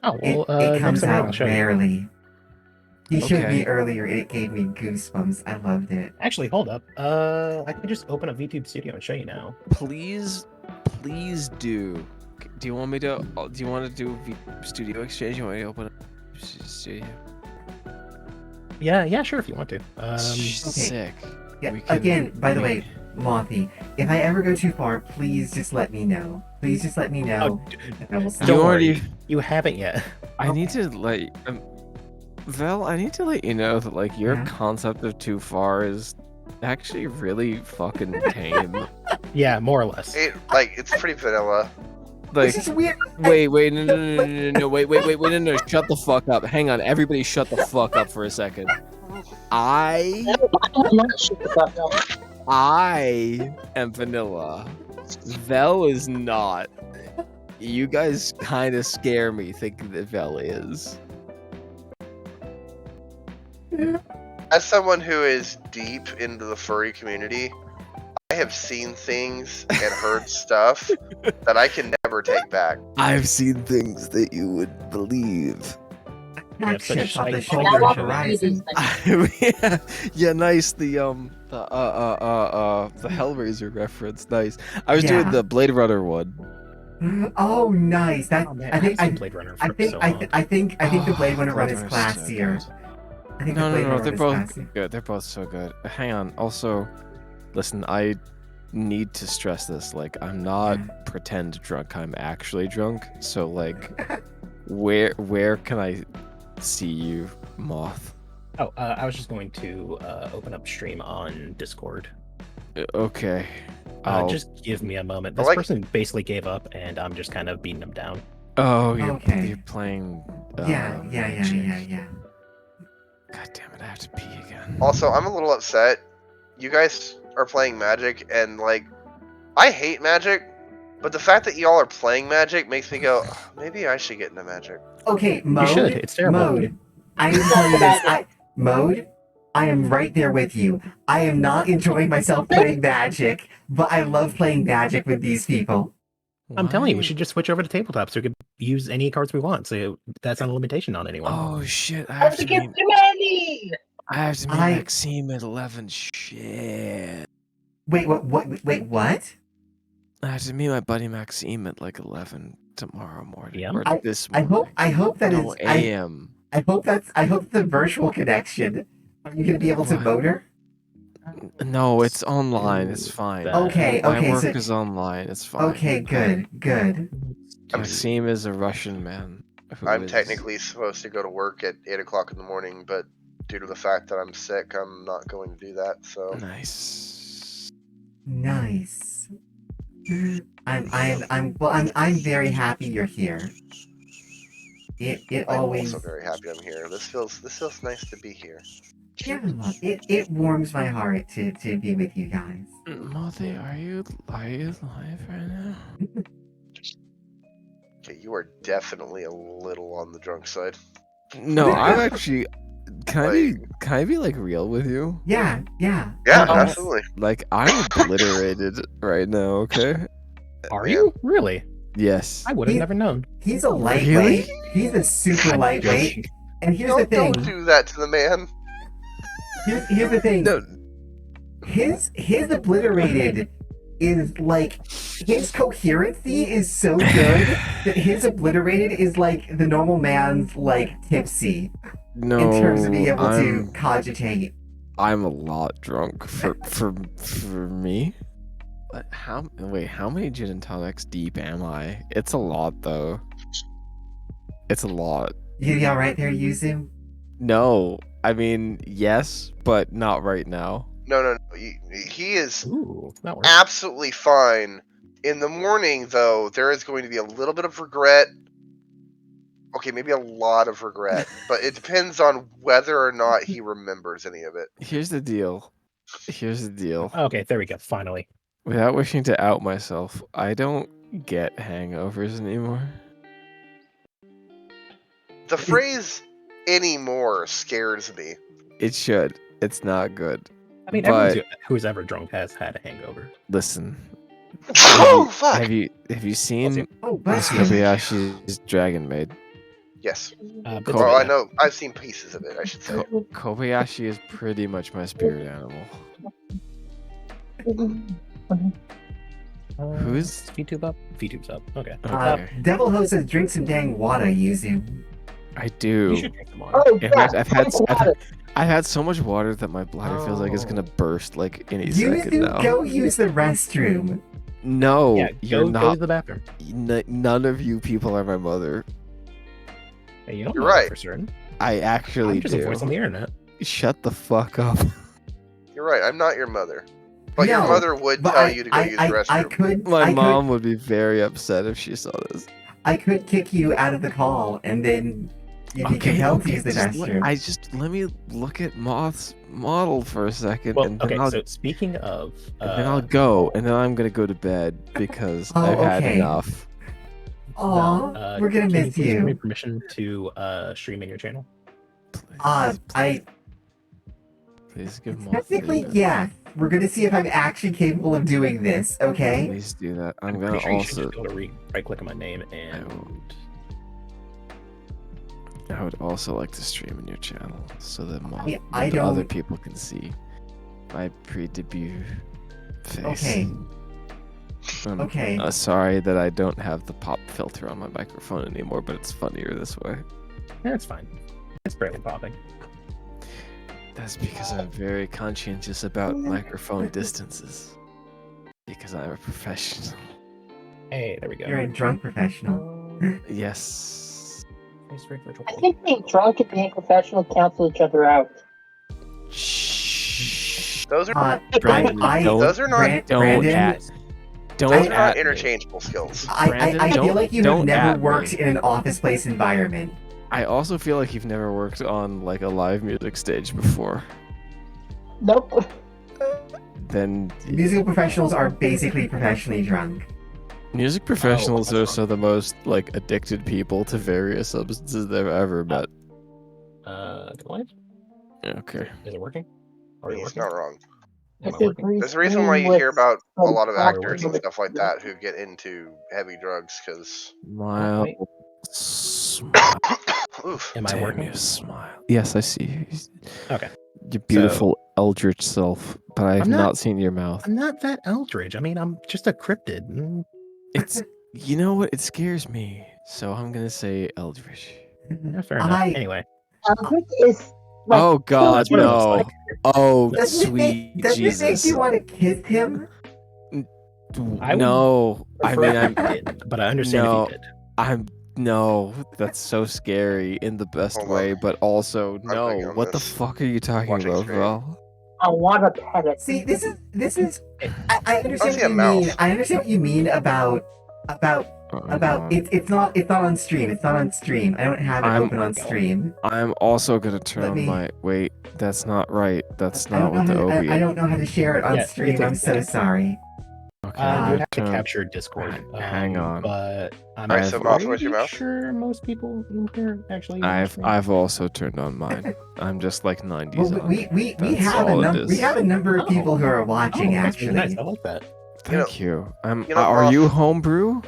Oh well, It comes next time I'll out show you. rarely. He showed Okay. me earlier. It gave me goosebumps. I loved it. Actually, hold up. I can just open up VTube Studio and show you now. Please do. Do you want me to? Do you want to do Studio Exchange? You want me to open up Studio? Yeah, sure, if you want to. Sick. Yeah. We can- Again, by the way, Mothy, if I ever go too far, please just let me know. Please just let me know. and I will stop. You Don't already. worry. You haven't yet. I need to let Vel. I need to let you know that like your Yeah? concept of too far is actually really fucking tame. Yeah, more or less. It's pretty vanilla. Like, This is weird. wait, no, wait, no, shut the fuck up. Hang on, everybody, shut the fuck up for a second. I am vanilla. Vel is not. You guys kind of scare me thinking that Vel is. As someone who is deep into the furry community, I have seen things and heard stuff that I can never take back. I've seen things that you would believe. Yeah, Action such off the like- shoulder like- horizon. yeah, nice. The Hellraiser reference, nice. I was doing Yeah. the Blade Runner one. Oh, nice. That Oh, man, I think haven't seen Blade Runner I for think so I, long. th- I think I think the Blade Runner run Blade is Runner's so classier. good. I think the No, Blade Runner they're run both is classier. good. They're both so good. Hang on. Also, listen, I need to stress this. Like, I'm not pretend drunk. I'm actually drunk. So, like, where can I see you, Moth? Oh, I was just going to open up stream on Discord. Okay. I'll- Just give me a moment. I This like- person basically gave up, and I'm just kind of beating them down. Oh, you're Okay. playing. Yeah. God Yeah. damn it! I have to pee again. Also, I'm a little upset. You guys are playing Magic, and like, I hate Magic, but the fact that y'all are playing Magic makes me go, "Ugh, maybe I should get into Magic." Okay, Mode. should, it's terrible. Mode. I need to tell you this. Mode. I am right there with you. I am not enjoying myself playing Magic, but I love playing Magic with these people. I'm telling you, we Why- should just switch over to tabletop so we could use any cards we want. So that's not a limitation on anyone. Oh shit! I have to meet. I have to meet I- Maxime at 11. Shit. Wait, what? I have to meet my buddy Maxime at like 11 tomorrow morning. Yeah? Or this I morning. hope that is. No, a.m. I hope the virtual connection. Are you gonna be able to What? vote her? No, it's online. It's fine. Okay, My okay, work so- is online. It's fine. Okay, good. Maxime is a Russian man. who I'm is- technically supposed to go to work at 8 o'clock in the morning, but due to the fact that I'm sick, I'm not going to do that. So Nice. Nice. I'm very happy you're here. It I'm always also very happy I'm here. This feels nice to be here. yeah, it warms my heart to be with you guys. Mother, are you live right now? Okay, you are definitely a little on the drunk side. No, I'm actually. Can I be like real with you? Yeah. Yeah, Oh, absolutely. Like I'm obliterated right now. Okay. Are Man. you really? Yes. I would have He- never known. He's a lightweight. Really? He's a super I'm lightweight. joking. And here's the Don't thing. do that to the man. Here's the thing. No. His obliterated is like his coherency is so good that his obliterated is like the normal man's like tipsy No. in terms of being able I'm, to cogitate. I'm a lot drunk for me. How many gin and tonics deep am I? It's a lot though. It's a lot. You be alright there, Yuzu? No, I mean yes, but not right now. No. He is Ooh, that works. absolutely fine. In the morning, though, there is going to be a little bit of regret. Okay, maybe a lot of regret, but it depends on whether or not he remembers any of it. Here's the deal. Okay, there we go. Finally. Without wishing to out myself, I don't get hangovers anymore. The phrase anymore scares me. It should. It's not good. I mean, But- everyone who's ever drunk has had a hangover. Listen, Oh, fuck! have you seen Oh, bless you. Kobayashi's Dragon Maid? Yes. Bits Cool. of Oh, it, I know. I've seen pieces of it, I should say. Kobayashi is pretty much my spirit animal. Who's- VTube up? VTube's up. Okay. Okay. Devil Ho says drink some dang water, Yuzu. I You do. should drink some water. Oh, In yeah. fact, I've had so much water that my bladder feels like it's gonna burst like any second Yuzu, now. go use the restroom. No, Yeah, you're go to not. the bathroom. None of you people are my mother. Hey, you don't You're know that right. for certain. I actually I'm just a do. voice on the internet. Shut the fuck up. You're right. I'm not your mother. But your No, mother would But tell you to go use the I restroom. could My I mom would be very upset if she saw this. could kick you out of the call and then you'd be compelled to use the restroom. Let me look at Moth's model for a second, Well, and then okay, I'll so speaking of... and then I'll go, and then I'm gonna go to bed because Oh, I've had okay. enough. Aw, we're gonna can you miss please give me you. permission to stream in your channel? Please give Moth. Technically, the- yes. We're gonna see if I'm actually capable of doing this, okay? Please do that. I'm I'm gonna pretty sure you should also. just be able to right-click on my name I and... would. I would also like to stream in your channel so that I the other don't- people can see my pre-debut face. Okay. Okay. Sorry that I don't have the pop filter on my microphone anymore, but it's funnier this way. Yeah, it's fine. It's barely popping. That's because I'm very conscientious about microphone distances. Because I'm a professional. Hey, there we go. You're a drunk professional. Yes. I think being drunk and being professional cancel each other out. Shh. Those are Brandon, don't- those are not Don't Brandon, at. Don't those are not at me. interchangeable skills. I Brandon, feel don't- like you have don't never at me. worked in an office place environment. I also feel like you've never worked on like a live music stage before. Nope. then Musical professionals are basically professionally drunk. music professionals are awesome. some of the most like addicted people to various substances they've ever met. What? Okay. Is it working? Are you He's working? not wrong. Am I It's a working? green There's a reason why screen you with hear about a some lot of black actors and with- stuff like that who get into heavy drugs because. Smile. wait. Smile. Oof. Am I Damn working? you, smile. Yes, I see you. Okay. Your beautiful eldritch self, but I have I'm not- not seen your mouth. I'm not that eldritch. I mean, I'm just a cryptid. It's, you know what? It scares me, so I'm gonna say eldritch. Yeah, fair enough. Anyway, Eldritch is like Oh God, that's what it looks no! like. Oh Doesn't sweet doesn't it make Jesus! you want to kiss him? I would No, I prefer mean if I'm. he did, but I understand No. if he did. I'm no, that's so scary in the best Hold way, on. but also big no. on What the this. fuck are you talking Watching about, stream. Val? I want to pet it. See, this is. I understand see what a you mean. mouse. I understand what you mean about it's not on stream. It's not on stream. I don't have it I'm- open on stream. I'm also gonna turn Let on me- my. Wait, that's not right. That's I not don't know what the how OB. I don't know how to share it on Yeah, stream. me I'm too. so sorry. Okay, You I'm would have to turn- capture Discord. Hang on. But I'm Alright, so mouse, where's your pretty mouse? sure most people in here actually. watch me. I've also turned on mine. I'm just like 90s Well, on. we That's have a all it number. We is. have a number of Oh. people who are watching. That's really Actually, nice. I like that. Thank you. you know, Are Moth- you homebrew?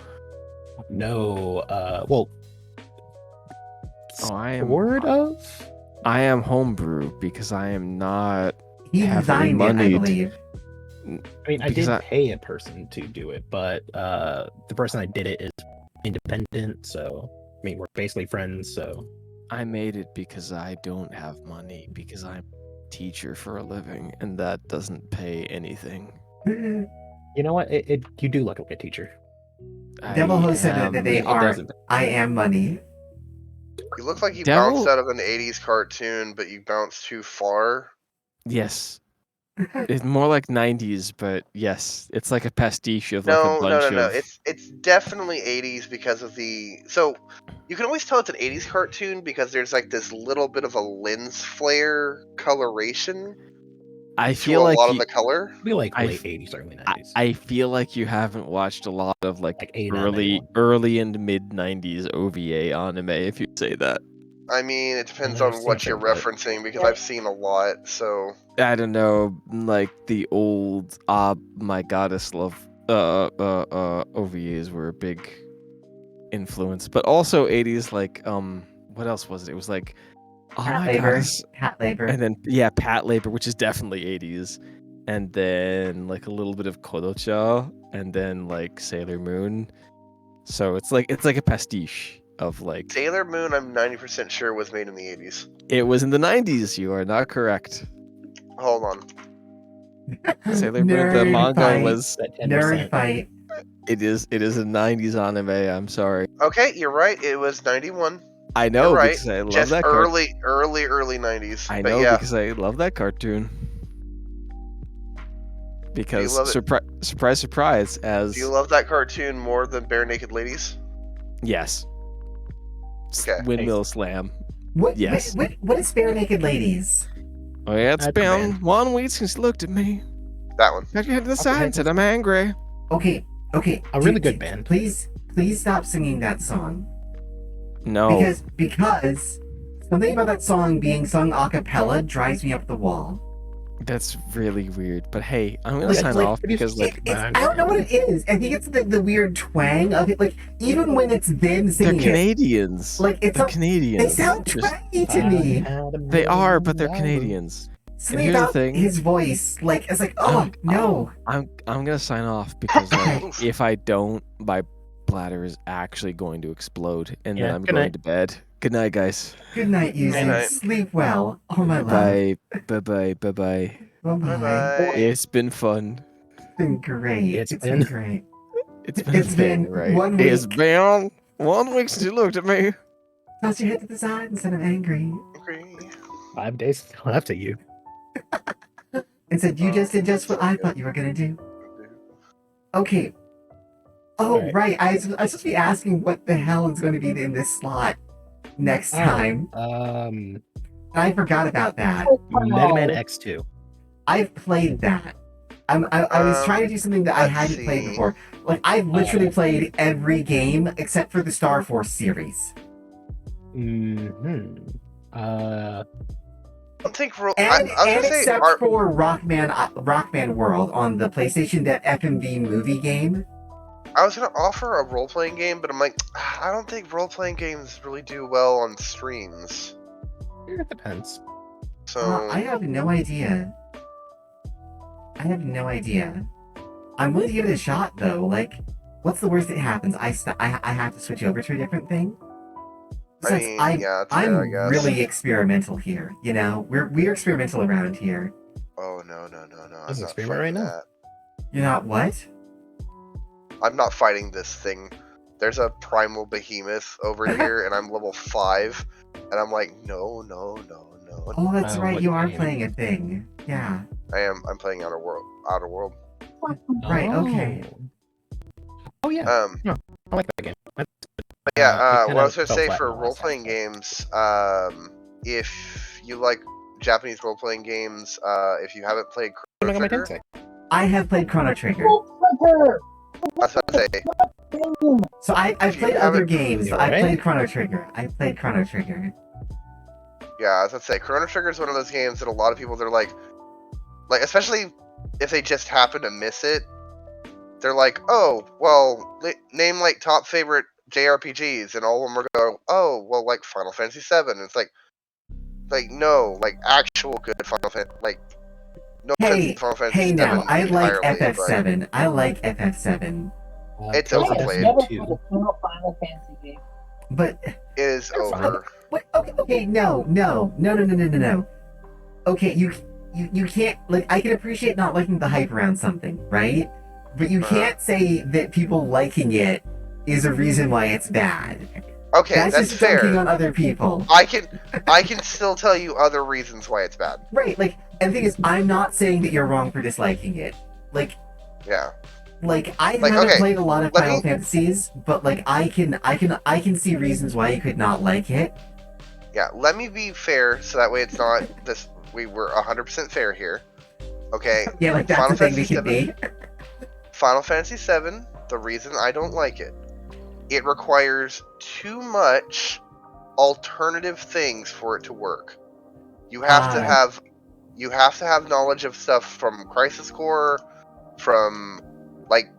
No, well, Oh, I am. sort of. I am homebrew because I am not. he heavily designed it, I moneyed. believe. I mean, I Because did I- pay a person to do it, but the person I did it is independent, so I mean, we're basically friends. So I made it because I don't have money because I'm a teacher for a living and that doesn't pay anything. you know what? You do look like a teacher. Devil I Host said am- that they It are. doesn't. I am money. You look like you Devil- bounced out of an 80s cartoon, but you bounced too far. Yes. It's more like 90s, but yes, it's like a pastiche of like No, a bunch no. of. It's definitely 80s because of the. So you can always tell it's an 80s cartoon because there's like this little bit of a lens flare coloration I to feel a like lot of you, the color. Be like I late f- 80s, early I, 90s. I feel like you haven't watched a lot of like 89, early 91. early and mid 90s OVA anime if you say that. I mean, it depends I've on seen a what you're fair bit. referencing because I've seen a lot. So I don't know, like the old my goddess love OVAs were a big influence, but also 80s like what else was it? It was like oh Pat my labor. goddess, Pat labor. and then yeah, Pat Labor, which is definitely 80s, and then like a little bit of Kodocha, and then like Sailor Moon. So it's like a pastiche of like Sailor Moon, I'm 90% sure was made in the 80s. it was in the 90s. You are not correct. Hold on. Sailor Moon, the Nerd manga fight. was That Nerd 10%. fight. it is a 90s anime. I'm sorry. Okay, you're right. It was 91. I know You're right. because I love Just that early 90s. I but know yeah, because I love that cartoon. Because love it? surprise, surprise! As do you love that cartoon more than Bare Naked Ladies? yes, Okay. Windmill Slam. What? Yes. What is Bare Naked Ladies? Oh yeah, it's That's been bad. 1 week since you looked at me. That one. Got your head to the Okay, side and said I'm angry. Okay. A really good band. Please stop singing that song No, because something about that song being sung a cappella drives me up the wall. that's really weird. But hey, I'm gonna Like- sign like, off because like I don't know what it is. I think it's the weird twang of it. Like even when it's them they're singing it, Canadians. like it's They're they Canadians. sound Just- twangy to me. they are, but they're Canadians. Something here's the about thing. his voice, like it's like, oh I'm- no. I'm gonna sign off because like, Oof. if I don't, my bladder is actually going to explode, and then Yeah, I'm good going night. to bed. Good night, guys. Good night, you. Good night. Sleep well. Oh my love. Bye, bye, bye, bye, bye. Bye Bye bye. bye. It's been fun. It's been great. It's It's been been- great. It's been, It's a been thing, right? 1 It's week. been 1 week since you looked at me. Toss your head to the side instead of angry. Agree. 5 days left of you. And said, you just did just what I thought you were gonna do. Okay. Oh, Alright. right. I was supposed to be asking what the hell is going to be in this slot next Oh. time. I forgot about that. Mega Man X2. I've played that. I was trying to do something that I let's hadn't played see. before. Like, I've literally played every game except for the Star Force series. I don't think I was And gonna say except for Rockman World on the PlayStation, that FMV movie game. I was gonna offer a role playing game, but I'm like, I don't think role playing games really do well on streams. It depends. So I have no idea. I have no idea. I'm willing to give it a shot, though. Like, what's the worst that happens? I have to switch over to a different thing. I mean, yeah, it's fair, I I'm guess. really experimental here. You know, we're experimental around here. Oh no! This is I'm not experiment right fighting now. that. You're not what? I'm not fighting this thing. There's a primal behemoth over here, and I'm level 5, and I'm like, no. Oh, that's right. what You are game? playing a thing. Yeah. I'm playing Outer World. Right. Okay. Oh yeah. Um, I like that game. But yeah, it what I was kinda gonna say fell flat for in the last role-playing episode. games, if you like Japanese role-playing games, if you haven't played I'm Chrono not gonna Trigger, I have played Chrono Trigger. I was about to say, So I've If you played other haven't- games. You I've alright? played Chrono Trigger. I've played Chrono Trigger. yeah, I was about to say, Chrono Trigger is one of those games that a lot of people, they're like, especially if they just happen to miss it, they're like, oh, well, name like top favorite JRPGs, and all of them are going, oh, well, like Final Fantasy VII. And it's like no, like actual good Final Fantasy, like no offense Hey, to Final Fantasy hey VII now, I like entirely, but FF7. I like FF7. It's Tales of overplayed. Never Destiny played 2. a single Final Fantasy game. But it is They're fine. over. what? Okay, no. Okay, you can't, like, I can appreciate not liking the hype around something, right? But you can't say that people liking it is a reason why it's bad. Okay, That's that's just fair. dunking on other people. I can still tell you other reasons why it's bad. Right, like, and the thing is, I'm not saying that you're wrong for disliking it. Like, Yeah. I Like, haven't okay, played a lot of let Final me- Fantasies, but like I can see reasons why you could not like it. Yeah, let me be fair so that way it's not this. We were 100% fair here. Okay. Yeah, like that's Final the thing we Fantasy can be. Final Fantasy VII, the reason I don't like it, it requires too much alternative things for it to work. You have to have knowledge of stuff from Crisis Core, from like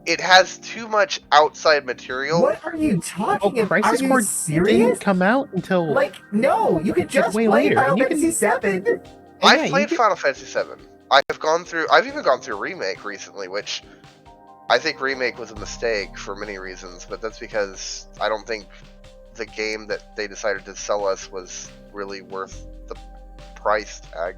it has too much outside material. What are you talking about? Crisis Are you Core serious? didn't come out until Like, no, you could just way play later, Final and you can- Fantasy VII. I've yeah, you played can- Final Fantasy VII. I've even gone through Remake recently, which I think Remake was a mistake for many reasons, but that's because I don't think the game that they decided to sell us was really worth the price tag.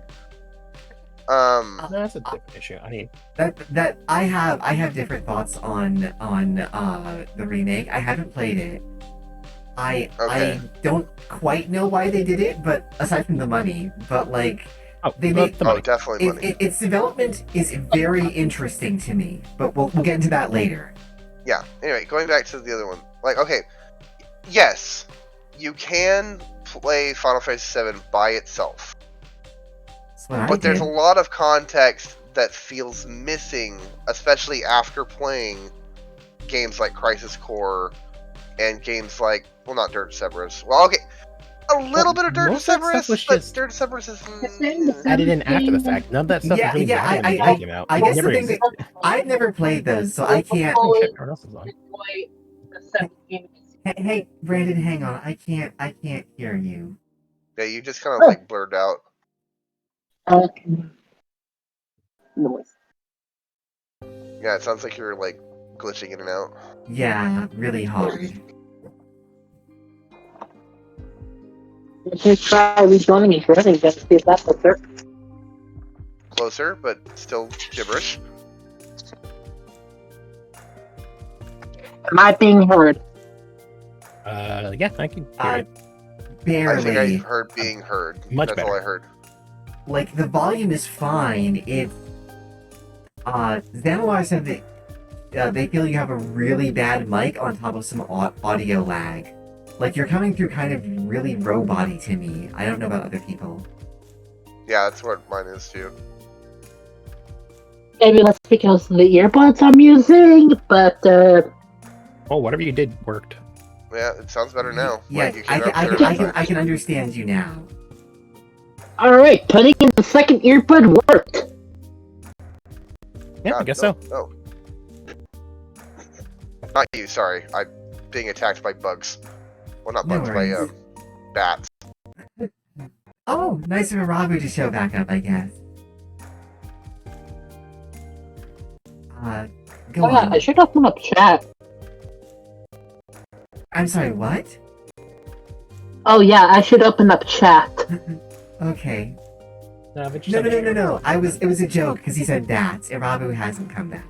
No, that's a different issue. I mean, That I have different thoughts on the remake. I haven't played it. I don't quite know why they did it, but aside from the money, but like they made the money. Definitely money. its development is very interesting to me, but we'll get into that later. Yeah. Anyway, going back to the other one. Like, okay, yes, you can play Final Fantasy VII by itself, That's what I but there's a did. lot of context that feels missing, especially after playing games like Crisis Core and games like, well, not Dirt Cerberus. Well, okay, a little bit of Dirt most of that Cerberus, stuff was but just Dirt Cerberus is. added in after the fact. None of that stuff Yeah, was really yeah, added when the game came out. I It guess never the thing that existed. I've never played those, so I can't. Oh, shit, everyone else is on. Hey, Brandon, hang on. I can't hear you. Yeah, you just kind of like blurred out. Noise. Yeah, it sounds like you're like glitching in and out. Yeah, really hard. Just try rejoining me, Brandon, just see if that's better. Closer, but still gibberish. Am I being heard? Yeah, I can hear Uh, it. I think I barely. heard being heard. Much That's all better. I heard. Like the volume is fine. It's Xanolar said that they feel you have a really bad mic on top of some audio lag. Like you're coming through kind of really robot-y to me. I don't know about other people. Yeah, that's what mine is too. maybe that's because of the earbuds I'm using, but Oh, whatever you did worked. Yeah, it sounds better now. Yeah, Like, you I came can, out I, clear can, I, that can, time. I can understand you now. alright, putting in the second earbud worked. Yeah, I God, guess no, so. No. Not you, sorry. I'm being attacked by bugs. Well, not No bugs, by worries. bats. Oh, nice of Rabu to show back up, I guess. Go Oh yeah, on. I should open up chat. I'm sorry, what? Oh yeah, I should open up chat. Okay. No, but you No. It was a joke because he said that. Irabu hasn't come back.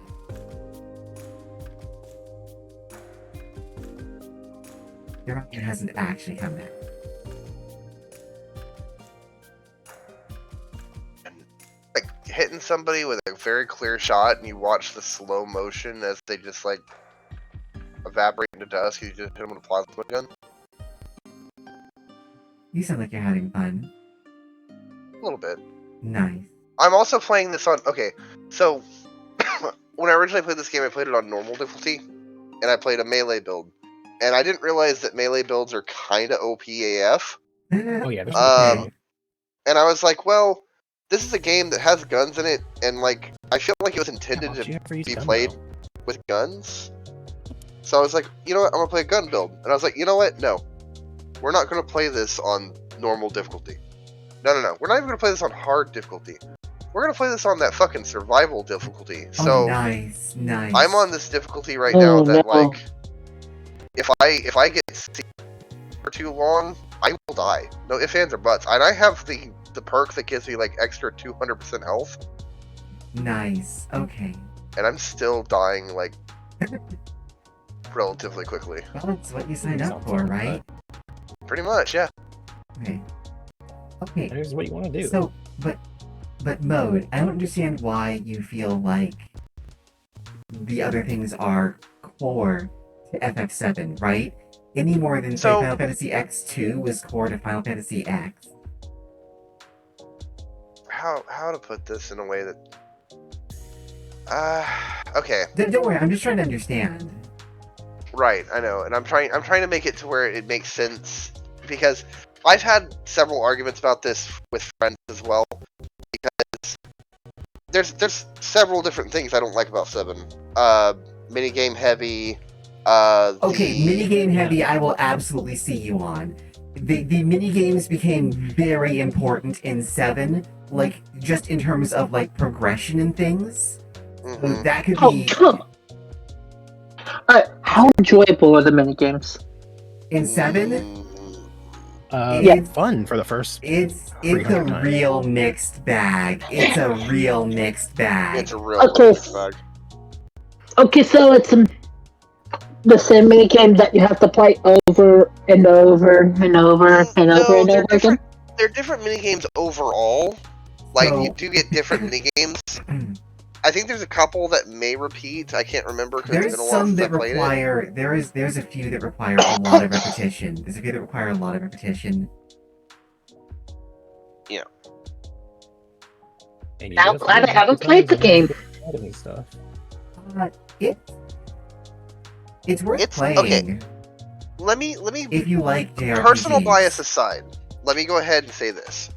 Irabu hasn't actually come back. Like, hitting somebody with a very clear shot, and you watch the slow motion as they just, like, evaporate into dust. You just hit them with a plasma gun. You sound like you're having fun. A little bit. Nice. I'm also playing this on... Okay, so... when I originally played this game, I played it on normal difficulty, and I played a melee build. And I didn't realize that melee builds are kinda OP AF. Oh yeah, there's Okay. And I was like, well, this is a game that has guns in it, and, like, I feel like it was intended Did you to ever use be gun, played though? with guns. So I was like, you know what, I'm gonna play a gun build. And I was like, you know what, no. We're not gonna play this on normal difficulty. No. We're not even gonna play this on hard difficulty. We're gonna play this on that fucking survival difficulty. So Oh, nice. I'm on this difficulty right now Oh that, no. like, if I get sick for too long, I will die. No ifs, ands, or buts. And I have the perk that gives me, like, extra 200% health, Nice. Okay. and I'm still dying, like, relatively quickly. Well, it's what you signed up for, right? Pretty much, yeah. Okay. Okay. That is what you want to do. So, but Mode, I don't understand why you feel like the other things are core to FF7, right? Any more than, say, So- Final Fantasy X2 was core to Final Fantasy X. How to put this in a way that... okay. Don't worry, I'm just trying to understand. Right, I know, and I'm trying to make it to where it makes sense, because I've had several arguments about this with friends as well, because there's several different things I don't like about 7. Minigame heavy, Okay, minigame heavy, I will absolutely see you on. The minigames became very important in 7, like, just in terms of, like, progression and things. Mhm. That could Oh, be... come on. How enjoyable are the minigames? In 7, Mm, Yeah. it's... Fun for the first. It's a 300 times. real mixed bag. It's a real mixed bag. it's a real Okay. mixed bag. Okay, so it's the same minigame that you have to play over and over and over and No, over and they're over again? They're different minigames overall. Like, So- you do get different minigames. I think there's a couple that may repeat. I can't remember because it's There's been a while some since I that played it. require... There's a few that require a lot of repetition. There's a few that require a lot of repetition. And you Now, just glad I lose haven't the played the times and game. enemy stuff. It's worth It's- playing okay. Let me if you like JRPGs. personal bias aside, let me go ahead and say this.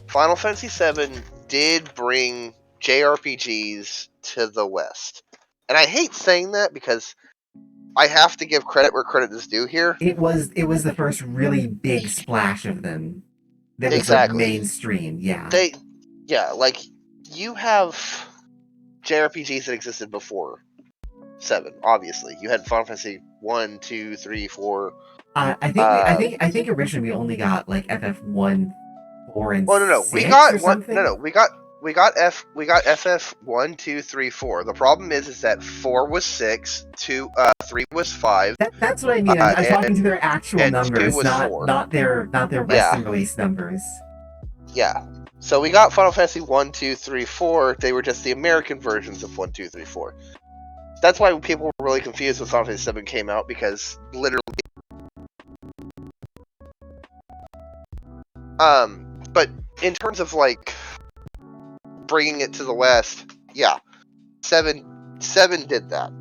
Final Fantasy VII did bring JRPGs to the West. And I hate saying that because I have to give credit where credit is due here. It was the first really big splash of them. That was Exactly. like mainstream, yeah. Like, you have JRPGs that existed before 7, obviously. You had Final Fantasy 1, 2, 3, 4. I think originally we only got like FF1, 4, and Well, no. 6 We got or one. something. No. We got FF 1, 2, 3, 4. The problem is that 4 was 6, 3 was 5. That's what I mean. I'm talking to their actual and 2 numbers, was 4. not their Western release numbers. Yeah. So we got Final Fantasy 1, 2, 3, 4. They were just the American versions of 1, 2, 3, 4. That's why people were really confused when Final Fantasy 7 came out, because literally. But in terms of, like, bringing it to the West, yeah. 7 did that.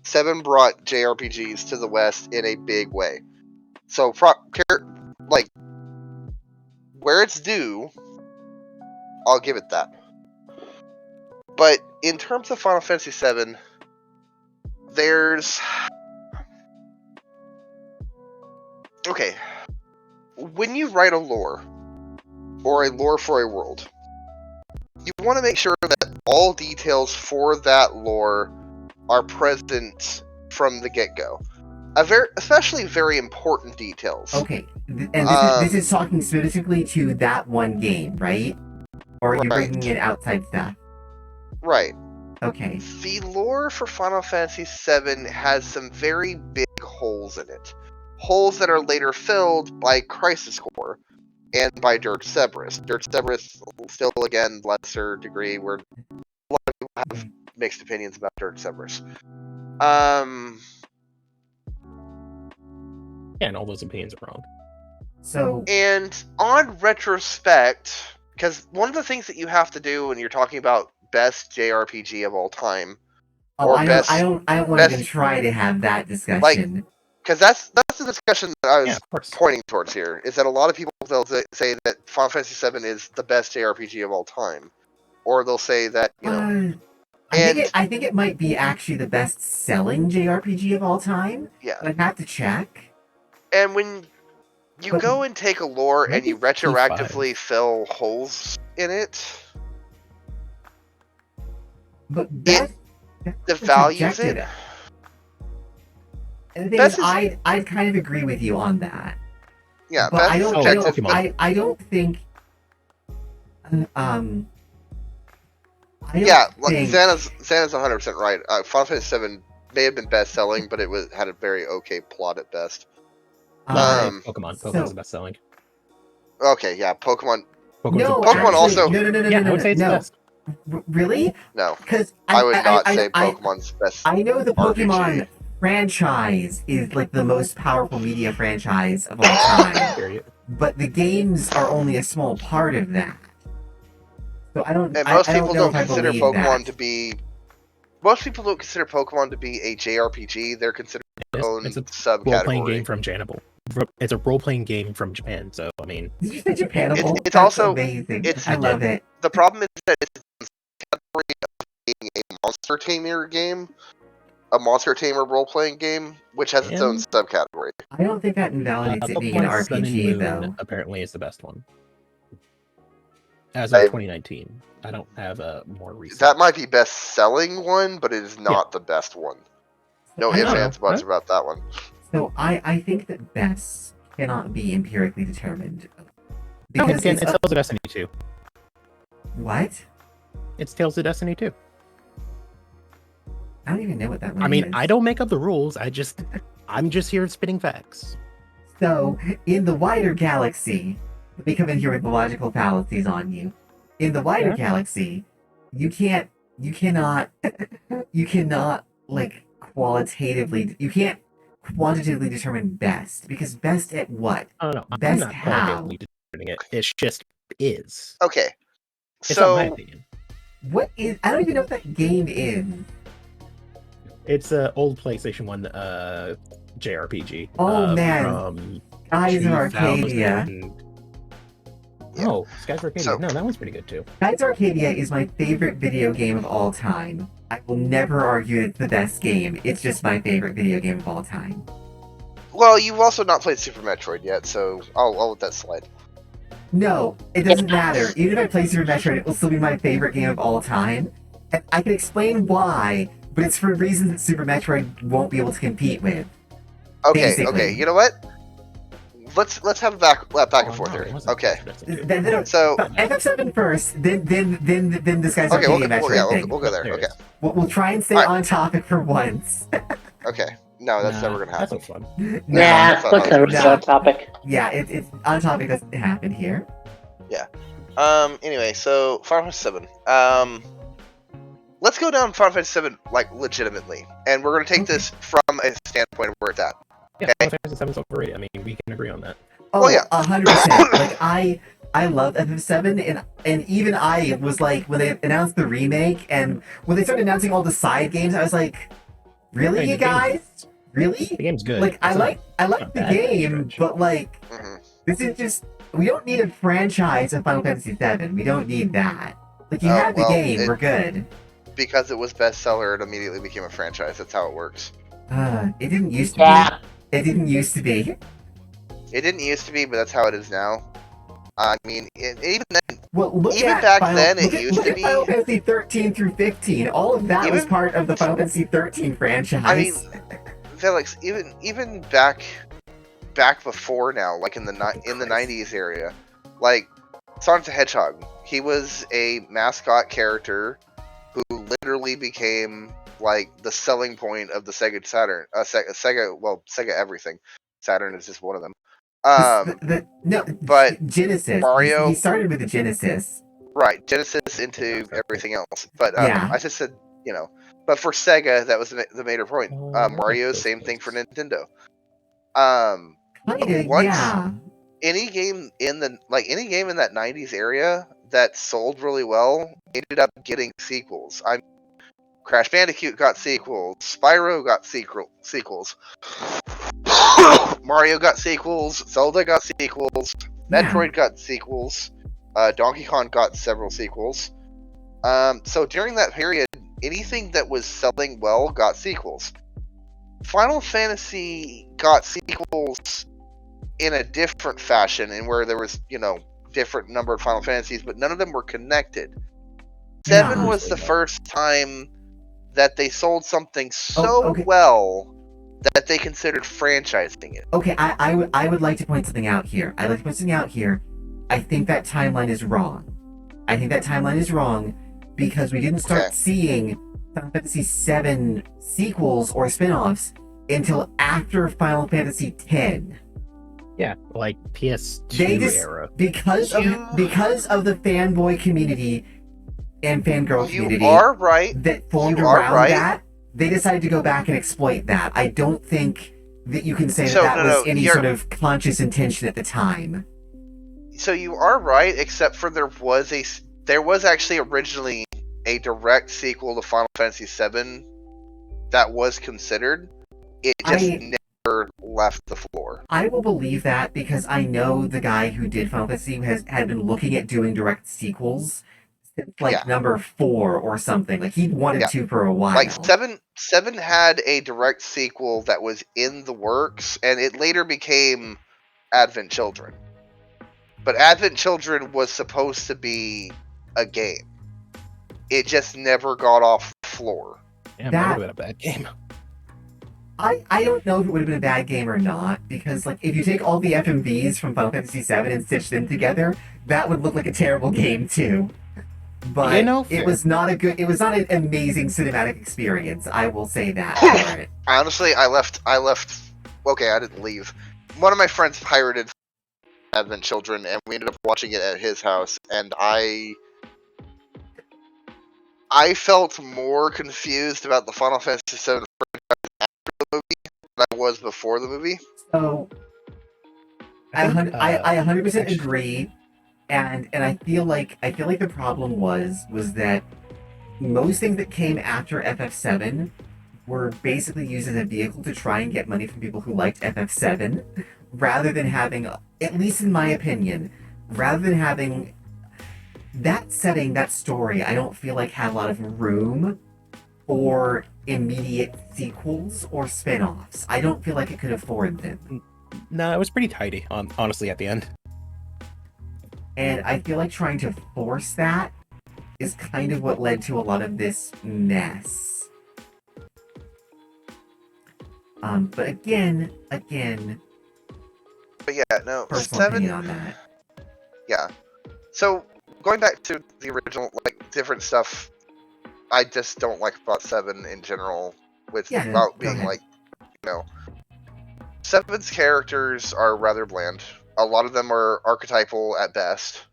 7 brought JRPGs to the West in a big way. So, like, where it's due, I'll give it that. But in terms of Final Fantasy VII, there's... Okay. When you write a lore, or a lore for a world, you want to make sure that all details for that lore are present from the get-go. Especially very important details. Okay, and this is talking specifically to that one game, right? Or are you bringing in outside stuff? Right. Okay. The lore for Final Fantasy VII has some very big holes in it. Holes that are later filled by Crisis Core and by Dirge Cerberus. Dirge Cerberus, still, again, lesser degree, where a lot of people have mixed opinions about Dirge Cerberus. Yeah, and all those opinions are wrong. So, and on retrospect, because one of the things that you have to do when you're talking about best JRPG of all time, I don't want to even try to have that discussion. Because that's the discussion that I was pointing towards here. Is that a lot of people, they'll say that Final Fantasy VII is the best JRPG of all time, or they'll say that I think it might be actually the best-selling JRPG of all time. Yeah, I'd have to check. And when you go and take a lore and you retroactively fill holes in it, but it devalues it. And the thing is, I'd kind of agree with you on that. Yeah, but I don't think. Xana's 100% right. Final Fantasy VII may have been best selling, but it had a very okay plot at best. Pokemon's the best selling. Okay, yeah, Pokemon. Pokemon also. No. I would say it's the best. Really? No. Because I would not say Pokemon's best. I know the Pokemon RPG. franchise is like the most powerful media franchise of all time. But the games are only a small part of that. So I don't. And most people don't know consider Pokemon to be. Most people don't consider Pokemon to be a JRPG. They're considered their own subcategory. Role-playing game from It's a role-playing game from Japan, so I mean. Did you say Japanable? It's also amazing. I love it. The problem is that it's a category of being a monster tamer game, a monster tamer role-playing game, which has its own subcategory. I don't think that invalidates it being an RPG, though. Apparently, is the best one. As of 2019, I don't have a more recent. That might be best-selling one, but it is not the best one. No ifs, ands, buts about that one. So I think that best cannot be empirically determined. Because it's Tales of Destiny 2. What? It's Tales of Destiny 2. I don't even know what that one is. I mean, I don't make up the rules. I'm just here spitting facts. So, in the wider galaxy, let me come in here with the logical fallacies on you. In the wider galaxy, you cannot, like, you can't quantitatively determine best, because best at what? Oh no, best I'm not how? quantitatively determining it. It's just is. Okay. It's not my opinion. What is? I don't even know what that game is. It's an old PlayStation 1 JRPG. Oh man, from Skies of Arcadia. Oh, Skies of Arcadia. No, that one's pretty good too. Skies of Arcadia is my favorite video game of all time. I will never argue it's the best game. It's just my favorite video game of all time. Well, you've also not played Super Metroid yet, so I'll let that slide. No, it doesn't matter. Even if I play Super Metroid, it will still be my favorite game of all time. And I can explain why, but it's for reasons that Super Metroid won't be able to compete with. Okay, basically. Okay, you know what? Let's have a back and forth here. Okay. So FF7 first, then this guy's okay. Metroid We'll go there. Okay. We'll try and stay on topic for once. Okay. No, that's never gonna happen. That's no fun. Let's never stay on topic. Yeah, it's on topic doesn't happen here. Yeah. Anyway, so Final Fantasy VII. Let's go down Final Fantasy VII like legitimately, and we're gonna take this from a standpoint of where it's at. Yeah, Final Fantasy VII's overrated. I mean, we can agree on that. Oh, yeah, 100%. Like I love FF7, and even I was like, when they announced the remake, and when they started announcing all the side games, I was like, really, Hey, you the game's- guys? Really? The game's good. Like, I It's like not the bad by any game, stretch. but like, hmm this is just, we don't need a franchise of Final Fantasy VII. We don't need that. Like, you Oh, have the well, game, we're good. because it was bestseller, it immediately became a franchise. That's how it works. It didn't used to Yeah. be. It didn't used to be. It didn't used to be, but that's how it is now. I mean, even then, Well, look Even at back Final, then, it look at, used look to at be- Final Fantasy 13 through 15. All of that was Even- part of the Final Fantasy 13 franchise. I mean, Velix, even back before now, like in the 90s area, like Sonic the Hedgehog, he was a mascot character who literally became like the selling point of the Sega Saturn, Sega everything. Saturn is just one of them. No, but Genesis. Mario- He started with the Genesis. Right, Genesis into everything else. But Yeah. I just said, but for Sega, that was the major point. Mario, those same thing for places. Nintendo. Kinda, Once yeah. any game in that 90s area that sold really well ended up getting sequels. Crash Bandicoot got sequels. Spyro got sequels. Mario got sequels. Zelda got sequels. Metroid got sequels. Donkey Kong got several sequels. So during that period, anything that was selling well got sequels. Final Fantasy got sequels in a different fashion, and where there was, different number of Final Fantasies, but none of them were connected. 7 Yeah. was the first time that they sold something so Oh, okay. well that they considered franchising it. Okay, I would like to point something out here. I'd like to point something out here. I think that timeline is wrong. I think that timeline is wrong because we didn't start Okay. seeing Final Fantasy VII sequels or spin-offs until after Final Fantasy X. Yeah, like PS2 They just era. because of the fanboy community and fangirl You community are right. that formed You are around right. that, they decided to go back and exploit that. I don't think that you can say So, that was any you're- sort of conscious intention at the time. So you are right, except for there was actually originally a direct sequel to Final Fantasy VII that was considered. It just never left the floor. I will believe that because I know the guy who did Final Fantasy had been looking at doing direct sequels since Yeah. number 4 or something. Like he'd wanted Yeah. to for a while. Like seven had a direct sequel that was in the works, and it later became Advent Children. But Advent Children was supposed to be a game. It just never got off the floor. Yeah, that- that would have been a bad game. I don't know if it would have been a bad game or not, because like if you take all the FMVs from Final Fantasy VII and stitch them together, that would look like a terrible game too. But it fair. was not an amazing cinematic experience. I will say that for it. Honestly, I left. Okay, I didn't leave. One of my friends pirated Advent Children, and we ended up watching it at his house, and I felt more confused about the Final Fantasy VII franchise after the movie than I was before the movie. So I 100% agree, and I feel like the problem was that most things that came after FF7 were basically used as a vehicle to try and get money from people who liked FF7, rather than having, at least in my opinion, rather than having that setting, that story. I don't feel like had a lot of room for immediate sequels or spin-offs. I don't feel like it could afford them. No, it was pretty tidy, honestly, at the end. And I feel like trying to force that is kind of what led to a lot of this mess. But again, But yeah, no, personal opinion 7. on that. Yeah. So going back to the original, like different stuff, I just don't like about 7 in general. Yeah, no, Without go being ahead. like, 7's characters are rather bland. A lot of them are archetypal at best.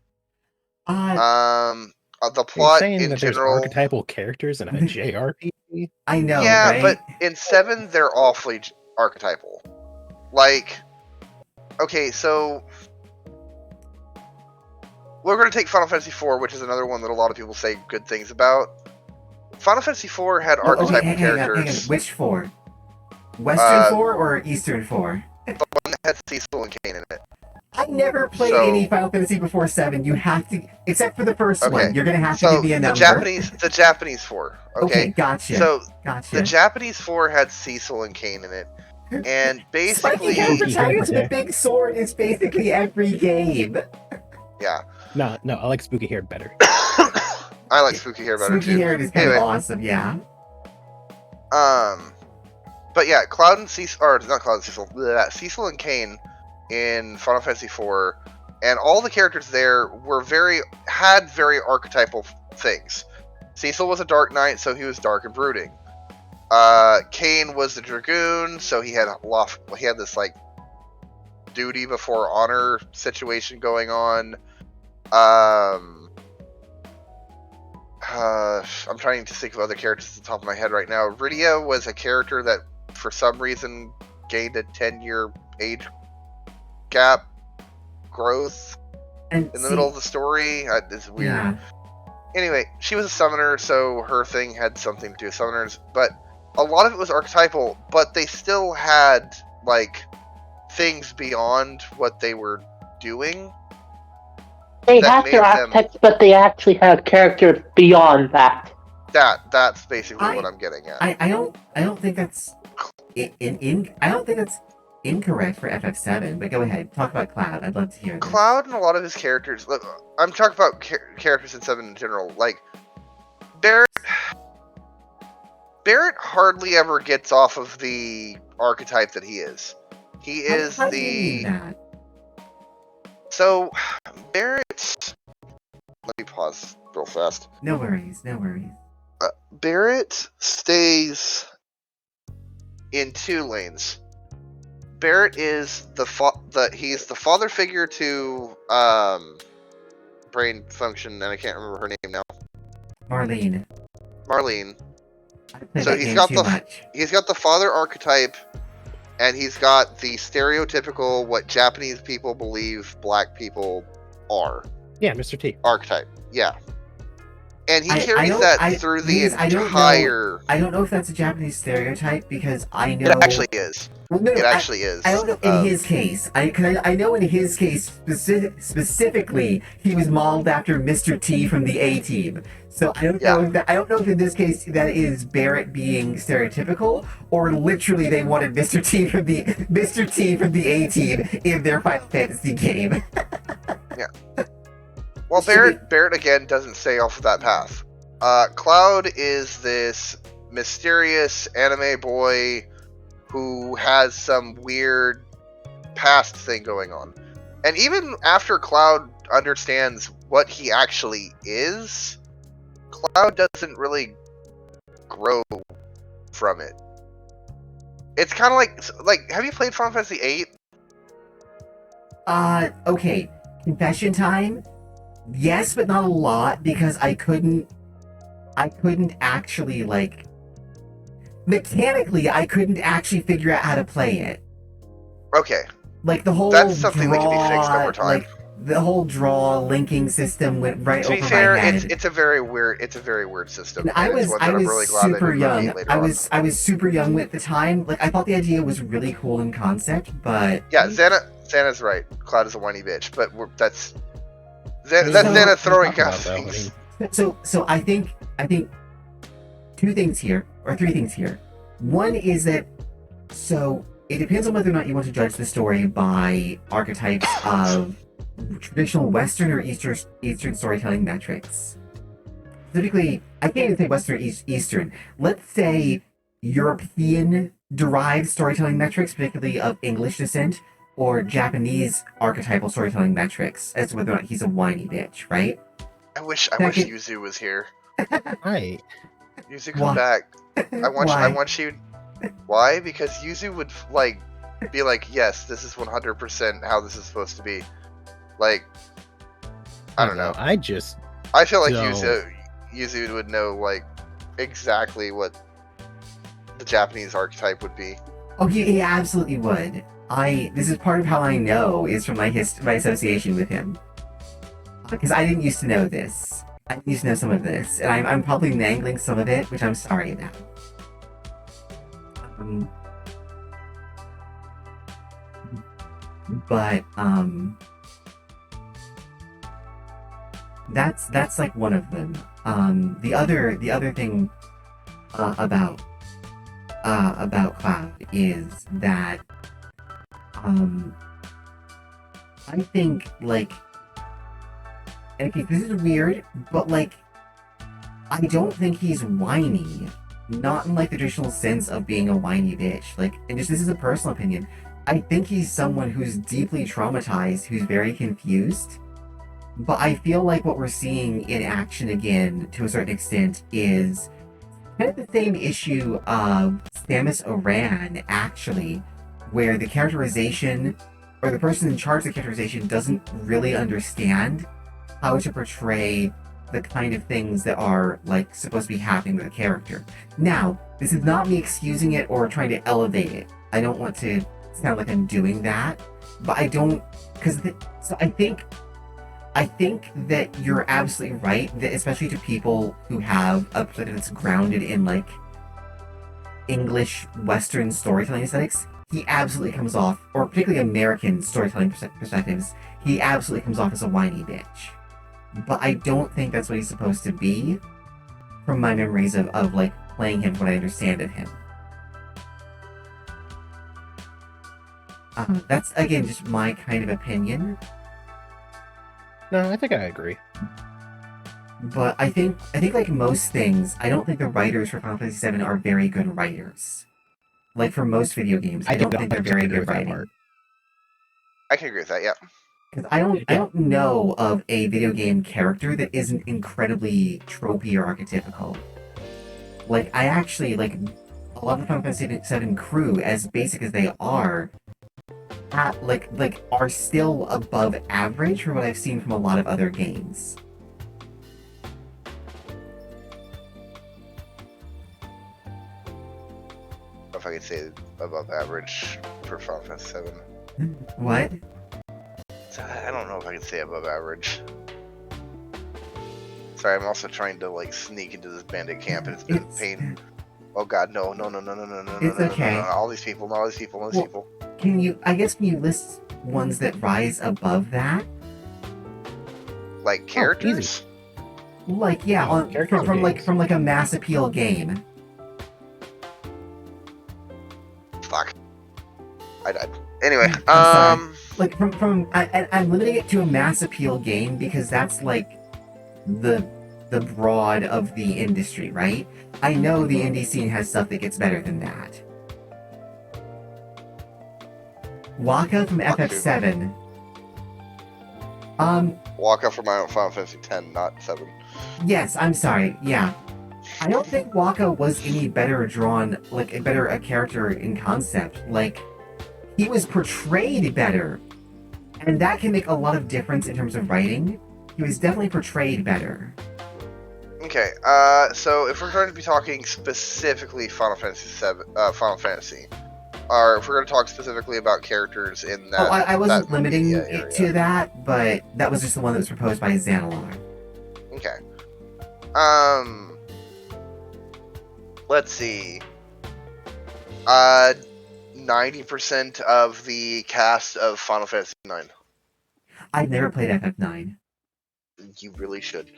The Are you plot saying in that there's general. archetypal characters in a JRPG? I know, Yeah, right? but in 7 they're awfully archetypal. Like, okay, so we're going to take Final Fantasy IV, which is another one that a lot of people say good things about. Final Fantasy IV had Oh, okay, archetypal hang on. characters. Which 4? Western 4 or Eastern 4? The one that had Cecil and Kain in it. I never played So- any Final Fantasy before 7. You have to, except for the first Okay, one. You're gonna have to So give me a the number. Japanese 4. Okay, gotcha. So gotcha. the Japanese 4 had Cecil and Kain in it, and basically, Spiky Spooky protagonist with a hair. big sword is basically every game. yeah, No, I like spooky hair better. I like spooky hair better Spooky too. haired is kind Anyway. of awesome, yeah. But yeah, Cloud and Cecil, or not Cloud and Cecil, Cecil and Kain in Final Fantasy IV, and all the characters there had very archetypal things. Cecil was a Dark Knight, so he was dark and brooding. Kain was the Dragoon, so he had this like duty before honor situation going on. I'm trying to think of other characters at the top of my head right now. Rydia was a character that, for some reason, gained a 10-year age gap growth And in the middle of the story. It's weird. Yeah. Anyway, she was a summoner, so her thing had something to do with summoners, but a lot of it was archetypal, but they still had, like, things beyond what they were doing. They That have made their them- archetypes, but they actually have characters beyond that. That's basically what I'm getting at. I don't think that's I don't think that's incorrect for FF7, but go ahead. Talk about Cloud. I'd love to hear this. Cloud and a lot of his characters. Look, I'm talking about characters in 7 in general. Like, Barrett hardly ever gets off of the archetype that he is. He is How do you mean that? So, Barrett... Let me pause real fast. No worries, no worries. Barrett stays in 2 lanes. Barrett is he's the father figure to brain function, and I can't remember her name now. Marlene. Marlene. I play So that he's game got too the- much. He's got the father archetype, and he's got the stereotypical what Japanese people believe black people are Yeah, Mr. T. archetype. Yeah. And he I carries don't- that through the because I don't know- entire... I don't know if that's a Japanese stereotype because I know It actually is. Well, no, It actually is. I don't know in his case. I know in his case specifically he was modeled after Mr. T from the A Team. So I don't know I don't know if in this case that is Barrett being stereotypical or literally they wanted Mr. T from the A Team in their Final Fantasy game. Well, Barrett again doesn't stay off of that path. Cloud is this mysterious anime boy who has some weird past thing going on. And even after Cloud understands what he actually is, Cloud doesn't really grow from it. It's kind of like, have you played Final Fantasy VIII? Okay. Confession time? Yes, but not a lot because I couldn't actually mechanically I couldn't actually figure out how to play it. Okay. Like the whole That's something that can be fixed draw, over time. Like the whole draw linking system went right To over be fair, my head. it's a very weird system. And I and it's was one that I'm really glad they super didn't young. repeat later I on. was super young at the time. Like I thought the idea was really cool in concept, but Yeah, Xana's right. Cloud is a whiny bitch, but that's So- Xana throwing Talk out about that, I things. mean, So I think 2 things here, or 3 things here. One is that so it depends on whether or not you want to judge the story by archetypes of traditional Western or Eastern storytelling metrics. Specifically, I can't even say Western or Eastern. Let's say European derived storytelling metrics, particularly of English descent, or Japanese archetypal storytelling metrics, as to whether or not he's a whiny bitch, right? I wish Second- Yuzu was here. right. Yuzu, come Why? back. I Why? want you. Why? Because Yuzu would be like, yes, this is 100% how this is supposed to be. Like, I don't know. I just I feel like No. Yuzu would know exactly what the Japanese archetype would be. Oh, he absolutely would. This is part of how I know is from my association with him. because I didn't used to know this. I didn't used to know some of this, and I'm probably mangling some of it, which I'm sorry about. But that's like one of them. The other thing about Cloud is that I think like, okay, this is weird, but like I don't think he's whiny. Not in like the traditional sense of being a whiny bitch. Like, and just this is a personal opinion. I think he's someone who's deeply traumatized, who's very confused. But I feel like what we're seeing in action again, to a certain extent, is kind of the same issue of Samus Aran, actually, where the characterization, or the person in charge of the characterization doesn't really understand how to portray the kind of things that are, like, supposed to be happening with the character. Now, this is not me excusing it or trying to elevate it. I don't want to sound like I'm doing that, but I don't, so I think that you're absolutely right, that especially to people who have a perspective that's grounded in, like, English Western storytelling aesthetics, he absolutely comes off, or particularly American storytelling perspectives, he absolutely comes off as a whiny bitch. But I don't think that's what he's supposed to be, from my memories of like, playing him, what I understand of him. That's, again, just my kind of opinion. No, I think I agree. But I think like most things, I don't think the writers for Final Fantasy VII are very good writers. Like for most video games, I don't think they're very agree good with that writing. part. I can agree with that. Yeah. Because I don't know of a video game character that isn't incredibly tropey or archetypical. Like, I actually, like, a lot of the Final Fantasy VII crew, as basic as they are, are still above average for what I've seen from a lot of other games. If I could say above average for Final Fantasy VII. What? I don't know if I can say above average. Sorry, I'm also trying to like sneak into this bandit camp, and it's been a pain. Oh god, no. It's okay. No. All these people. Can you list ones that rise above that? Like characters? Like, yeah, from like a mass appeal game. Fuck. I died. Anyway, I'm sorry. Like I'm limiting it to a mass appeal game because that's like the broad of the industry, right? I know the indie scene has stuff that gets better than that. Waka from FF7. Waka from my Final Fantasy X, not 7. Yes, I'm sorry. Yeah. I don't think Waka was any better drawn, like a character in concept. Like, he was portrayed better. And that can make a lot of difference in terms of writing. He was definitely portrayed better. Okay, so if we're going to be talking specifically Final Fantasy, or if we're going to talk specifically about characters in that... I wasn't limiting area. it to that, but that was just the one that was proposed by Xanalar. Okay. Let's see. 90% of the cast of Final Fantasy IX. I've never played FF9. You really should.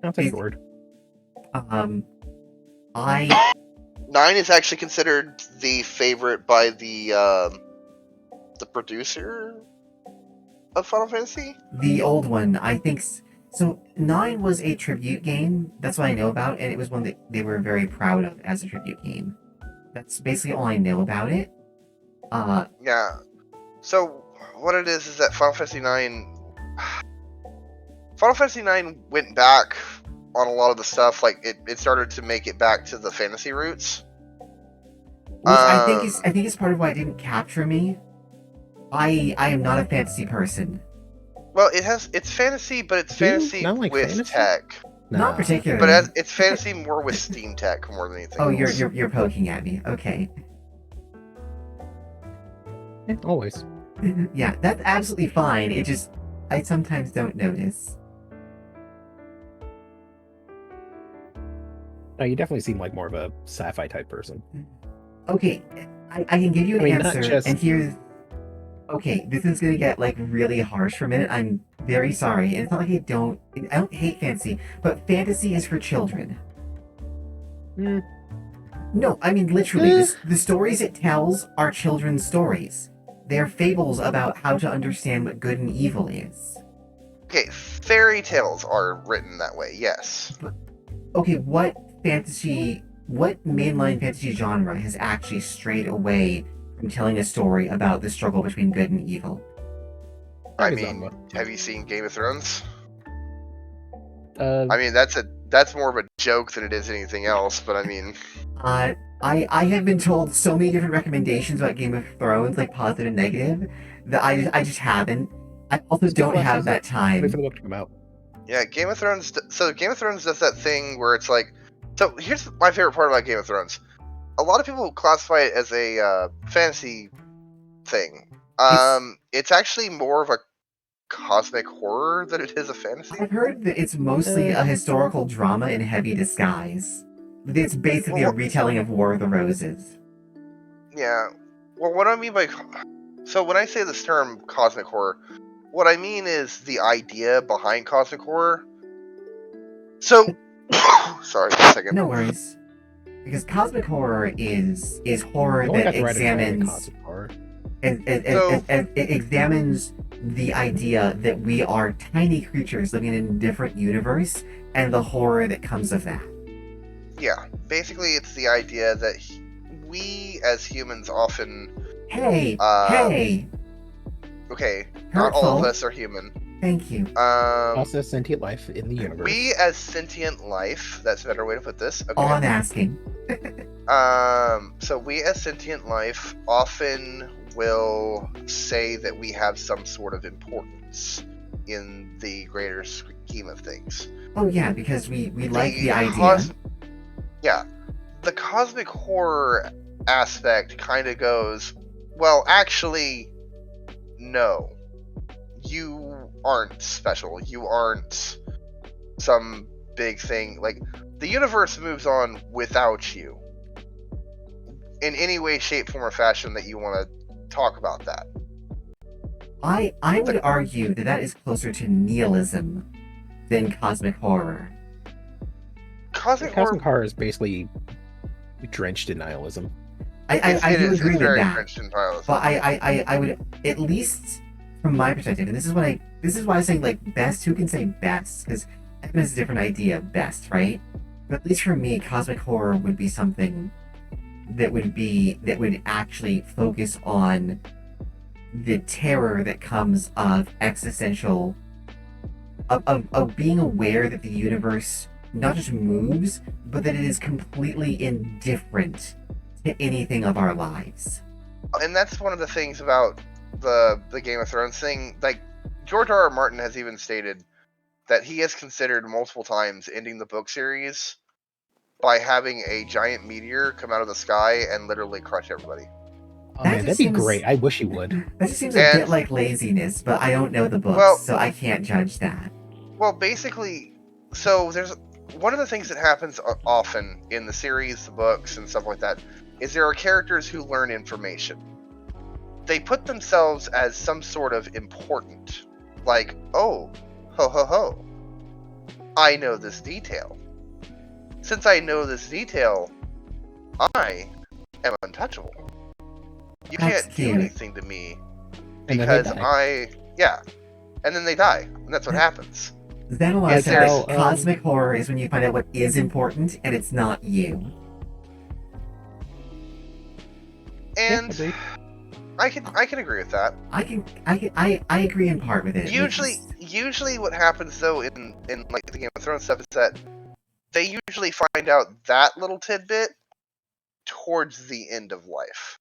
I'll take your word. 9 is actually considered the favorite by the producer of Final Fantasy. The old one, I think. So 9 was a tribute game. That's what I know about, and it was one that they were very proud of as a tribute game. That's basically all I know about it. Yeah. So what it is that Final Fantasy IX went back on a lot of the stuff. Like it started to make it back to the fantasy roots. Which I think is part of why it didn't capture me. I am not a fantasy person. Well, it's fantasy, but it's fantasy like with fantasy? tech. Not particularly. But it's fantasy more with Steam tech more than anything. Oh, else. you're poking at me. Okay. Always. Yeah, that's absolutely fine. It just I sometimes don't notice. No, you definitely seem like more of a sci-fi type person. Okay, I can give you an I mean, not answer, just- and here's... Okay, this is gonna get, like, really harsh for a minute. I'm very sorry. And it's not like I don't hate fantasy, but fantasy is for children. Mm. No, I mean, literally, the stories it tells are children's stories. They're fables about how to understand what good and evil is. Okay, fairy tales are written that way, yes. Okay, what mainline fantasy genre has actually strayed away from telling a story about the struggle between good and evil? I Amazon mean, one. have you seen Game of Thrones? Uh, I mean, that's more of a joke than it is anything else, but I mean, I have been told so many different recommendations about Game of Thrones, like positive and negative, that I just haven't. I also Still don't left have season. that time. wait for the book to come out. yeah, Game of Thrones. So Game of Thrones does that thing where it's like, so here's my favorite part about Game of Thrones. A lot of people classify it as a fantasy thing. It's actually more of a cosmic horror than it is a fantasy. I've heard that it's mostly a historical drama in heavy disguise. It's basically a retelling of War of the Roses. Yeah. Well, what I mean by so when I say this term cosmic horror, what I mean is the idea behind cosmic horror. So, sorry, a second. No worries. Because cosmic horror is horror You only that got the right to call it examines cosmic horror. it examines the idea that we are tiny creatures living in a different universe and the horror that comes of that. Yeah, basically, it's the idea that we as humans often. Hey, Okay, not all hurtful. of us are human. Thank you. Also, sentient life in the universe. We as sentient life. That's a better way to put this. Okay. All I'm asking. So we as sentient life often will say that we have some sort of importance in the greater scheme of things. Oh yeah, because we like the idea. Yeah. The cosmic horror aspect kind of goes, well, actually, no. You aren't special. You aren't some big thing. Like, the universe moves on without you. In any way, shape, form, or fashion that you want to talk about that. I would argue that is closer to nihilism than cosmic horror. Cosmic horror is basically drenched in nihilism. I do agree with very that. drenched in nihilism. But I would, at least from my perspective, and this is why I say, like, best. Who can say best? Because everyone has a different idea of best, right? But at least for me, cosmic horror would be something that would actually focus on the terror that comes of existential, of being aware that the universe not just moves, but that it is completely indifferent to anything of our lives. And that's one of the things about the Game of Thrones thing. Like, George R.R. Martin has even stated that he has considered multiple times ending the book series by having a giant meteor come out of the sky and literally crush everybody. Oh man, that'd be great. I wish he would. That just seems a bit like laziness, but I don't know the books, so I can't judge that. Well, basically, so there's one of the things that happens often in the series, the books, and stuff like that, is there are characters who learn information. They put themselves as some sort of important. Like, oh, ho ho ho, I know this detail. Since I know this detail, I am untouchable. You can't do anything to me because yeah. And then they die, and that's what happens. Xanalog says cosmic horror is when you find out what is important and it's not you. And I can agree with that. I agree in part with it. Usually what happens though in like the Game of Thrones stuff is that they usually find out that little tidbit towards the end of life.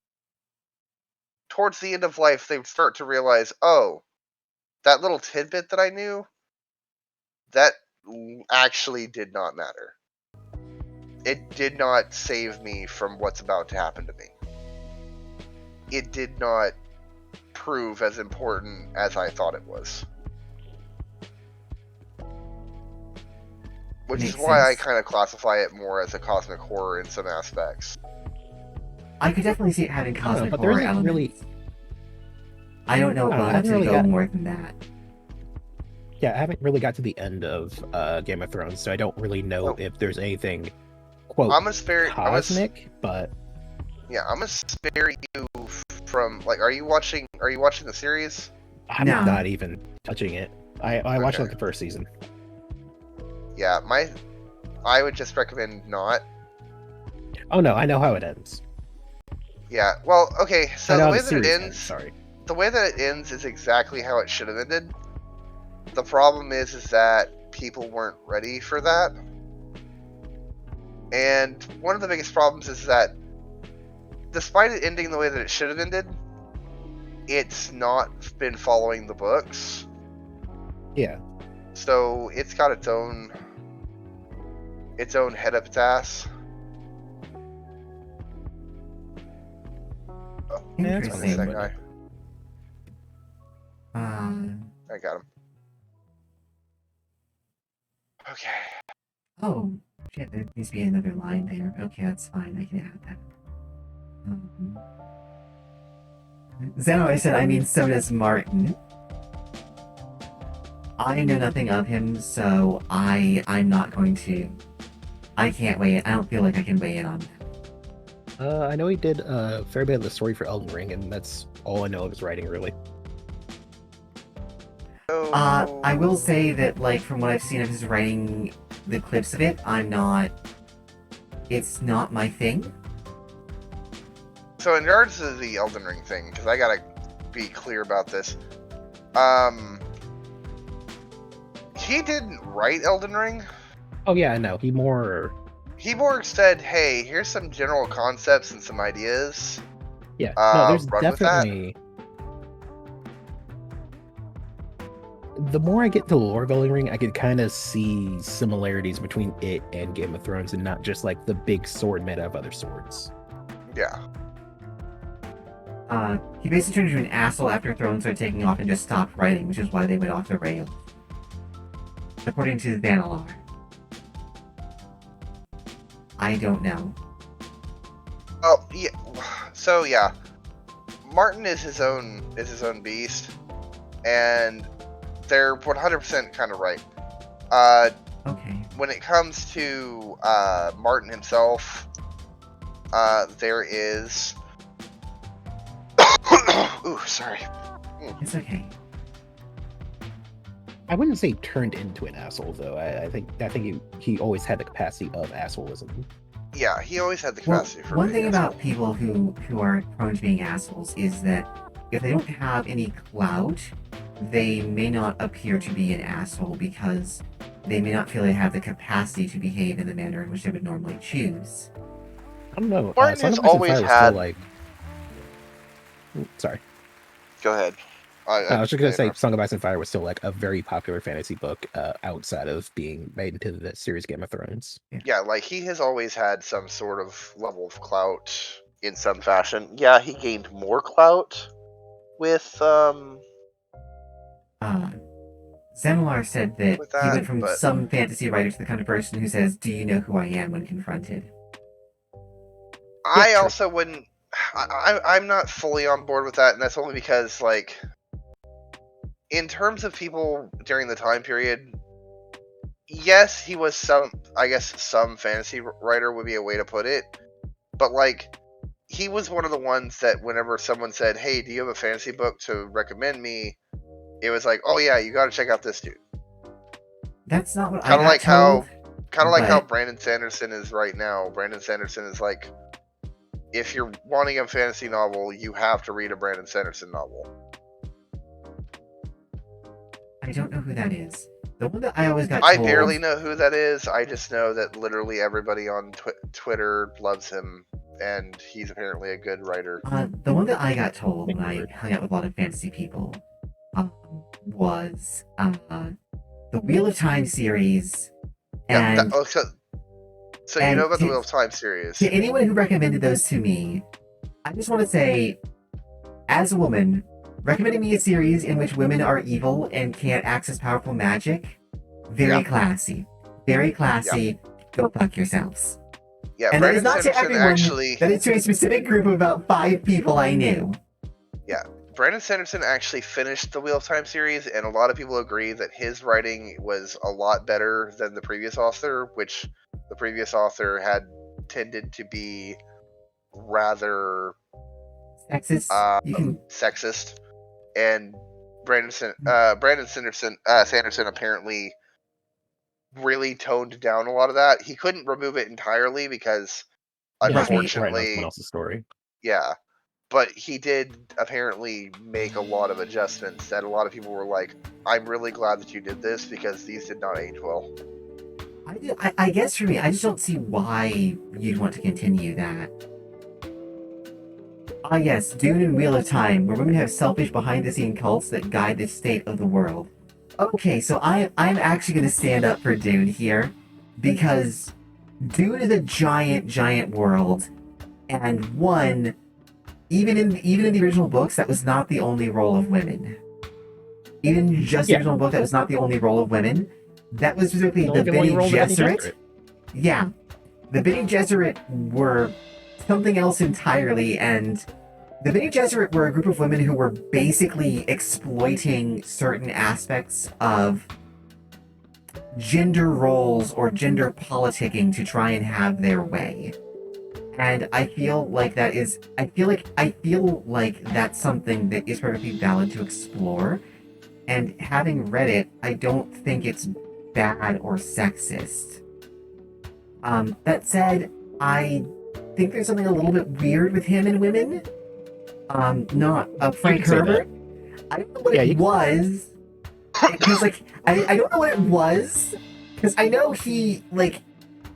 Towards the end of life, they start to realize, oh, that little tidbit that I knew, that actually did not matter. It did not save me from what's about to happen to me. It did not prove as important as I thought it was. Which Makes is why I sense. kind of classify it more as a cosmic horror in some aspects. I could definitely see it having I don't know, cosmic but there horror isn't elements. really. I don't know I don't know, I how haven't to really go got- more than that. Yeah, I haven't really got to the end of Game of Thrones, so I don't really know Oh. if there's anything quote I'm gonna spare. cosmic, but I'm gonna spare you from like. Are you watching the series? I'm No. not even touching it. I watched Okay. like the first season. Yeah, I would just recommend not. Oh no, I know how it ends. Yeah. Well, okay. I So know the how way the that it series ends, Sorry. the way that it ends is exactly how it should have ended. The problem is that people weren't ready for that. And one of the biggest problems is that despite it ending the way that it should have ended, it's not been following the books. Yeah. So it's got its own head up its ass. Oh, Yeah, that's I missed Interesting. that guy. I got him. Okay. Oh, shit, there needs to be another line there. Okay, that's fine, I can add that. Zeno said, I mean, so does Martin. I know nothing of him, so I'm not going to. I can't weigh it. I don't feel like I can weigh in on that. I know he did a fair bit of the story for Elden Ring, and that's all I know of his writing, really. So, I will say that, like, from what I've seen of his writing, the clips of it, it's not my thing. So in regards to the Elden Ring thing, because I gotta be clear about this, he didn't write Elden Ring. Oh yeah, I know. He more said, "Hey, here's some general concepts and some ideas. Yeah. No, there's run with that." definitely. The more I get to lore of Elden Ring, I could kind of see similarities between it and Game of Thrones, and not just like the big sword meta of other swords. Yeah. He basically turned into an asshole after Thrones started taking off and just stopped writing, which is why they went off the rails. According to Vanalar. I don't know. Oh yeah. So yeah, Martin is his own beast, and they're 100% kind of right. Okay. When it comes to Martin himself, there is. Ooh, sorry. It's okay. I wouldn't say turned into an asshole though. I think he always had the capacity of assholism. Yeah, he always had the Well, capacity for one being thing an about people who are prone to being assholes is that if they don't have any clout, they may not appear to be an asshole because they may not feel they have the capacity to behave in the manner in which they would normally choose. I don't know. Martin Song has of Ice and always Fire was had- still like. Sorry. Go ahead. I was just gonna say, Song of Ice and Fire was still like a very popular fantasy book outside of being made into the series Game of Thrones. Yeah, like he has always had some sort of level of clout in some fashion. Yeah, he gained more clout with Zenolar said that With he that, went from but- some fantasy writer to the kind of person who says, "Do you know who I am?" when confronted. I true. also wouldn't. I'm not fully on board with that, and that's only because, like, in terms of people during the time period, yes, he was some fantasy writer would be a way to put it, but like, he was one of the ones that whenever someone said, "Hey, do you have a fantasy book to recommend me?" it was like, "Oh yeah, you got to check out this dude." That's not what I Kind of got like how, told, Brandon Sanderson is right now. Brandon Sanderson is like, if you're wanting a fantasy novel, you have to read a Brandon Sanderson novel. I don't know who that is. The one that I always got I told... barely know who that is. I just know that literally everybody on Twitter loves him, and he's apparently a good writer. The one that I got told when I hung out with a lot of fantasy people was the Wheel of Time series. Yeah, And so you and know about the to- Wheel of Time series. to anyone who recommended those to me, I just want to say, as a woman, recommending me a series in which women are evil and can't access powerful magic, very Yeah. classy. Very classy. Go fuck yourselves. Yeah, And that is Brandon not to Sanderson everyone. actually. That is to a specific group of about 5 people I knew. Brandon Sanderson actually finished the Wheel of Time series, and a lot of people agree that his writing was a lot better than the previous author, which the previous author had tended to be rather Sexist. You can. sexist. And Brandon Sanderson apparently really toned down a lot of that. He couldn't remove it entirely because, Right on unfortunately, someone else's story. yeah. But he did apparently make a lot of adjustments that a lot of people were like, I'm really glad that you did this because these did not age well. I guess for me, I just don't see why you'd want to continue that. Ah yes, Dune and Wheel of Time, where women have selfish behind-the-scene cults that guide the state of the world. Okay, so I'm actually going to stand up for Dune here, because Dune is a giant world, and even in the original books, that was not the only role of women. Even in just the original book, that was not the only role of women. That was specifically the Bene Gesserit. Yeah, the Bene Gesserit were something else entirely, and the Bene Gesserit were a group of women who were basically exploiting certain aspects of gender roles or gender politicking to try and have their way. And I feel like that's something that is perfectly valid to explore. And having read it, I don't think it's bad or sexist. That said, I think there's something a little bit weird with him and women. Not Frank Herbert. I don't know what it was. Because I don't know what it was. Because I know he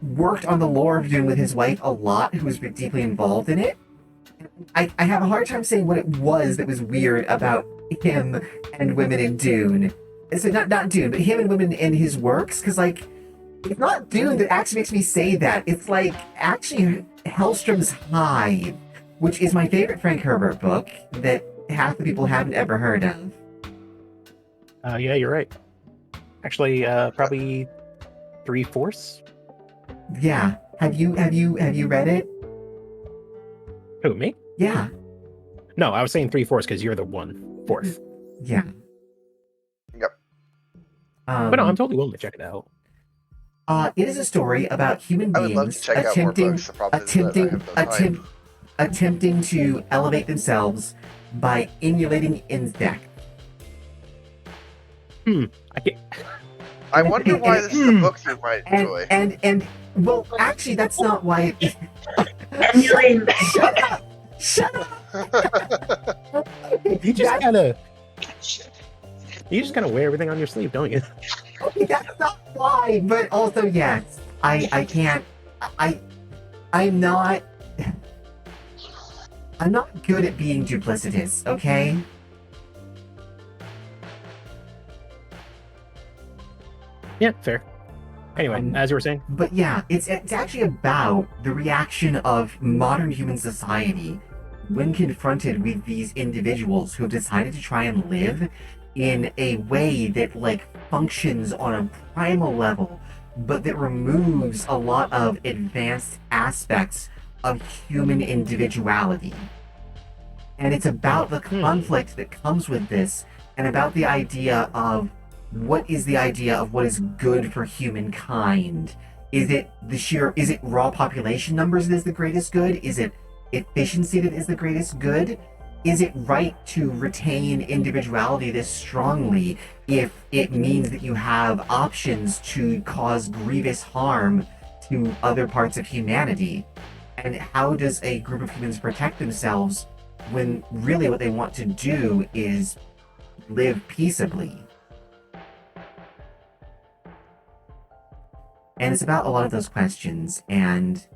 worked on the lore of Dune with his wife a lot, who was deeply involved in it. I have a hard time saying what it was that was weird about him and women in Dune. So not Dune, but him and women in his works, because it's not Dune that actually makes me say that. It's actually Hellstrom's Hive, which is my favorite Frank Herbert book that half the people haven't ever heard of. Yeah, you're right. Actually, probably 3/4. Yeah. Have you read it? Who, me? Yeah. No, I was saying 3/4 because you're the 1/4. Yeah. Yep. But no, I'm totally willing to check it out. It is a story about human I would love to beings check out more books. The problem is that I have no time. attempting to elevate themselves by emulating insects. I wonder why this is a book you might enjoy. And well, actually, that's not why. Shut up! You just kind of wear everything on your sleeve, don't you? Okay, that's not why. But also, yes, I can't. I'm not good at being duplicitous. Okay. Yeah, fair. Anyway, as you were saying. But yeah, it's actually about the reaction of modern human society when confronted with these individuals who have decided to try and live in a way that functions on a primal level, but that removes a lot of advanced aspects of human individuality. And it's about the conflict that comes with this, and about the idea of what is good for humankind? Is it raw population numbers that is the greatest good? Is it efficiency that is the greatest good? Is it right to retain individuality this strongly if it means that you have options to cause grievous harm to other parts of humanity? And how does a group of humans protect themselves when really what they want to do is live peaceably? And it's about a lot of those questions, and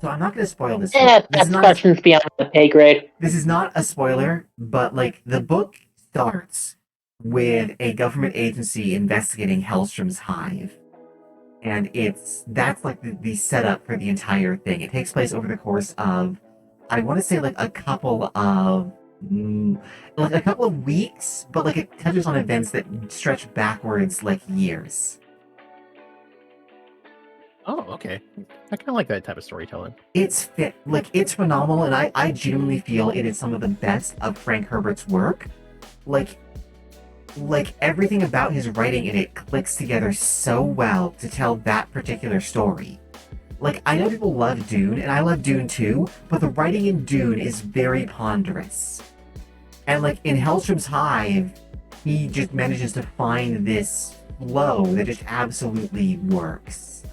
so I'm not going to spoil this. That's questions beyond the pay grade. This is not a spoiler, but the book starts with a government agency investigating Hellstrom's Hive, and that's the setup for the entire thing. It takes place over the course of, I want to say a couple of weeks, but it touches on events that stretch backwards years. Oh, okay. I kind of like that type of storytelling. It's it's phenomenal, and I genuinely feel it is some of the best of Frank Herbert's work. Like everything about his writing in it clicks together so well to tell that particular story. Like, I know people love Dune, and I love Dune too, but the writing in Dune is very ponderous. And like in Hellstrom's Hive, he just manages to find this flow that just absolutely works.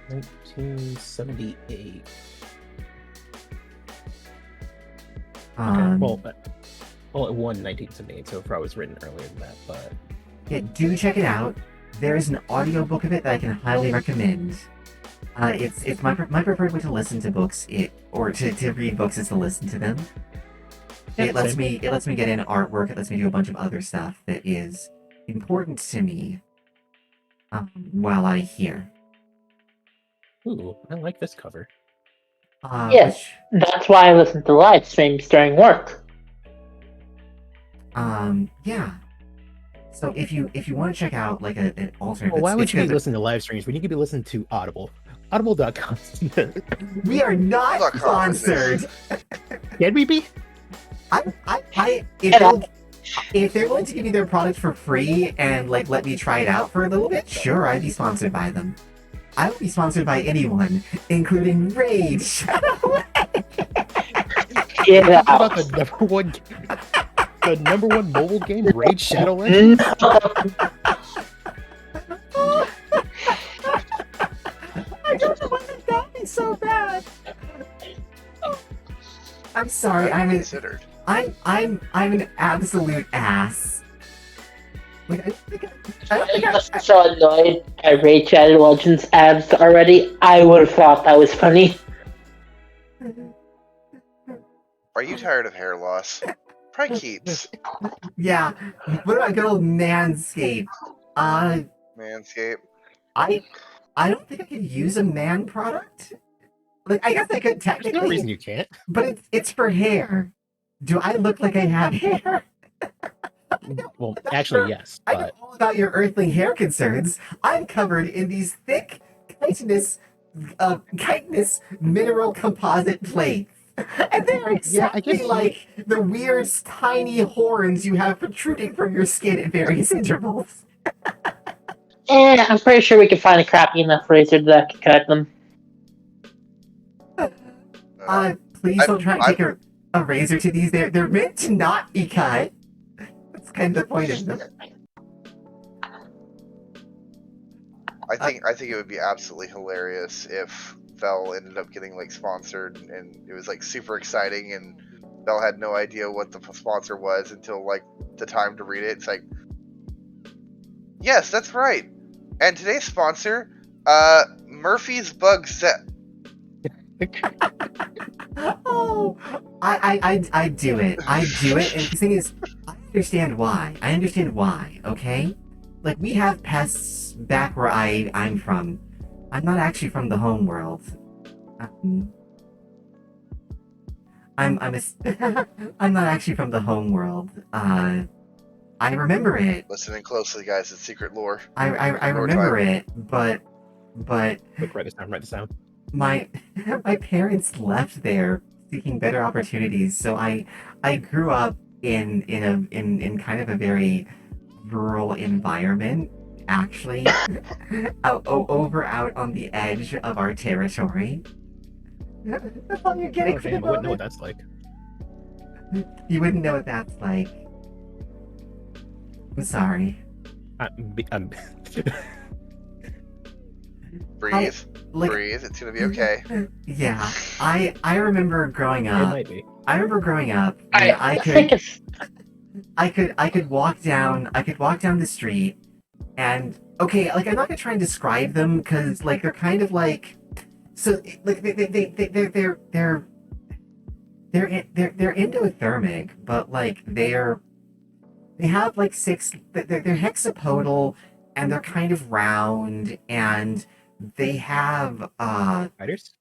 1978. Well, it won 1978, so it probably was written earlier than that, but... Yeah, do check it out. There is an audiobook of it that I can highly recommend. It's my preferred way to listen to books, or to read books is to listen to them. Yeah, It lets me get in artwork, it lets me do a bunch of other stuff that is important to me while I hear. Ooh, I like this cover. Yes, that's why I listen to live streams during work. Yeah. So if you want to check out like an alternate, Well, why would it's you be good. listening to live streams when you could be listening to Audible? Audible.com. We are not sponsored. Can we be? If they're going to give me their product for free and like let me try it out for a little bit, sure, I'd be sponsored by them. I would be sponsored by anyone, including Raid Shadow. Yeah. How about the number one mobile game, Raid Shadow Legends? I don't know why that got me so bad. I'm sorry. I'm an absolute ass. Like, I'm so annoyed I Raid Shadow Legends abs already. I would have thought that was funny. Are you tired of hair loss? Probably keeps. Yeah. What about good old Manscaped? Manscaped. I don't think I could use a man product. Like, I guess I could There's technically. no reason you can't. But it's for hair. Do I look like I have hair? Well, actually, yes, I know but all about your earthling hair concerns. I'm covered in these thick chitinous mineral composite plates. And they're exactly guess- like the weird tiny horns you have protruding from your skin at various intervals. I'm pretty sure we can find a crappy enough razor that can cut them. Please don't try and take a razor to these. They're meant to not be cut. That's kind of the point of them. I think it would be absolutely hilarious if Vel ended up getting like sponsored, and it was like super exciting, and Vel had no idea what the sponsor was until like the time to read it. It's like, yes, that's right. And today's sponsor, Murphy's Bug Set. Oh, I do it. I do it, and the thing is, I understand why. Okay, like we have pests back where I'm from. I'm not actually from the home world. I'm not actually from the home world. I remember it. Listening closely, guys. It's secret lore. I remember it, but quick, write this down. my parents left there seeking better opportunities, so I grew up in kind of a very rural environment, actually, out on the edge of our territory. That's all you're getting for Okay, the I wouldn't know what moment. that's like. You wouldn't know what that's like. I'm sorry. Breathe. Like, Breathe. It's gonna be okay. yeah, I remember growing It up. might be. I remember growing up. I think it's I could walk down the street, and okay, like I'm not gonna try and describe them because like they're kind of like, so like they're endothermic, but like they have like they're hexapodal, and they're kind of round, and they have Spiders?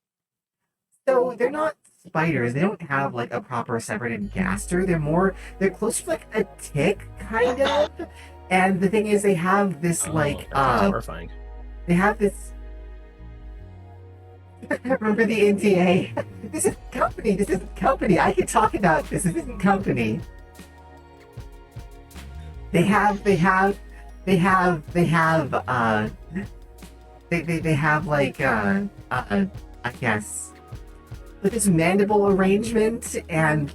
so they're not spiders. They don't have like a proper separated gaster. They're closer to like a tick kind of. And the thing is, they have this Oh, like that's horrifying. they have this Remember the NTA? This is company. This isn't company. I can talk about this. This isn't company. They have like I guess like this mandible arrangement and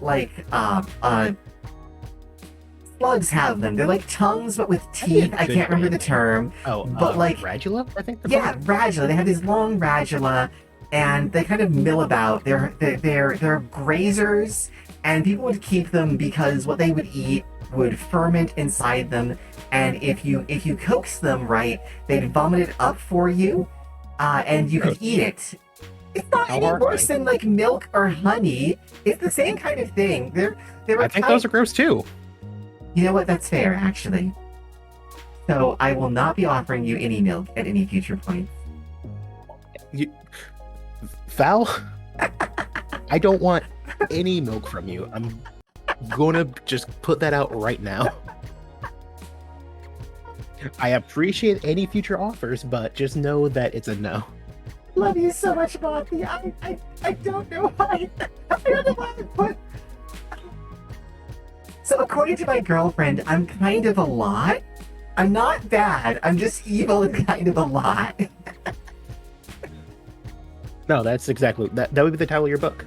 slugs have them. They're like tongues but with teeth. I can't remember the term. Oh, but like radula, I think. Yeah, radula. They have these long radula, and they kind of mill about. They're grazers, and people would keep them because what they would eat would ferment inside them, and if you coax them right, they'd vomit it up for you, and you could eat it. It's not any worse than like milk or honey. It's the same kind of thing. I think those are gross too. You know what? That's fair, actually. So I will not be offering you any milk at any future point. Val, I don't want any milk from you. I'm gonna just put that out right now. I appreciate any future offers, but just know that it's a no. Love you so much, Monty. I don't know why. I don't know why I put. So according to my girlfriend, I'm kind of a lot. I'm not bad. I'm just evil and kind of a lot. No, that's exactly that. That would be the title of your book.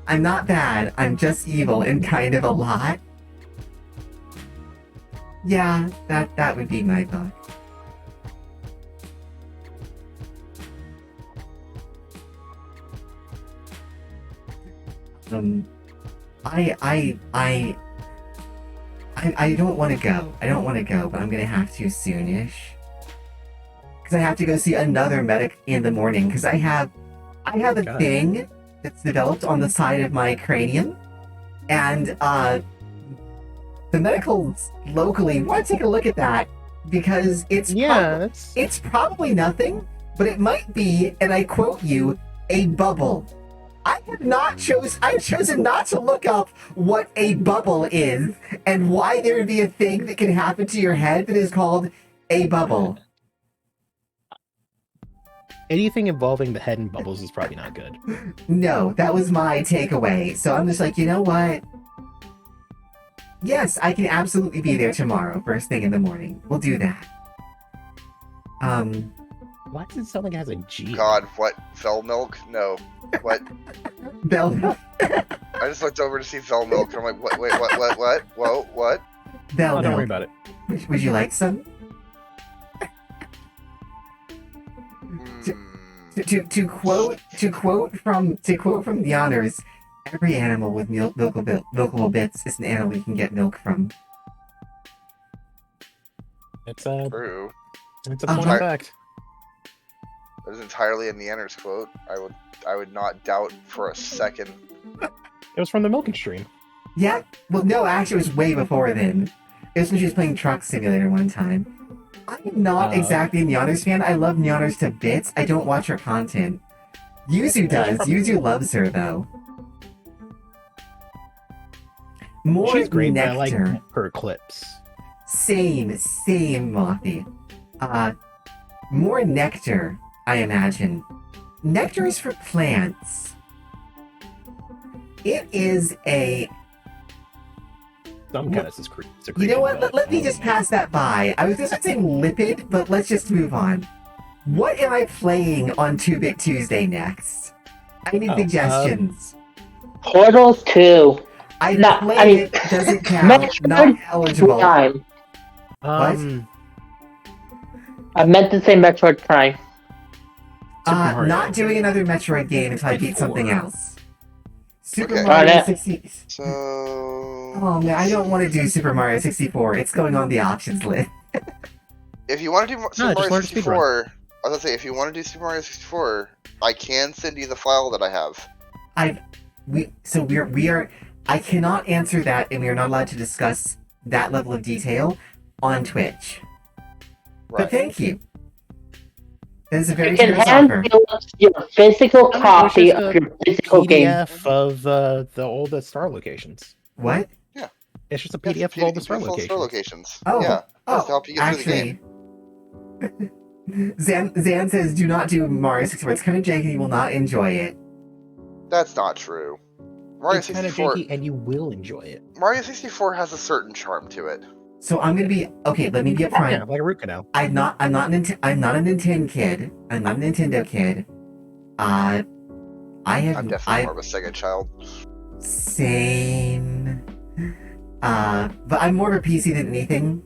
I'm not bad. I'm just evil and kind of a lot. Yeah, that would be my book. I don't want to go. I don't want to go, but I'm gonna have to soonish. Because I have to go see another medic in the morning. Because I have a thing that's developed on the side of my cranium, and the medicals locally want to take a look at that because it's probably nothing, but it might be, and I quote you, a bubble. I've chosen not to look up what a bubble is and why there would be a thing that can happen to your head that is called a bubble. Anything involving the head and bubbles is probably not good. No, that was my takeaway. So I'm just like, you know what? Yes, I can absolutely be there tomorrow, first thing in the morning. We'll do that. Why does it sound like it has a G? God, what? Fell milk? No. What? Bell milk? I just looked over to see fell milk, and I'm like, what? Wait, what? Whoa, what? Bell milk. Don't worry about it. Would you like some? To quote from the honors, every animal with milkable bits is an animal you can get milk from. It's True. It's a point of fact. That is entirely a Neander's quote. I would not doubt for a second. It was from the milking stream. Yeah. Well, no, actually, it was way before then. It was when she was playing Truck Simulator one time. I'm not exactly a Neander's fan. I love Neander's to bits. I don't watch her content. Yuzu does. Yuzu loves her, though. More She's great, nectar. but I like her clips. Same, Mothy. More nectar, I imagine. Nectar is for plants. It is a... Some kind of You know what? Let me just pass that by. I was just saying lipid, but let's just move on. What am I playing on 2-Bit Tuesday next? I need suggestions. Portal 2. It doesn't count. Not eligible. Prime. What? I meant to say Metroid Prime. Not doing another Metroid game until I beat something else. Super Okay. Mario 60. So... Oh man, I don't want to do Super Mario 64. It's going on the options list. If you want to do Super just Mario learn 64, I was gonna say, if you want to do Super Mario 64, I can send you the file that I have. I cannot answer that, and we are not allowed to discuss that level of detail on Twitch. Right. But thank you. That is a very You can generous hand offer. us your physical copy of your physical game. PDF of all the star locations. What? It's just a PDF of all the star locations. locations. Oh, Yeah. oh, Just to help you get through the actually, game. Zan says, do not do Mario 64. It's kind of janky. You will not enjoy it. That's not true. Mario It's kind of 64. janky, and you will enjoy it. Mario 64 has a certain charm to it. So I'm gonna be okay. Let me be upfront. Yeah, like a root canal. I'm not a Nintendo kid. I'm not a Nintendo kid. I have. I'm definitely more of a Sega child. Same. But I'm more of a PC than anything.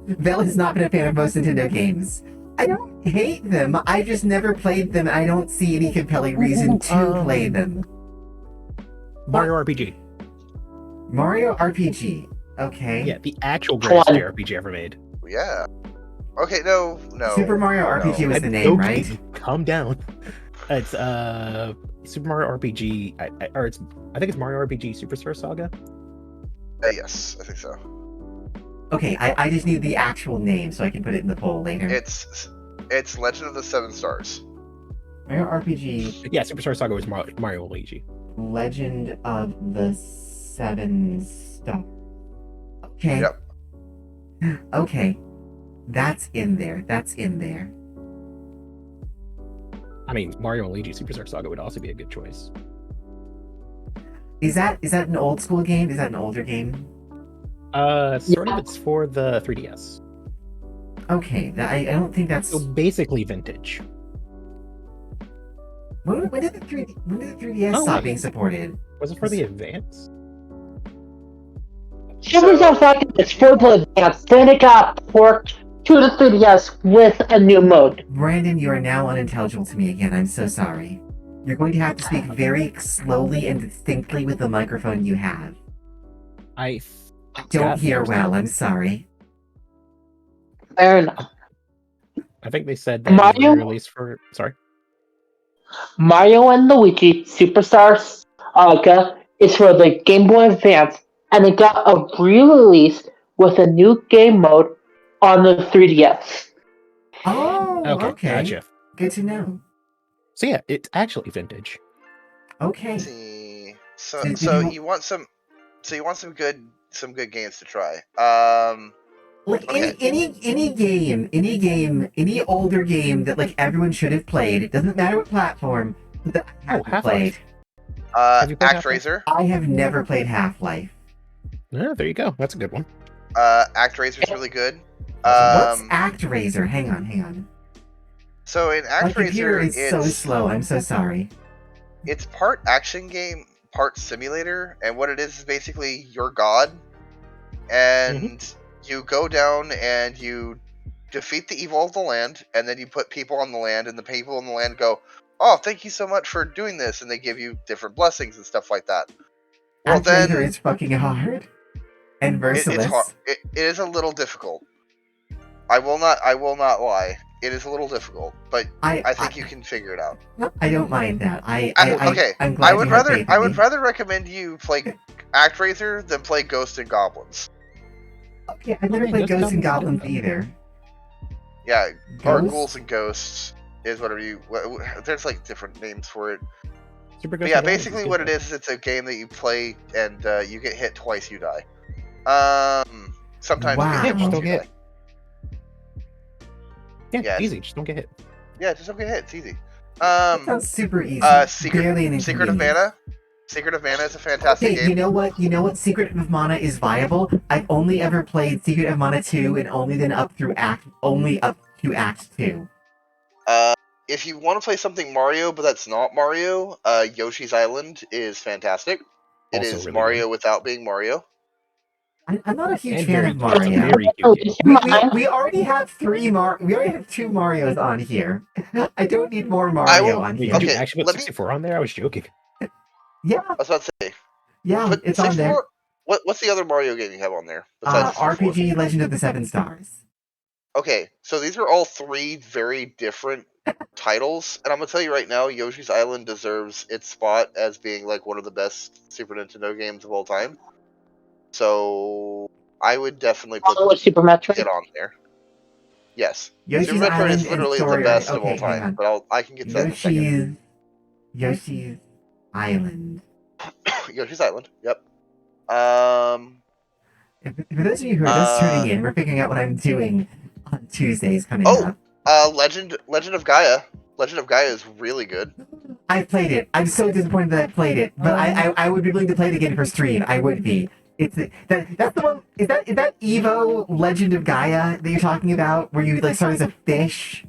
Vel has not been a fan of most Nintendo games. I don't hate them. I just never played them. I don't see any compelling reason to play them. Mario RPG. Mario RPG. Okay. Yeah, the actual greatest JRPG ever made. Yeah. Okay, no. Super Mario RPG was the name, Okay, right? Calm down. It's Super Mario RPG, I think it's Mario RPG Superstar Saga. Yes, I think so. Okay, I just need the actual name so I can put it in the poll later. It's Legend of the Seven Stars. Mario RPG Yeah, Superstar Saga was Mario and Luigi. Legend of the Seven Stars. Okay. Yep. Okay. That's in there. That's in there. I mean, Mario and Luigi Superstar Saga would also be a good choice. Is that an old school game? Is that an older game? Sort of. It's for the 3DS. Okay, I don't think that's. So basically vintage. When did the 3DS Oh, stop wait. being supported? Was it for the Advance? Superstar Saga is for the Advance, then it got ported to the 3DS with a new mode. Brandon, you are now unintelligible to me again. I'm so sorry. You're going to have to speak very slowly and distinctly with the microphone you have. I Don't hear well. I'm sorry. Fair enough. I think they said that Mario? it was released for. Sorry. Mario and Luigi Superstar Saga is for the Game Boy Advance, and it got a re-release with a new game mode on the 3DS. Oh, okay. Gotcha. Good to know. So yeah, it's actually vintage. Okay. See. Did So you- you want some good games to try. Like Okay. any game, any older game that like everyone should have played. It doesn't matter what platform that I haven't Half-Life. played. Have you played ActRaiser. I have never played Half-Life. Yeah, there you go. That's a good one. ActRaiser's really good. What's ActRaiser? Hang on. So in My computer ActRaiser, is so slow. I'm so sorry. it's part action game, part simulator, and what it is basically you're God, and you go down and you defeat the evil of the land, and then you put people on the land, and the people on the land go, "Oh, thank you so much for doing this," and they give you different blessings and stuff like that. Well, ActRaiser then is fucking hard and merciless. it's hard. It is a little difficult. I will not lie. It is a little difficult, but I think you can figure it out. I don't mind that. Okay, I'm glad I would you have rather faith in I would me. rather recommend you play ActRaiser than play Ghosts and Goblins. Okay, I've never Okay, played Ghosts Ghosts and and Goblins Goblins. either. Yeah, or Ghosts? Ghouls and Ghosts is whatever you. There's like different names for it. Super But Ghost yeah, and Goblins is basically good. what it is it's a game that you play and you get hit twice, you die. Sometimes Wow. you get hit Just once, don't you get die. Yeah, Yeah. easy. Just don't get hit. Yeah, just don't get hit. It's easy. That sounds super easy. Barely an Secret of inconvenience. Mana. Secret of Mana is a fantastic Okay, game. you know what? Secret of Mana is viable. I've only ever played Secret of Mana 2 and only then up to Act 2. If you want to play something Mario, but that's not Mario, Yoshi's Island is fantastic. It Also is really Mario good. without being Mario. I'm not a huge And fan very of cute. It's a Mario. very Oh, cute game. We already have we already have 2 Marios on here. I don't need more I Mario will- on Wait, here. did you Okay, actually put let me- 64 on there? I was joking. Yeah, I was about to say, yeah, it's on there. What's the other Mario game you have on there besides 64? RPG Legend of the Seven Stars. Okay, so these are all 3 very different titles, and I'm gonna tell you right now, Yoshi's Island deserves its spot as being like one of the best Super Nintendo games of all time. So I would definitely put Along with Super Metroid. it on there. Yes, Yoshi's Super Metroid Island is and literally the Story best Arc. of all Okay, hang time, on. but I can get to that in a second. Yoshi's Island. Yoshi's Island. Yep. For those of you who are just tuning in, we're figuring out what I'm doing on Tuesdays coming Oh, up. Legend of Gaia. Legend of Gaia is really good. I played it. I'm so disappointed that I played it, but I would be willing to play it again for stream. I would be. That's the one. Is that Evo Legend of Gaia that you're talking about, where you like start as a fish?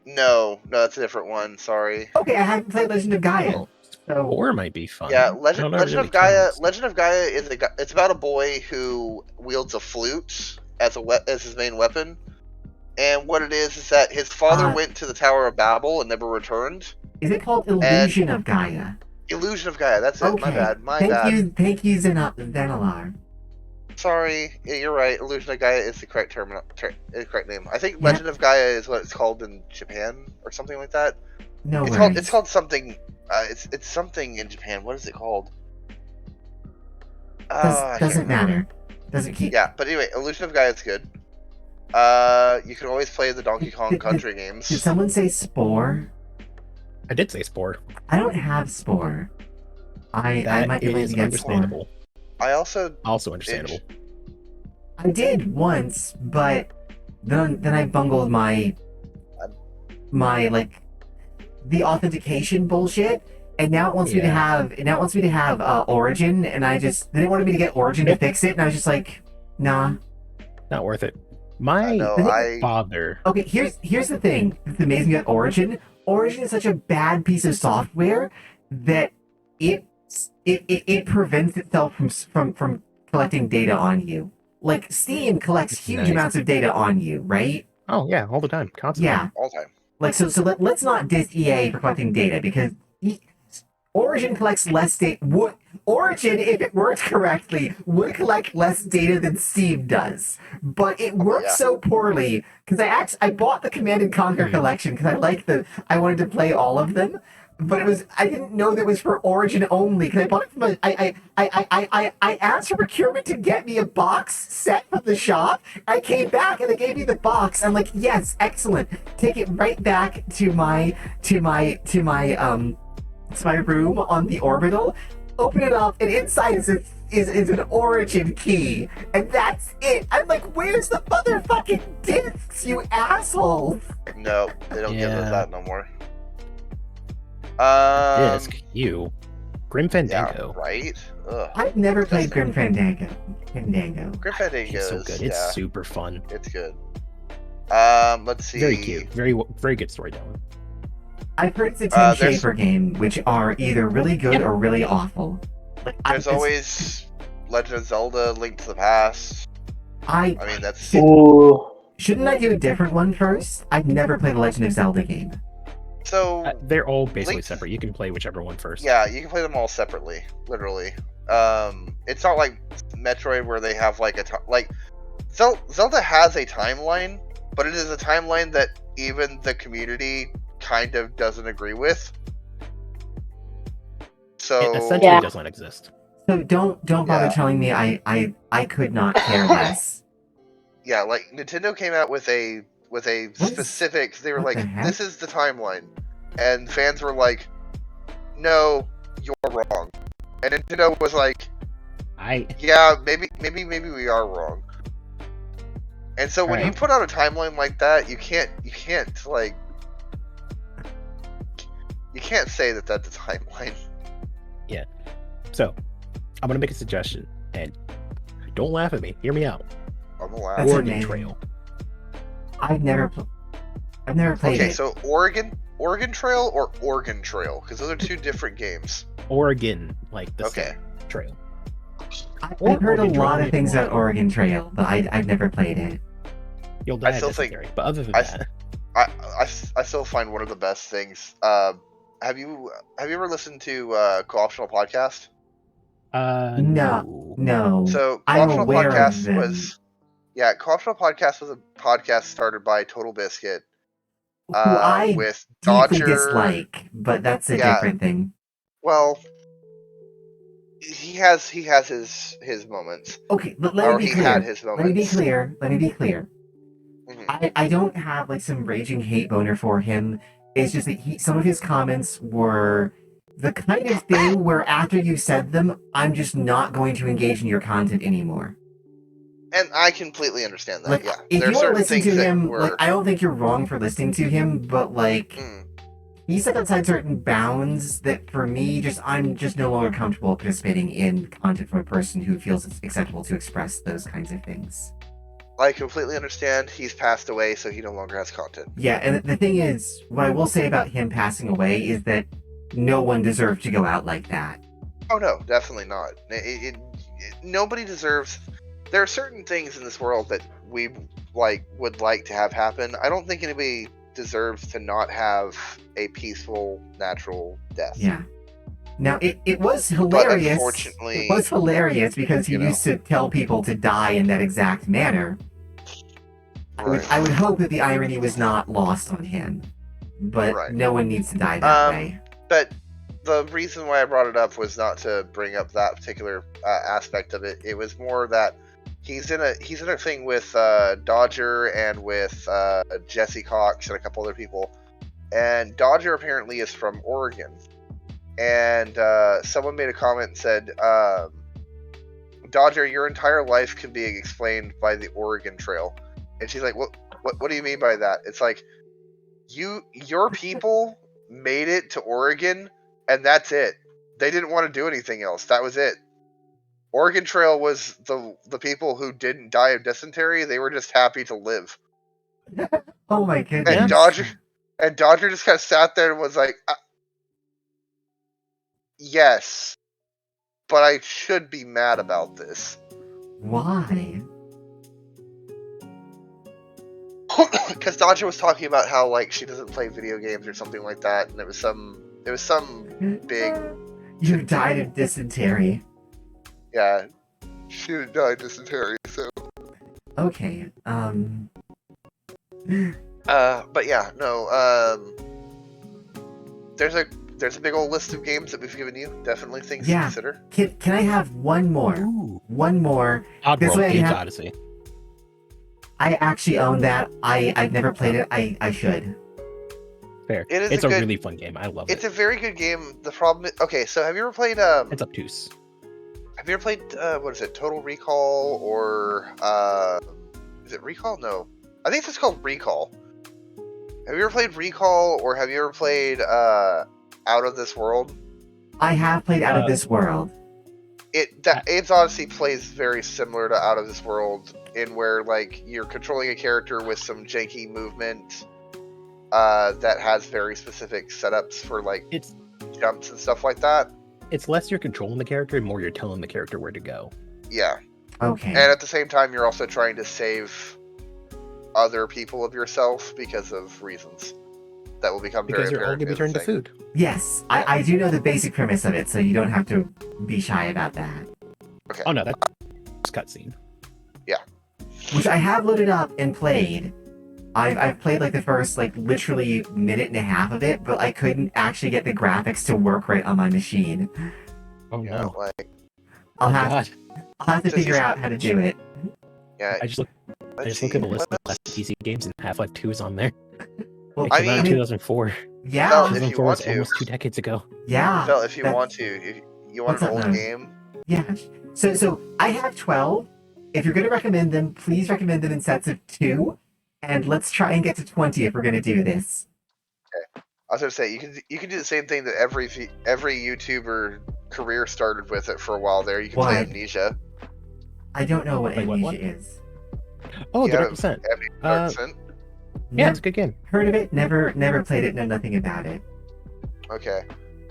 No, that's a different one. Sorry. Okay, I haven't played Legend of Gaia. Well, So 4 might be fun. Yeah, I don't know if it Legend of really Gaia. counts. Legend of Gaia is it's about a boy who wields a flute as as his main weapon, and what it is that his father went to the Tower of Babel and never returned. is it called Illusion of Gaia? Illusion of Gaia. That's it. Okay. My bad. My thank bad. Thank you, Zenalar. Sorry, yeah, you're right. Illusion of Gaia is the correct correct name. I think Legend of Gaia is what it's called in Japan or something like that. No It's worries. called something. It's something in Japan. What is it called? I can't Doesn't remember. matter. Doesn't keep. Yeah, but anyway, Illusion of Gaia is good. You can always play the Donkey Kong Country games. Did someone say Spore? I did say Spore. I don't have Spore. I That might be able is to get Spore. understandable. I also Also understandable. I did once, but then I bungled my like the authentication bullshit, and now it wants me to have Origin, and I just they wanted me to get Origin to fix it, and I was just like, nah. Not worth it. My I father. Okay, here's the thing that's amazing about Origin. Origin is such a bad piece of software that it prevents itself from collecting data on you. Like Steam collects huge Nice. amounts of data on you, right? Oh yeah, all the time, constantly. Yeah. all time. Like so let's not diss EA for collecting data because Origin collects less data. Origin, if it worked correctly, would collect less data than Steam does. But it works so poorly because I bought the Command and Conquer collection because I wanted to play all of them. But I didn't know that it was for Origin only because I bought it from I asked for procurement to get me a box set from the shop. I came back and they gave me the box. I'm like, yes, excellent. Take it right back to my room on the orbital. Open it up, and inside is an Origin key, and that's it. I'm like, where's the motherfucking discs, you assholes? No, they don't give us Yeah. that no more. Disc, you. Grim Fandango. Yeah, right. Ugh. I've never played Grim Fandango. Grim Fandango It's so is good. yeah, It's super fun. it's good. Let's see. Very cute. Very good storytelling. I've heard it's a Tim there's- Schafer game, which are either really good or really awful. Like, There's always Legend of Zelda: Link to the Past. I mean, that's Ooh. Shouldn't I do a different one first? I've never played a Legend of Zelda game. so. They're all basically Link- separate. You can play whichever one first. Yeah, you can play them all separately, literally. It's not like Metroid where they have like Zelda has a timeline, but it is a timeline that even the community kind of doesn't agree with. So It essentially Yeah. does not exist. So don't bother Yeah. telling me I could not care less. yeah, like Nintendo came out with a specific. They were what like, the heck? "This is the timeline," and fans were like, "No, you're wrong." And Nintendo was like, "Yeah, maybe we are wrong." And so when you Right. put out a timeline like that, you can't like you can't say that that's a timeline. So, I'm gonna make a suggestion, and don't laugh at me. Hear me out. I'm allowed. That's Oregon amazing. Trail. I've never played Okay, it. so Oregon Trail or Oregon Trail, because those are two different games. Oregon, like the Okay. state trail. I've heard a Oregon Trail lot of is things one. about Oregon Trail, but I've never played it. You'll die still of think- dysentery. But other than I- that, I still find one of the best things. Have you ever listened to Co-optional Podcast? No. No. So I'm Co-optional aware of Podcast them. was Co-optional Podcast was a podcast started by Total Biscuit Who I with deeply Dodger. dislike, but that's a Yeah. different thing. Well, he has his moments, Okay, let or me he be had clear. his Let me be moments. clear. Let me be clear. Mhm. I don't have like some raging hate boner for him. It's just that some of his comments were the kind of thing where after you said them, I'm just not going to engage in your content anymore. And I completely understand that. Like, Yeah, if there are you want to certain listen things to that him, were. like, I don't think you're wrong for listening to him, but like, Mm, he's like outside certain bounds that for me, I'm just no longer comfortable participating in content from a person who feels it's acceptable to express those kinds of things. I completely understand. He's passed away, so he no longer has content. Yeah, and the thing is, what I will say about him passing away is that no one deserved to go out like that. Oh no, definitely not. Nobody deserves. There are certain things in this world that we would like to have happen. I don't think anybody deserves to not have a peaceful, natural death. Yeah. Now, it was hilarious. But unfortunately, it was hilarious because he you know. used to tell people to die in that exact manner. Right. I would hope that the irony was not lost on him, but Right. no one needs to die that way. But the reason why I brought it up was not to bring up that particular aspect of it. It was more that he's in a thing with Dodger and with Jesse Cox and a couple other people, and Dodger apparently is from Oregon, and someone made a comment and said, Dodger, your entire life can be explained by the Oregon Trail. And she's like, what do you mean by that? It's like, your people made it to Oregon, and that's it. They didn't want to do anything else. That was it. Oregon Trail was the people who didn't die of dysentery. They were just happy to live. Oh my goodness. And Dodger just kind of sat there and was like, yes, but I should be mad about this. Why? Because Dodger was talking about how she doesn't play video games or something like that, and it was some big. You died of dysentery. Yeah, she died of dysentery. So. Okay. But yeah, no. There's a big old list of games that we've given you. Definitely things to consider. Can I have one more? Ooh. One more. Oddworld, way I Games have- Odyssey. I actually own that. I've never played it. I should. Fair. It is it's a a good- really fun game. I love It's it. a very good game. The problem is, okay, so have you ever played It's obtuse. have you ever played what is it, Total Recall, or is it Recall? No. I think it's called Recall. Have you ever played Recall, or have you ever played Out of This World? I have played Out of This World. Apes Odyssey plays very similar to Out of This World, in where you're controlling a character with some janky movement that has very specific setups for It's jumps and stuff like that. it's less you're controlling the character and more you're telling the character where to go. Yeah. Okay. And at the same time, you're also trying to save other people of yourself because of reasons that will become Because very you're all apparent going to be in the turned to thing. food. Yes, I do know the basic premise of it, so you don't have to be shy about that. Okay. Oh no, that's cutscene. Which I have loaded up and played. I've played the first literally minute and a half of it, but I couldn't actually get the graphics to work right on my machine. Oh Yeah, no. I'll Oh, have God. to figure out how to do it. yeah. I just look Let's at the see, list what of last PC games and Half-Life 2 is on there. Well, It I came out in mean- 2004. yeah, Well, if you 2004 want was to. almost 2 decades ago. yeah. Phil, if you that's- want to, if you want What's an up, old man? game, Yeah. So I have 12. If you're going to recommend them, please recommend them in sets of 2. And let's try and get to 20 if we're going to do this. I was gonna say you can do the same thing that every YouTuber career started with it for a while there. You can play What? Amnesia. I don't know what Wait, what, Amnesia what? is. Oh, Yeah, Direct Descent. Amnesia. Yeah, it's a good game. Heard of it, never played it, know nothing about it. Okay.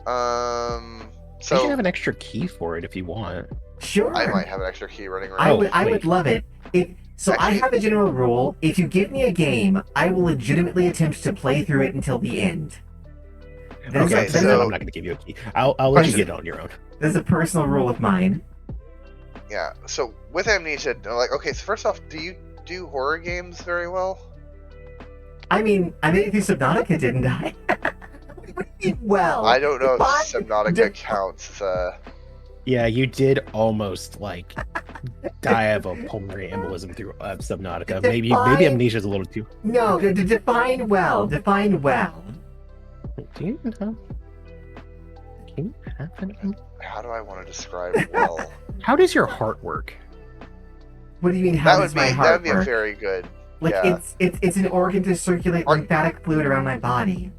I So should have an extra key for it if you want. Sure. I might have an extra key running I around. would wait. love it. So I Actually- have a general rule. If you give me a game, I will legitimately attempt to play through it until the end. That is Okay, a, Then so- I'm not going to give you a key. I'll let you get it on your own. that is a personal rule of mine. Yeah. So with Amnesia, okay. So first off, do you do horror games very well? I mean, I made it through Subnautica, didn't I? What do you mean, well, I don't know if Define- Subnautica de- counts. Yeah, you did almost die of a pulmonary embolism through Subnautica. Maybe Define- Amnesia's a little too. No, define well. Define well. Do you know? Can you have an? How do I want to describe well? How does your heart work? What do you mean? How does my that heart would be a work? very good. Like yeah. it's an organ to circulate Are- lymphatic fluid around my body.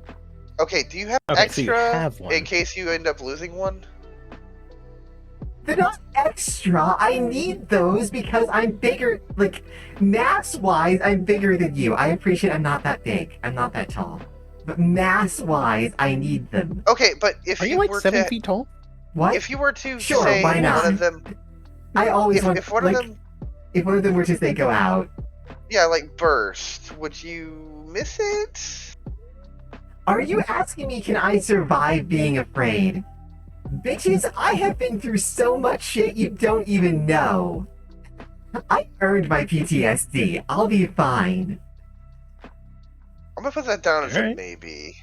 Okay, do you have Okay, so you extra have one. in case you end up losing one? They're not extra. I need those because I'm bigger. Like mass-wise, I'm bigger than you. I appreciate I'm not that big. I'm not that tall. But mass-wise, I need them. Okay, but if Are you you like were 7 to feet tall? What? if you were to Sure, say why not? one of them, I always want if one like of them, if one of them were to say go out. yeah, like burst, would you miss it? Are you asking me can I survive being afraid? Bitches, I have been through so much shit you don't even know. I earned my PTSD. I'll be fine. I'm gonna put that down as a Alright. maybe.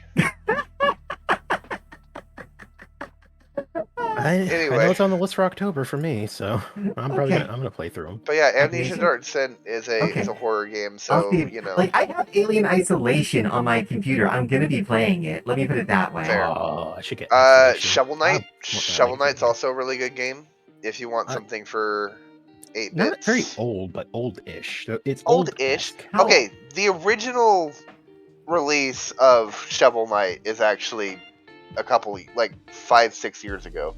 I know Anyway. it's on the list for October for me, so I'm probably Okay. gonna play through them. But yeah, Amnesia? Amnesia Dark Descent is a Okay. horror game, I'll so see. you know. Like I have Alien Isolation on my computer. I'm gonna be playing it. Let me put it that way. Fair. Oh, I should get Isolation. Shovel Knight. I want that Shovel like for Knight's me. also a really good game if you want I- something for 8 Not bits. very old, but old-ish. So it's Old-ish. old-esque. How- Okay, the original release of Shovel Knight is actually a couple, like 5-6 years ago.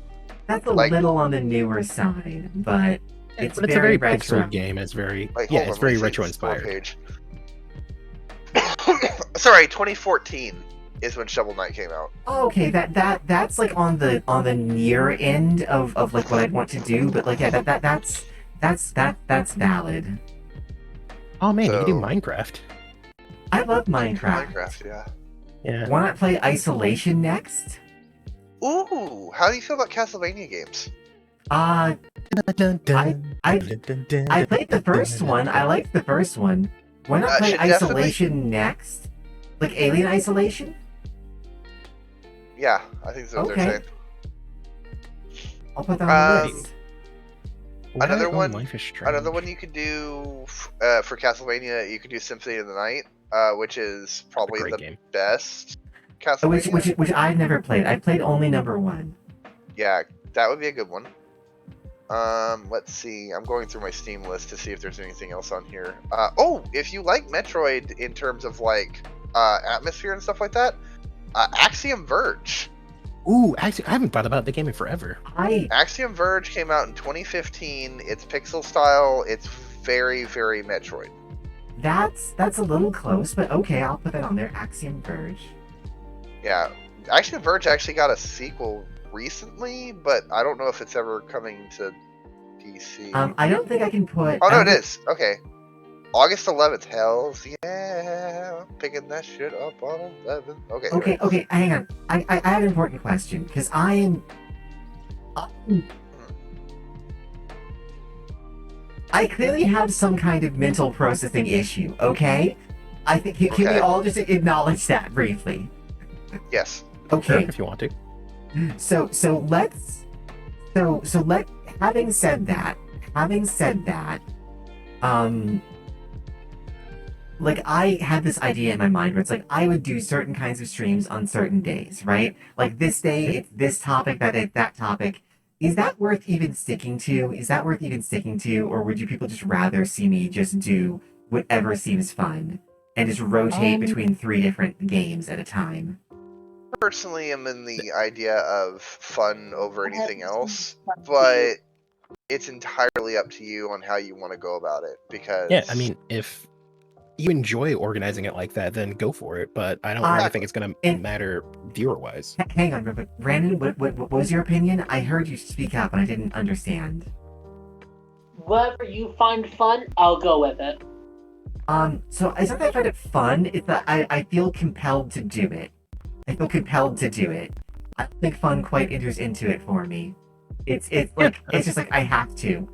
That's a like- little on the newer side, but it's But it's a very very retro. pixel game. It's very Like, yeah, hold it's on, very let me see, it's full retro-inspired. page. Sorry, 2014 is when Shovel Knight came out. Oh, okay, that's like on the near end of like what I'd want to do, but like yeah, that's valid. Oh man, you can do So- Minecraft. I love Minecraft. Minecraft, yeah. Yeah. Why not play Isolation next? Ooh, how do you feel about Castlevania games? I played the first one. I liked the first one. Why not play should definitely- Isolation next? Like Alien Isolation? Yeah, I think that's what Okay. they're saying. I'll put that on the Um, list. Another one- Life is Strange. Another one you could do for Castlevania, you could do Symphony of the Night, which is probably great the game. best Which Castlevania. I've never played. I played only number one. Yeah, that would be a good one. Let's see. I'm going through my Steam list to see if there's anything else on here. Oh, if you like Metroid in terms of like atmosphere and stuff like that, Axiom Verge. Ooh, actually, I haven't thought about the game in forever. Axiom Verge came out in 2015. It's pixel style. It's very, very Metroid. That's a little close, but okay, I'll put that on there. Axiom Verge. Yeah, Axiom Verge actually got a sequel recently, but I don't know if it's ever coming to PC. I don't think I can put. Oh I no, don't it thi- is. Okay. August 11th. Hells yeah. I'm picking that shit up on 11. Okay. Okay, okay, hang on. I have an important question because I clearly have some kind of mental processing issue. Okay, I think can we Okay. all just acknowledge that briefly? Yes. Sure, Okay, if you want to. so having said that, like I had this idea in my mind where it's like I would do certain kinds of streams on certain days, right? Like this day it's this topic, that it's that topic. Is that worth even sticking to? Or would you people just rather see me just do whatever seems fun and just rotate between 3 different games at a time? Personally, I'm in the idea of fun over anything else, but it's entirely up to you on how you want to go about it. Because Yeah, I mean, if you enjoy organizing it like that, then go for it. But I don't really think it's gonna and- matter viewer-wise. Hang on, but Brandon, what was your opinion? I heard you speak up and I didn't understand. Whatever you find fun, I'll go with it. So it's not that I find it fun, it's that I feel compelled to do it. I don't think fun quite enters into it for me. It's like it's just like I have to.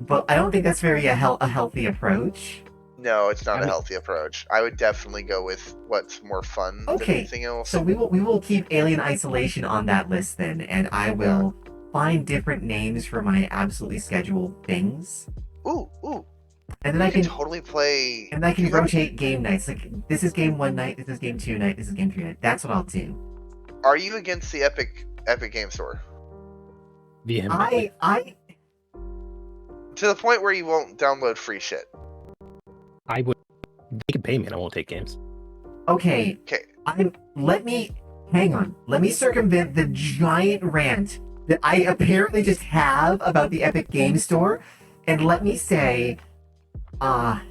But I don't think that's very a healthy approach. no, it's not I a mean- healthy approach. I would definitely go with what's more fun than Okay, anything else. So we will keep Alien Isolation on that list then, and I will find different names for my absolutely scheduled things. Ooh, And then I I can totally play. and I can you have- rotate game nights. Like this is game 1 night, this is game 2 night, this is game 3 night. That's what I'll do. Are you against the Epic Game Store? Vehemently. To the point where you won't download free shit. I would. They can pay me, and I won't take games. Okay, Okay. hang on. Let me circumvent the giant rant that I apparently just have about the Epic Game Store, and let me say, that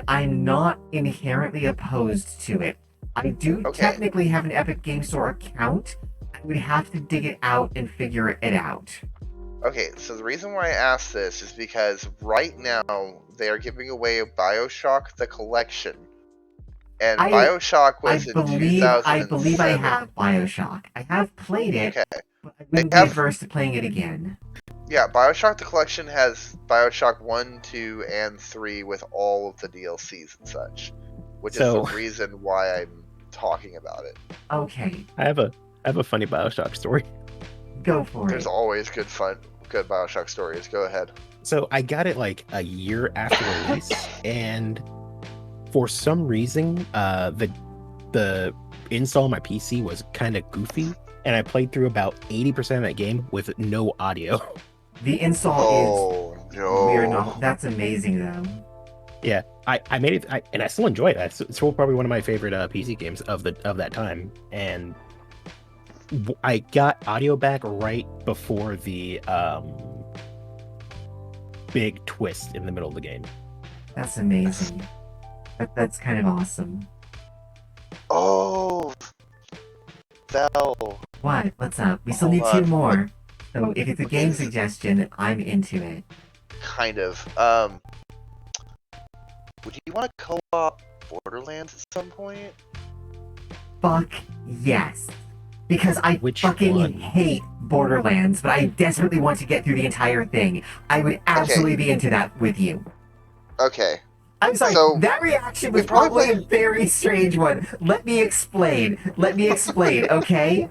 I'm not inherently opposed to it. I do Okay. technically have an Epic Game Store account. I would have to dig it out and figure it out. Okay, so the reason why I asked this is because right now they are giving away a BioShock the Collection. And BioShock was in 2007. I believe I have BioShock. I have played it, Okay. but I wouldn't be adverse to playing it again. Yeah, BioShock the Collection has BioShock 1, 2, and 3 with all of the DLCs and such. Which is the reason why I'm talking about it. Okay. I have a funny BioShock story. Go for There's it. always good BioShock stories. Go ahead. So I got it like a year after release, and for some reason, the install on my PC was kind of goofy, and I played through about 80% of that game with no audio. The install is weird. That's amazing, though. Yeah, I made it, and I still enjoy it. It's still probably one of my favorite PC games of that time, and I got audio back right before the big twist in the middle of the game. That's amazing. That's kind of awesome. Oh, Val. What? What's up? We still need 2 more. So if it's a game suggestion, I'm into it. Kind of. Would you want to co-op Borderlands at some point? Fuck yes. Because I one? hate Borderlands, but I desperately want to get through the entire thing. I would absolutely be into that with you. Okay. I'm sorry, So, that reaction was probably a very strange one. Let me explain, okay?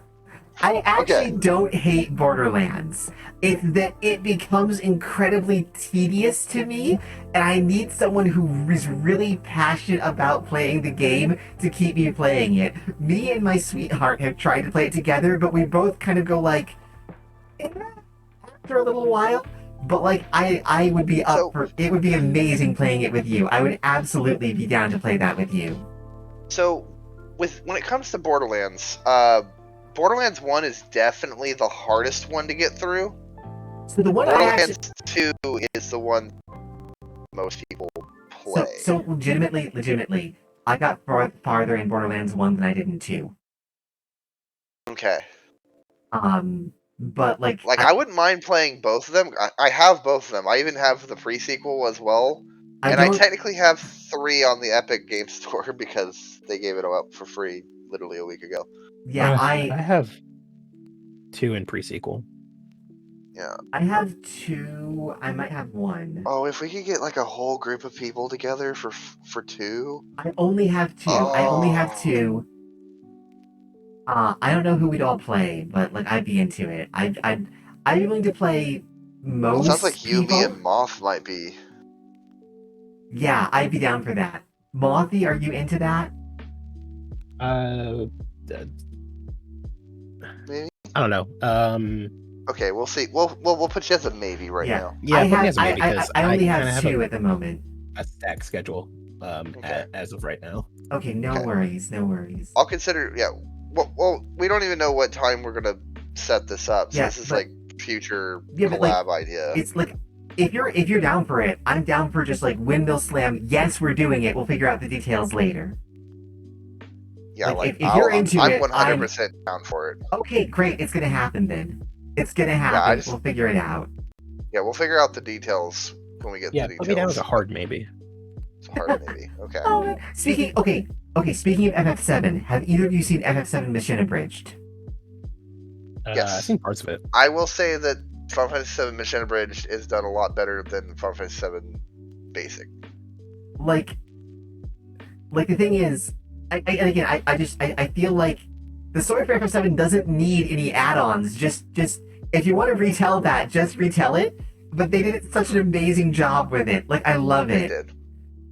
I actually don't hate Borderlands. It's that it becomes incredibly tedious to me, and I need someone who is really passionate about playing the game to keep me playing it. Me and my sweetheart have tried to play it together, but we both kind of go like, after a little while. But like, I would be up for it. Would be amazing playing it with you. I would absolutely be down to play that with you. So, when it comes to Borderlands, Borderlands 1 is definitely the hardest one to get through. So the one Borderlands 2 is the one most people play. So legitimately, I got farther in Borderlands 1 than I did in 2. Okay. But like I wouldn't mind playing both of them. I have both of them. I even have the pre-sequel as well. I technically have 3 on the Epic Game Store because they gave it up for free literally a week ago. Yeah, I have 2 in pre-sequel. Yeah. I have 2. I might have 1. Oh, if we could get like a whole group of people together for 2. I only have 2. I only have 2. I don't know who we'd all play, but like I'd be into it. I'd be willing to play most. Sounds like you, people. me, and Moth might be. Yeah, I'd be down for that. Mothy, are you into that? Maybe. I don't know. Okay, we'll see. We'll put you as a maybe right now. Yeah, I only have 2 at the moment. A stack schedule as of right now. Okay, no worries. I'll consider. Yeah. Well, we don't even know what time we're gonna set this up. So this is like future collab idea. It's like if you're down for it, I'm down for just like windmill slam. Yes, we're doing it. We'll figure out the details later. Yeah, if you're into I'm it, 100% down for it. Okay, great. It's gonna happen then. It's gonna happen. We'll figure it out. Yeah, we'll figure out the details when we get the details. Put me down as a hard maybe. It's a hard maybe. Okay. Speaking of FF7, have either of you seen FF7 Mission Abridged? Yes. I've seen parts of it. I will say that Final Fantasy VII Mission Abridged is done a lot better than Final Fantasy VII Basic. Like the thing is, I feel like the story for FF7 doesn't need any add-ons. Just if you want to retell that, just retell it. But they did such an amazing job with it. Like I love it. They did.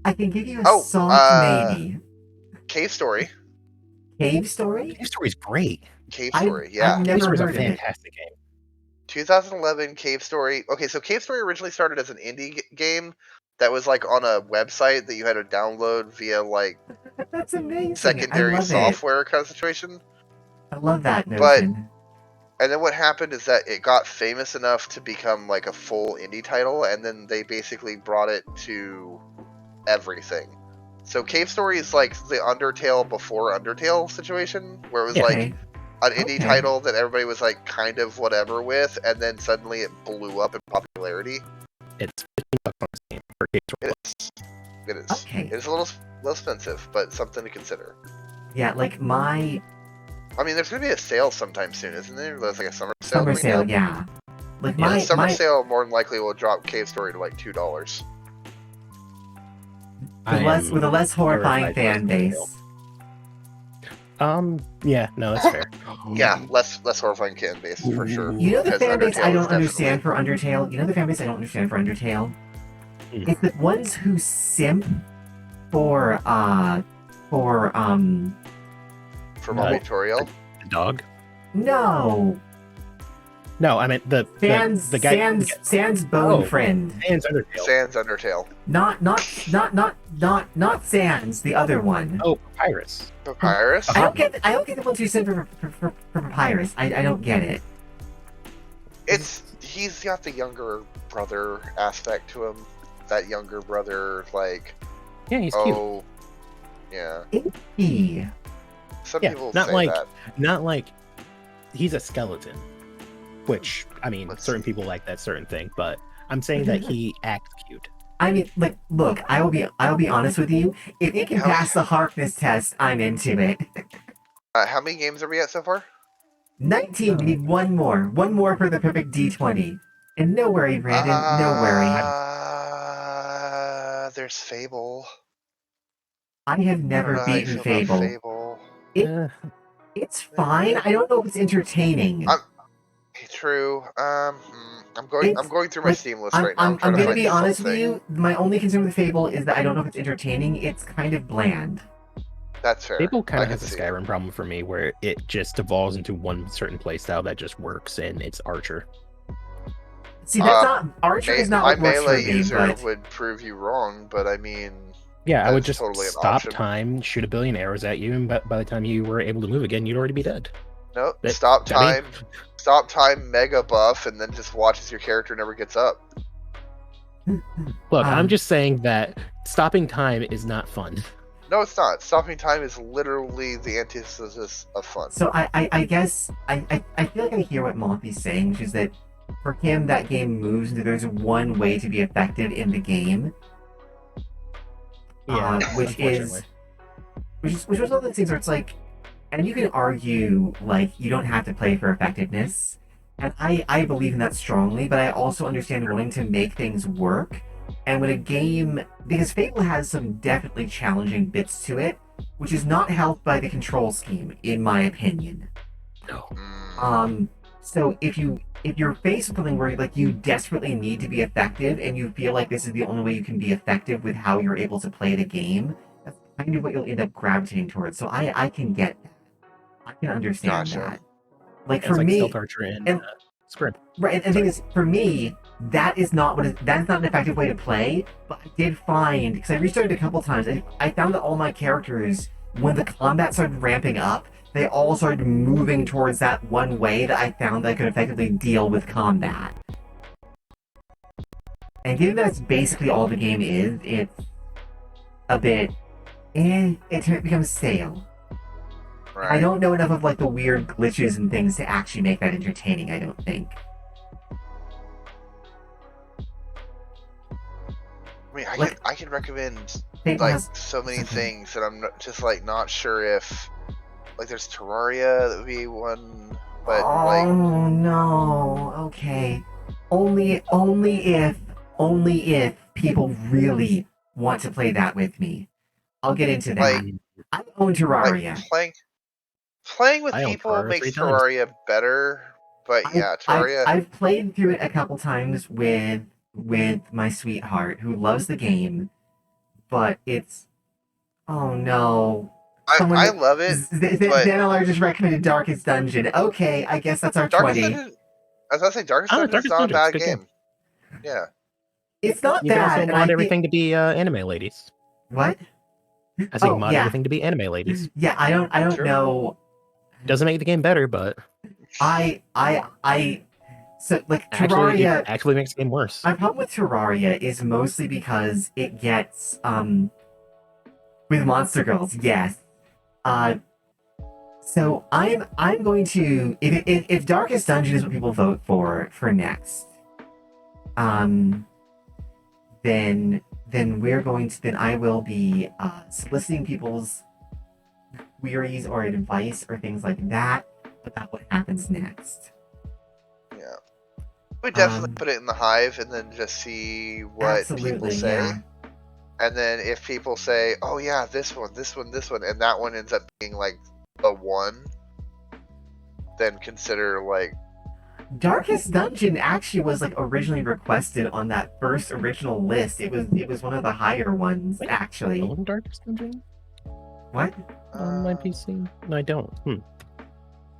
I can give you a soft maybe. Cave Story. Cave Story? Cave Story's great. Cave Story, yeah. I've never Cave Story's heard a fantastic game. 2011 Cave Story. Okay, so Cave Story originally started as an indie game that was like on a website that you had to download via like That's amazing. I secondary love it. software kind of situation. I love that But notion. and then what happened is that it got famous enough to become like a full indie title, and then they basically brought it to everything. So Cave Story is like the Undertale before Undertale situation, where it was like Okay. an indie Okay. title that everybody was like kind of whatever with, and then suddenly it blew up in popularity. It's $15 on Steam for Cave Story. It is. Okay. It is a little expensive, but something to consider. Yeah, like my I mean, there's gonna be a sale sometime soon, isn't there? There's like a summer sale. summer coming sale, up. yeah. Like Yeah, The my summer my sale more than likely will drop Cave Story to like $2. with a less horrifying fan terrified for this base. Yeah, no, that's fair. Yeah, less horrifying fan base for sure. You know the because fan base Undertale I is don't understand for Undertale? You know the fan base I don't understand for Undertale? Hmm. It's the ones who simp for for No. Mommy Toriel. The dog? no. No, I meant the guy. Sans bone Oh. friend. Sans Undertale. Sans Undertale. Not Sans, the other one. Oh, Papyrus. Papyrus. I don't get the ones who simp for Papyrus. I don't get it. He's got the younger brother aspect to him. That younger brother, like, Yeah, he's cute. oh, yeah. E. Some Yeah, people not say like- that. Not like he's a skeleton, which I mean, Let's certain see. people like that certain thing, but I'm saying that he acts cute. I mean, like, look, I'll be honest with you. If it can How- pass the Harkness test, I'm into it. How many games are we at so far? 19, we need one more for the perfect D20. And no worry, Brandon, no worry. There's Fable. I have I never don't know how you beaten feel about Fable. Fable. It- It's fine. I don't know if it's entertaining. True. I'm It's- going through my like, Steam list right now. I'm trying to gonna find be honest with something. you. My only concern with Fable is that I don't know if it's entertaining. It's kind of bland. That's fair. Fable kind I of can has a see it. Skyrim problem for me, where it just devolves into one certain playstyle that just works, and it's Archer. See, that's not Archer is not My what works for melee me, user but would prove you wrong, but I mean, Yeah, I would That's just totally an stop option. time, shoot a billion arrows at you, and by the time you were able to move again, you'd already be dead. no. That- Stop I mean- time, mega buff, and then just watch as your character never gets up. Look, I'm Um, just saying that stopping time is not fun. No, it's not. Stopping time is literally the antithesis of fun. so I guess I feel like I hear what Monthy's saying, which is that for him that game moves that there's one way to be effective in the game, which was one of those things where it's like, and you can argue like you don't have to play for effectiveness, and I believe in that strongly, but I also understand wanting to make things work. And when a game, because Fable has some definitely challenging bits to it, which is not helped by the control scheme, in my opinion. No. So if you're faced with something where like you desperately need to be effective and you feel like this is the only way you can be effective with how you're able to play the game, that's kind of what you'll end up gravitating towards. So I can get that. I can understand Gotcha. that. Like It's for like me, Stealth Archer and and- Script. right, and the thing is, for me, that's not an effective way to play. But I did find, because I restarted a couple times, I found that all my characters, when the combat started ramping up, they all started moving towards that one way that I found that I could effectively deal with combat. And given that that's basically all the game is, it's a bit, it becomes stale. Right. I don't know enough of like the weird glitches and things to actually make that entertaining, I don't think. I mean, like- I can recommend Fable like has so many something. things that I'm just like not sure if like there's Terraria that would be one, but oh like no, okay. Only if people really want to play that with me. I'll get into that. Like- I own Terraria. playing with I own people Terraria makes 3 times. Terraria better. But yeah, Terraria. I've played through it a couple times with my sweetheart who loves the game, but it's oh no. someone- I love it. but- Then just recommended Darkest Dungeon. Okay, I guess that's our Darkest 20. Dungeon, I was gonna say Darkest Oh, Dungeon is Darkest not a Dungeon's a bad good game. Yeah. It's not You can bad. also and I mod think- everything to be anime ladies. What? I say Oh, mod yeah. everything to be anime ladies. Yeah, I don't Sure. know. Doesn't make the game better, but So like actually, Terraria. it actually makes the game worse. My problem with Terraria is mostly because it gets with Monster Girls, yes. So I'm going to if Darkest Dungeon is what people vote for next, then I will be soliciting people's queries or advice or things like that about what happens next. Yeah. We definitely Um, put it in the hive and then just see what people Absolutely, say. yeah. And then if people say, "Oh yeah, this one," and that one ends up being like a one, then consider like Darkest Dungeon actually was like originally requested on that first original list. It was one of the higher ones Wait, actually. Own Darkest Dungeon What? on my PC? No, I don't.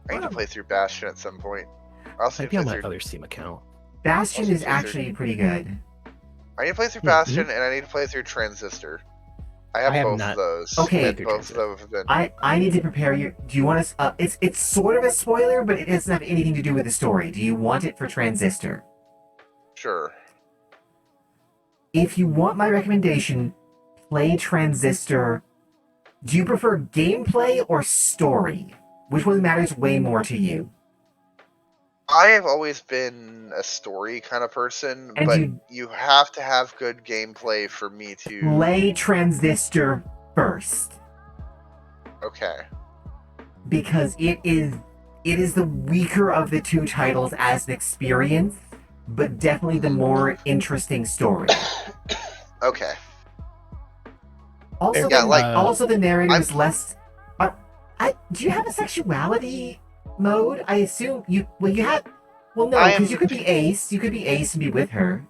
I need to play through Bastion at some point. I also need Maybe to on play my through. other Steam account. Bastion Also is play through- actually pretty good. I need to play through Mhm. Bastion and I need to play through Transistor. I have I have both not of those. Okay. And both of them have been. I need to prepare you. Do you want to? It's sort of a spoiler, but it doesn't have anything to do with the story. Do you want it for Transistor? Sure. If you want my recommendation, play Transistor. Do you prefer gameplay or story? Which one matters way more to you? I have always been a story kind of person, And but you- you have to have good gameplay for me to. Play Transistor first, Okay. because it is the weaker of the two titles as an experience, but definitely the more interesting story. Okay. Also, Yeah, like, also the narrative I'm- is less. Do you have a sexuality mode? I assume you. Well, you have. Well, no, I because am- you could be ace. You could be ace and be with her.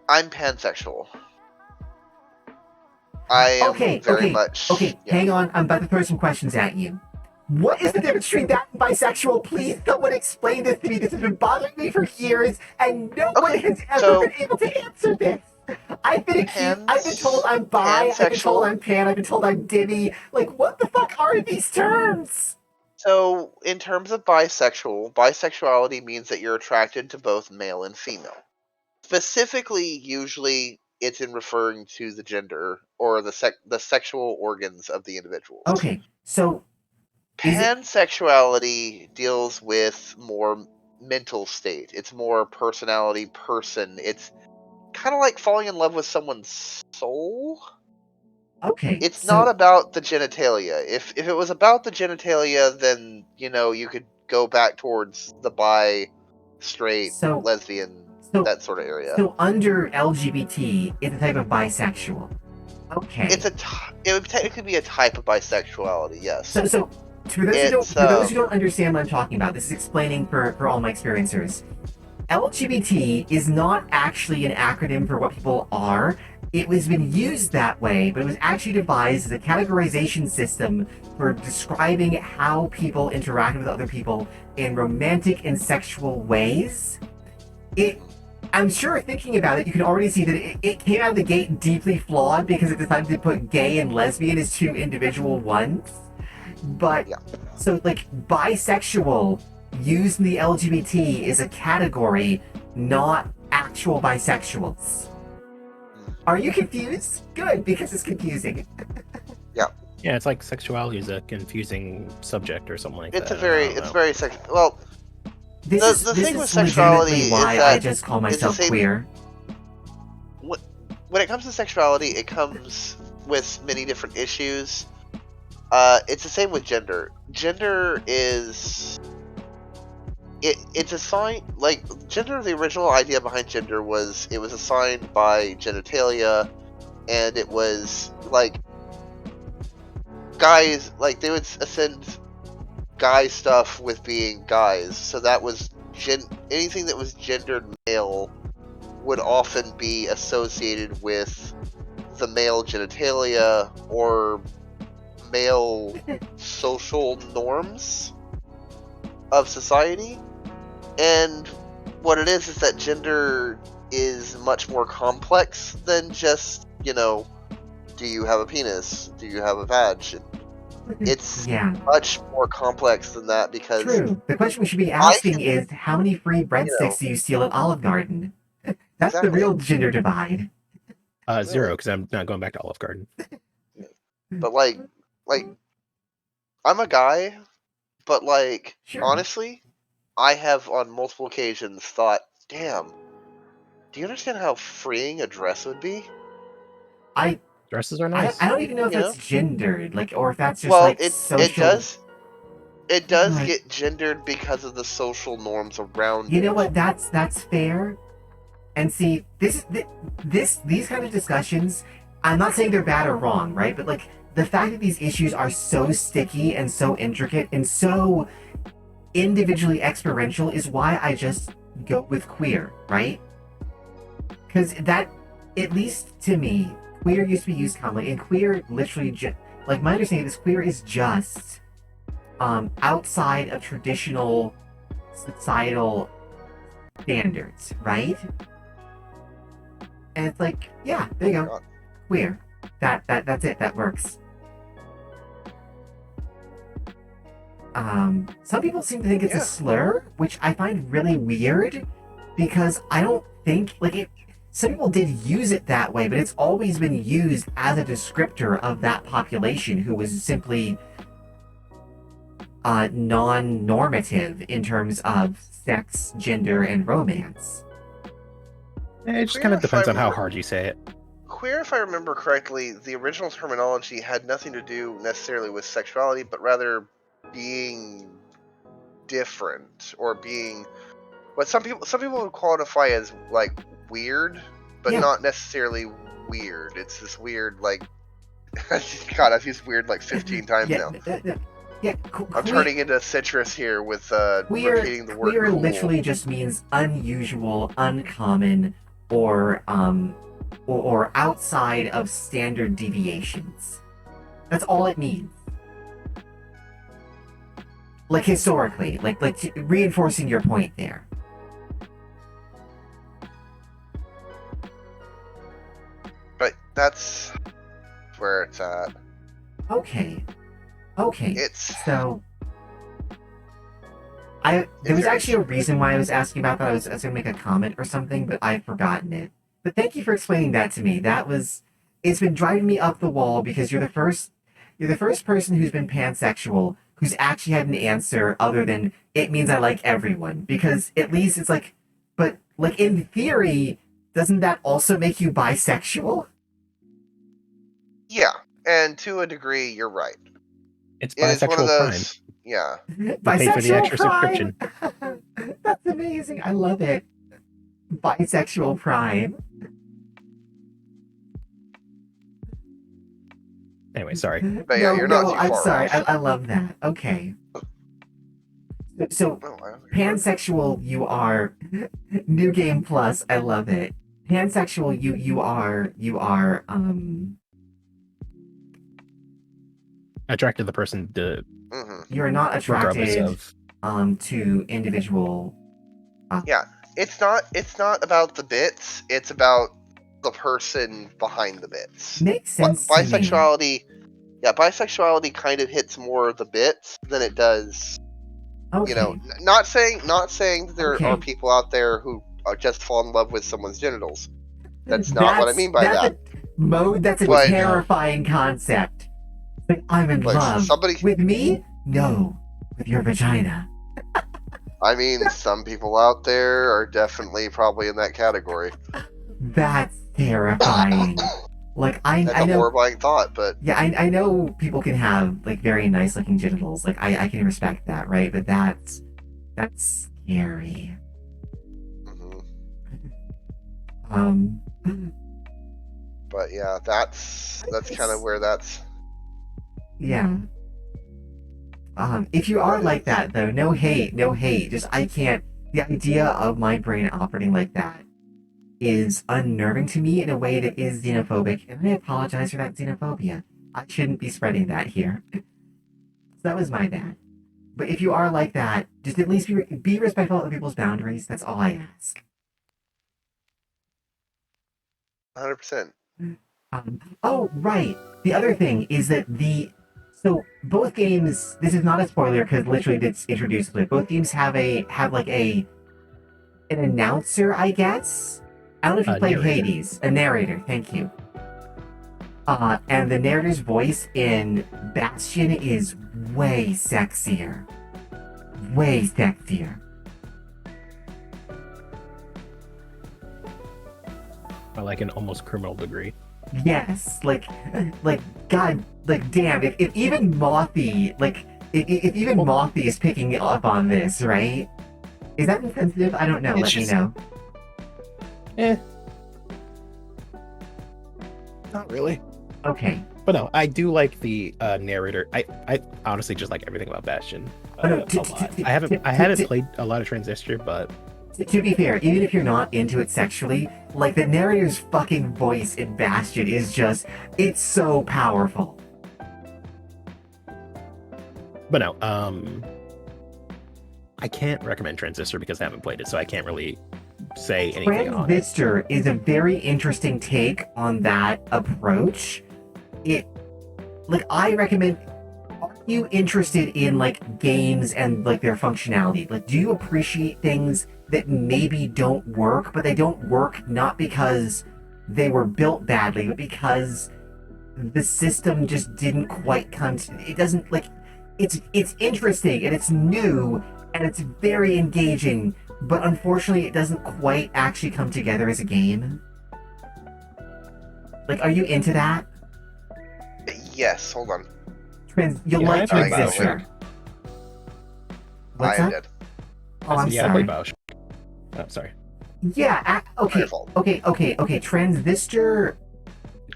I'm pansexual. I am very much. Okay, yeah. hang on. I'm about to throw some questions at you. What is the difference between that and bisexual? Please, someone explain this to me. This has been bothering me for years, and no one has ever so- been able to answer this. I've been accused. I've been told I'm bi. I've been told pansexual. I'm pan. I've been told I'm divvy. Like, what the fuck are these terms? So, in terms of bisexuality means that you're attracted to both male and female. Specifically, usually it's in referring to the gender or the sexual organs of the individuals. Okay, so is it- Pansexuality deals with more mental state. It's more personality person. It's kind of like falling in love with someone's soul. okay. It's so, not about the genitalia. If it was about the genitalia, then you could go back towards the bi, straight, So- lesbian, so that sort of area. So under LGBT, it's a type of bisexual. Okay. It would technically be a type of bisexuality, yes. So for those who don't understand what I'm talking about, this is explaining for all my experiencers. LGBT is not actually an acronym for what people are. It was been used that way, but it was actually devised as a categorization system for describing how people interact with other people in romantic and sexual ways. I'm sure thinking about it, you can already see that it came out of the gate deeply flawed because it decided to put gay and lesbian as two individual ones. But, Yeah. so like bisexual used in the LGBT is a category, not actual bisexuals. Are you confused? Good, because it's confusing. Yeah, it's like sexuality is a confusing subject or something like It's that. it's very well. This The is thing with legitimately sexuality why is I that just call it's the myself same- queer. When it comes to sexuality, it comes with many different issues. It's the same with gender. Gender is it's assigned like gender. The original idea behind gender was it was assigned by genitalia, and it was like guys like they would ascend guy stuff with being guys. So that was anything that was gendered male would often be associated with the male genitalia or male social norms of society. And what it is that gender is much more complex than just, do you have a penis? Do you have a vag? It's Yeah, much more complex than that because true. The question we should be I asking can, is how many free breadsticks do you steal at Olive Garden? That's the exactly. real gender divide. 0, because I'm not going back to Olive Garden. But like I'm a guy, but Sure. honestly, I have on multiple occasions thought, damn, do you understand how freeing a dress would be? I Dresses are nice. I don't even know if You that's know? gendered, like, or if that's just Well, like it social. does But get gendered because of the social norms around you it. know what? That's fair. And see, these kind of discussions, I'm not saying they're bad or wrong, right? But like the fact that these issues are so sticky and so intricate and so individually experiential is why I just go with queer, right? Because that, at least to me, queer used to be used commonly, and queer literally just like my understanding is queer is just outside of traditional societal standards, right? And it's like, yeah, there you go. Queer. That's it. That works. Some people seem to think it's a slur, which I find really weird because I don't think like it. Some people did use it that way, but it's always been used as a descriptor of that population who was simply non-normative in terms of sex, gender, and romance. It just kind of depends on how hard you say it. Queer, if I remember correctly, the original terminology had nothing to do necessarily with sexuality, but rather being different or being what some people would qualify as like weird, but Yeah. not necessarily weird. It's this weird God, I've used weird like 15 times now. I'm turning into citrus here with repeating the word queer cool. literally just means unusual, uncommon, or outside of standard deviations. That's all it means. Like historically, like reinforcing your point there. But that's where it's at. Okay. So there was there actually a reason why I was asking about that. I was gonna make a comment or something, but I've forgotten it. But thank you for explaining that to me. It's been driving me up the wall because you're the first person who's been pansexual who's actually had an answer other than it means I like everyone. Because at least it's like, but like in theory, doesn't that also make you bisexual? Yeah, and to a degree, you're right. It's It is one of bisexual those. prime. Yeah. You pay for the extra subscription. That's amazing. I love it. Bisexual prime. Anyway, sorry. But yeah, you're not too I'm far sorry. off. I love that. Okay. So pansexual, you are new game plus. I love it. Pansexual, you are Attracted to the person you're not regardless attracted of to individual. Yeah, it's not about the bits. It's about the person behind the bits. Makes sense to me. Bisexuality kind of hits more of the bits than it does. Okay. Not saying that there are people out there who just fall in love with someo's genitals. That's not what I mean by that. That's a terrifying concept. Like, I'm in love. With me? No. With your vagina. I mean, some people out there are definitely probably in that category. That's terrifying. Like I know, a horrifying thought, but yeah, I know people can have like very nice looking genitals. Like I can respect that, right? But that's scary. Mm-hmm. But yeah, that's kind of where that's. Yeah. If you are like that though, no hate. Just I can't. The idea of my brain operating like that is unnerving to me in a way that is xenophobic, and I apologize for that xenophobia. I shouldn't be spreading that here. So that was my bad. But if you are like that, just at least be respectful of other people's boundaries. That's all I ask. 100%. Oh, right. The other thing is that so both games. This is not a spoiler because literally it's introduced to it. Both games have like an announcer, I guess. I don't know if you played Narrator. Hades. A narrator. Thank you. And the narrator's voice in Bastion is way sexier. Way sexier. By like an almost criminal degree. Yes, God, damn, if even Mothy, if even Mothy is picking up on this, right? Is that insensitive? I don't know, It's let me just- know. Not really. Okay. But no, I do like the narrator. I honestly just like everything about Bastion Oh, no, a lot. I haven't played a lot of Transistor, but To be fair, even if you're not into it sexually, like the narrator's fucking voice in Bastion is just, it's so powerful. no, I can't recommend Transistor because I haven't played it, so I can't really say anything on it. Transistor is a very interesting take on that approach. I recommend. Are you interested in like games and like their functionality? Like, do you appreciate things that maybe don't work, but they don't work not because they were built badly, but because the system just didn't quite come to. It doesn't like. It's interesting and it's new and it's very engaging, but unfortunately, it doesn't quite actually come together as a game. Like, are you into that? Yes, hold on. You'll Yeah, like I played Transistor. What's I am that? dead. Oh, I'm yeah, I sorry. played Bioshock. Oh, sorry. Yeah, okay, My fault. okay. Transistor.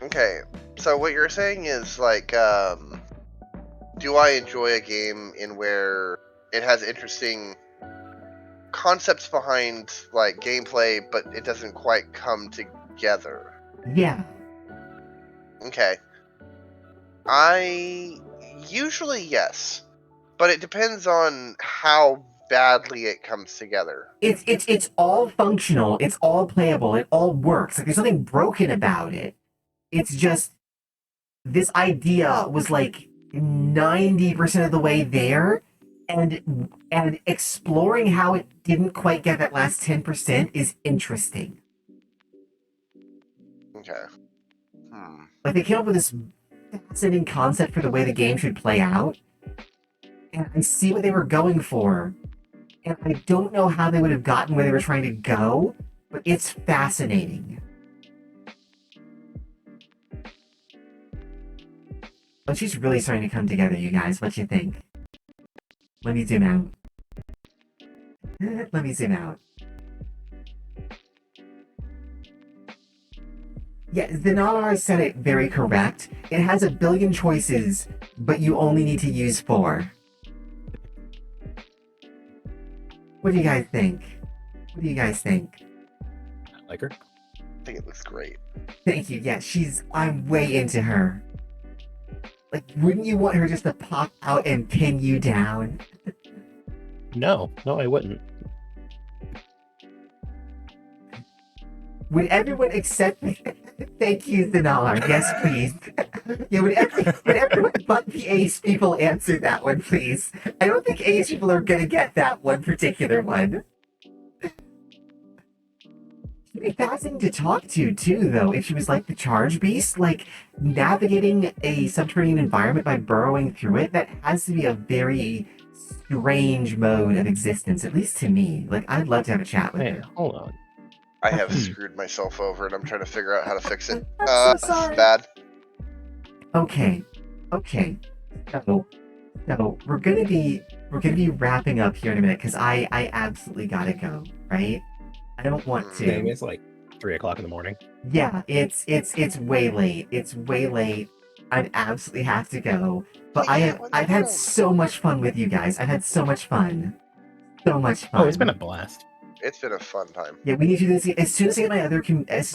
Okay, so what you're saying is like, do I enjoy a game in where it has interesting concepts behind like gameplay, but it doesn't quite come together? Yeah. Okay. I usually yes, but it depends on how badly it comes together. It's all functional. It's all playable. It all works. Like, there's nothing broken about it. It's just this idea was like 90% of the way there, and exploring how it didn't quite get that last 10% is interesting. Okay. Like, they came up with this fascinating concept for the way the game should play out, and I see what they were going for, and I don't know how they would have gotten where they were trying to go, but it's fascinating. But she's really starting to come together, you guys. What you think? Let me zoom out. Let me zoom out. Yeah, Zinalar said it very correct. It has a billion choices, but you only need to use 4. What do you guys think? What do you guys think? I like her. I think it looks great. Thank you. Yeah, I'm way into her. Like, wouldn't you want her just to pop out and pin you down? No, I wouldn't. Would everyone accept me? Thank you, Zinalar. Yes, please. Yeah, would everyone but the Ace people answer that one, please? I don't think Ace people are gonna get that one particular one. She'd be fascinating to talk to, too, though, if she was like the Charge Beast. Like, navigating a subterranean environment by burrowing through it, that has to be a very strange mode of existence, at least to me. Like, I'd love to have a chat with Hey, her. hold on. I have screwed myself over and I'm trying to figure out how to fix it. I'm so This is sorry. bad. Okay. So we're gonna be wrapping up here in a minute because I absolutely gotta go, right? I don't want to. Dang, it's like 3 o'clock in the morning. Yeah, it's way late. It's way late. I absolutely have to go. But I've had so much fun with you guys. I've had so much fun. So much fun. Oh, it's been a blast. It's been a fun time. Yeah, we need to do this as soon as I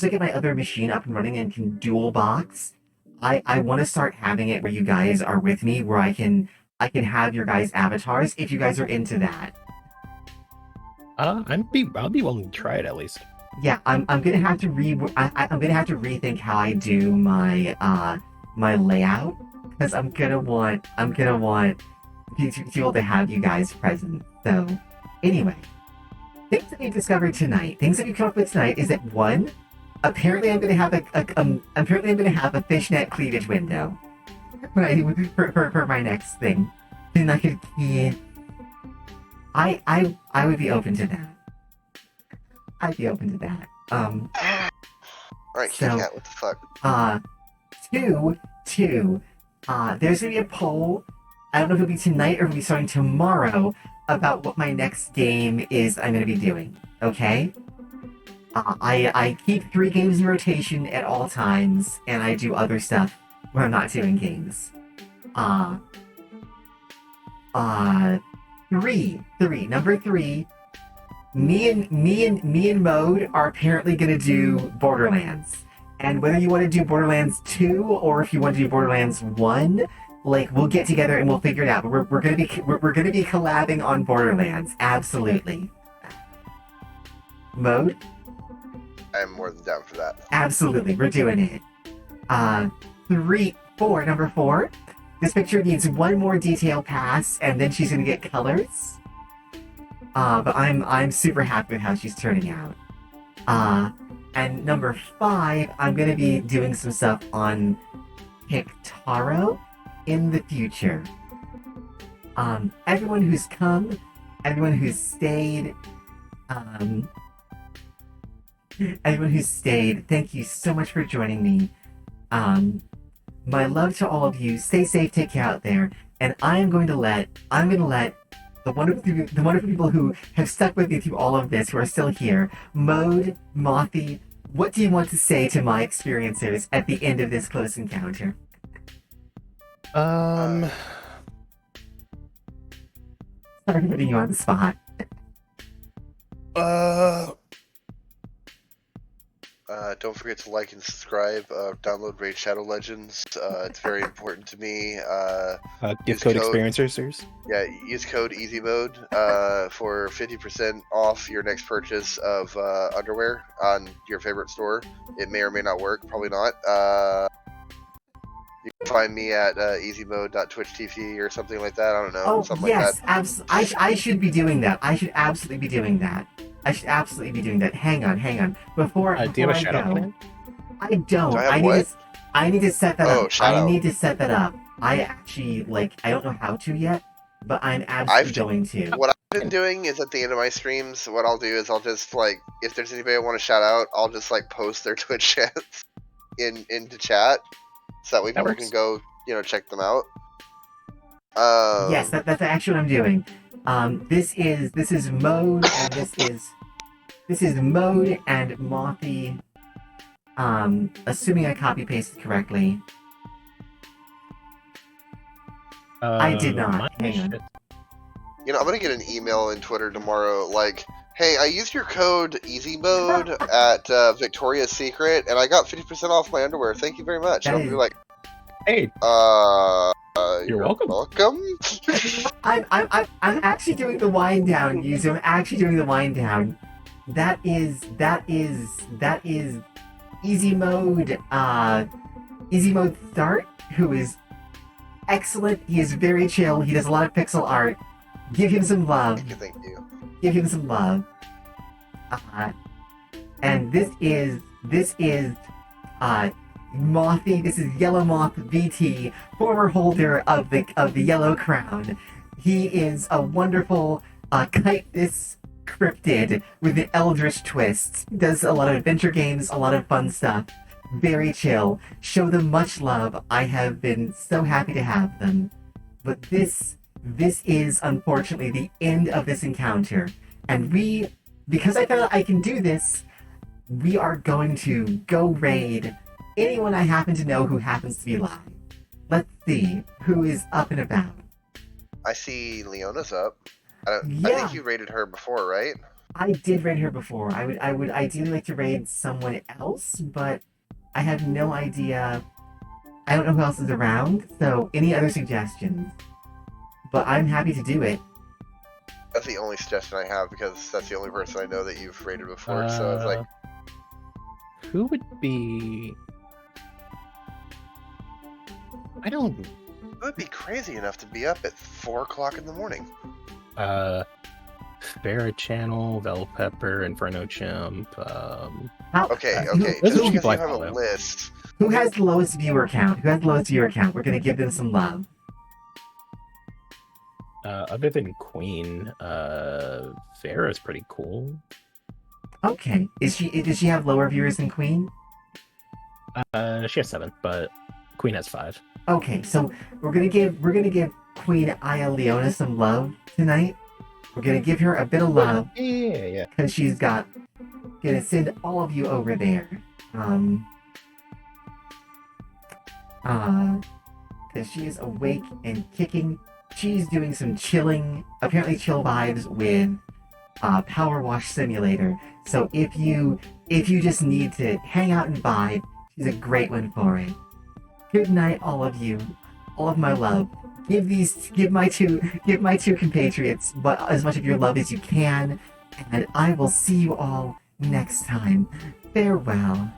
get my other machine up and running and can dual box. I want to start having it where you guys are with me, where I can I can have your guys' avatars if you guys are into that. I'll be willing to try it at least. Yeah, I'm gonna have to I'm gonna have to rethink how I do my my layout because I'm gonna want people to have you guys present. So anyway, things that we discovered tonight, things that we come up with tonight is that one, apparently I'm gonna have a fishnet cleavage window for my next thing. Then I could I would be open to that. I'd be open to that. Alright, So- Kit Kat, what the fuck? Two, there's gonna be a poll. I don't know if it'll be tonight or if it'll be starting tomorrow about what my next game is I'm gonna be doing. Okay? I keep 3 games in rotation at all times, and I do other stuff when I'm not doing games. Number 3. Me and Mode are apparently gonna do Borderlands. And whether you want to do Borderlands 2 or if you want to do Borderlands 1, like we'll get together and we'll figure it out. But we're gonna be collabing on Borderlands, absolutely. Mode, I'm more than down for that. absolutely, we're doing it. Number 4. This picture needs one more detail pass, and then she's gonna get colors. But I'm super happy with how she's turning out. And number 5, I'm gonna be doing some stuff on Pictaro in the future. Everyone who's come, everyone who's stayed, thank you so much for joining me. My love to all of you. Stay safe, take care out there, and I'm gonna let the wonderful people who have stuck with me through all of this, who are still here. Mode, Mothy, what do you want to say to my experiencers at the end of this close encounter? Um, Sorry for putting you on the spot. Don't forget to like and subscribe. Download Raid Shadow Legends. It's very important to me. gift use code code- experiencers. Yeah, use code EasyMode for 50% off your next purchase of underwear on your favorite store. It may or may not work. Probably not. You can find me at easymode.twitch.tv or something like that. I don't know. Oh, something yes, like that. I should be doing that. I should absolutely be doing that. Hang on. Before Do you have a I shout out go, plan? I don't. Do I have need what? to. I need to set that Oh, up. shout I out. need to set that up. I actually I don't know how to yet, but I'm absolutely going to. What I've been doing is at the end of my streams, what I'll do is I'll just if there's anybody I want to shout out, I'll just post their Twitch chats into chat, so that way That people works. can go check them out. Yes, that's actually what I'm doing. This is Mode, and this is Mode and Mothy. Assuming I copy pasted correctly. I did not. Mine Hang on. should- I'm gonna get an email in Twitter tomorrow, hey, I used your code EasyMode at Victoria's Secret, and I got 50% off my underwear. Thank you very much. That And I'll be is- like, Hey, you're welcome. Welcome. I'm actually doing the wind down, user. I'm actually doing the wind down. That is Easy Mode. Easy Mode Start, who is excellent. He is very chill. He does a lot of pixel art. Give him some love. Thank you. Give him some love. And this is Mothy. This is Yellow Moth VT, former holder of the Yellow Crown. He is a wonderful chitinous cryptid with an eldritch twist. Does a lot of adventure games, a lot of fun stuff. Very chill. Show them much love. I have been so happy to have them. But this is unfortunately the end of this encounter. And because I found out I can do this, we are going to go raid anyone I happen to know who happens to be live. Let's see who is up and about. I see Leona's up. I Yeah. think you rated her before, right? I did raid her before. I would ideally like to raid someone else, but I have no idea. I don't know who else is around, so any other suggestions? but I'm happy to do it. That's the only suggestion I have because that's the only person I know that you've rated before. So it's like, who would be? I don't. it would be crazy enough to be up at 4 o'clock in the morning. Farrah Channel, Vel Pepper, Inferno Chimp. Okay, who- okay. those Just are because people you I have a follow. list. Who has the lowest viewer count? Who has the lowest viewer count? We're gonna give them some love. Other than Queen, Farrah's pretty cool. Okay. Does she have lower viewers than Queen? She has 7, but Queen has 5. Okay, so we're gonna give Queen Aya Leona some love tonight. We're gonna give her a bit of love Yeah. because she's gonna send all of you over there. Because she is awake and kicking. She's doing some apparently chill vibes with Power Wash Simulator. So if you just need to hang out and vibe, she's a great one for it. Good night, all of you. All of my love. Give my two compatriots as much of your love as you can, and I will see you all next time. Farewell.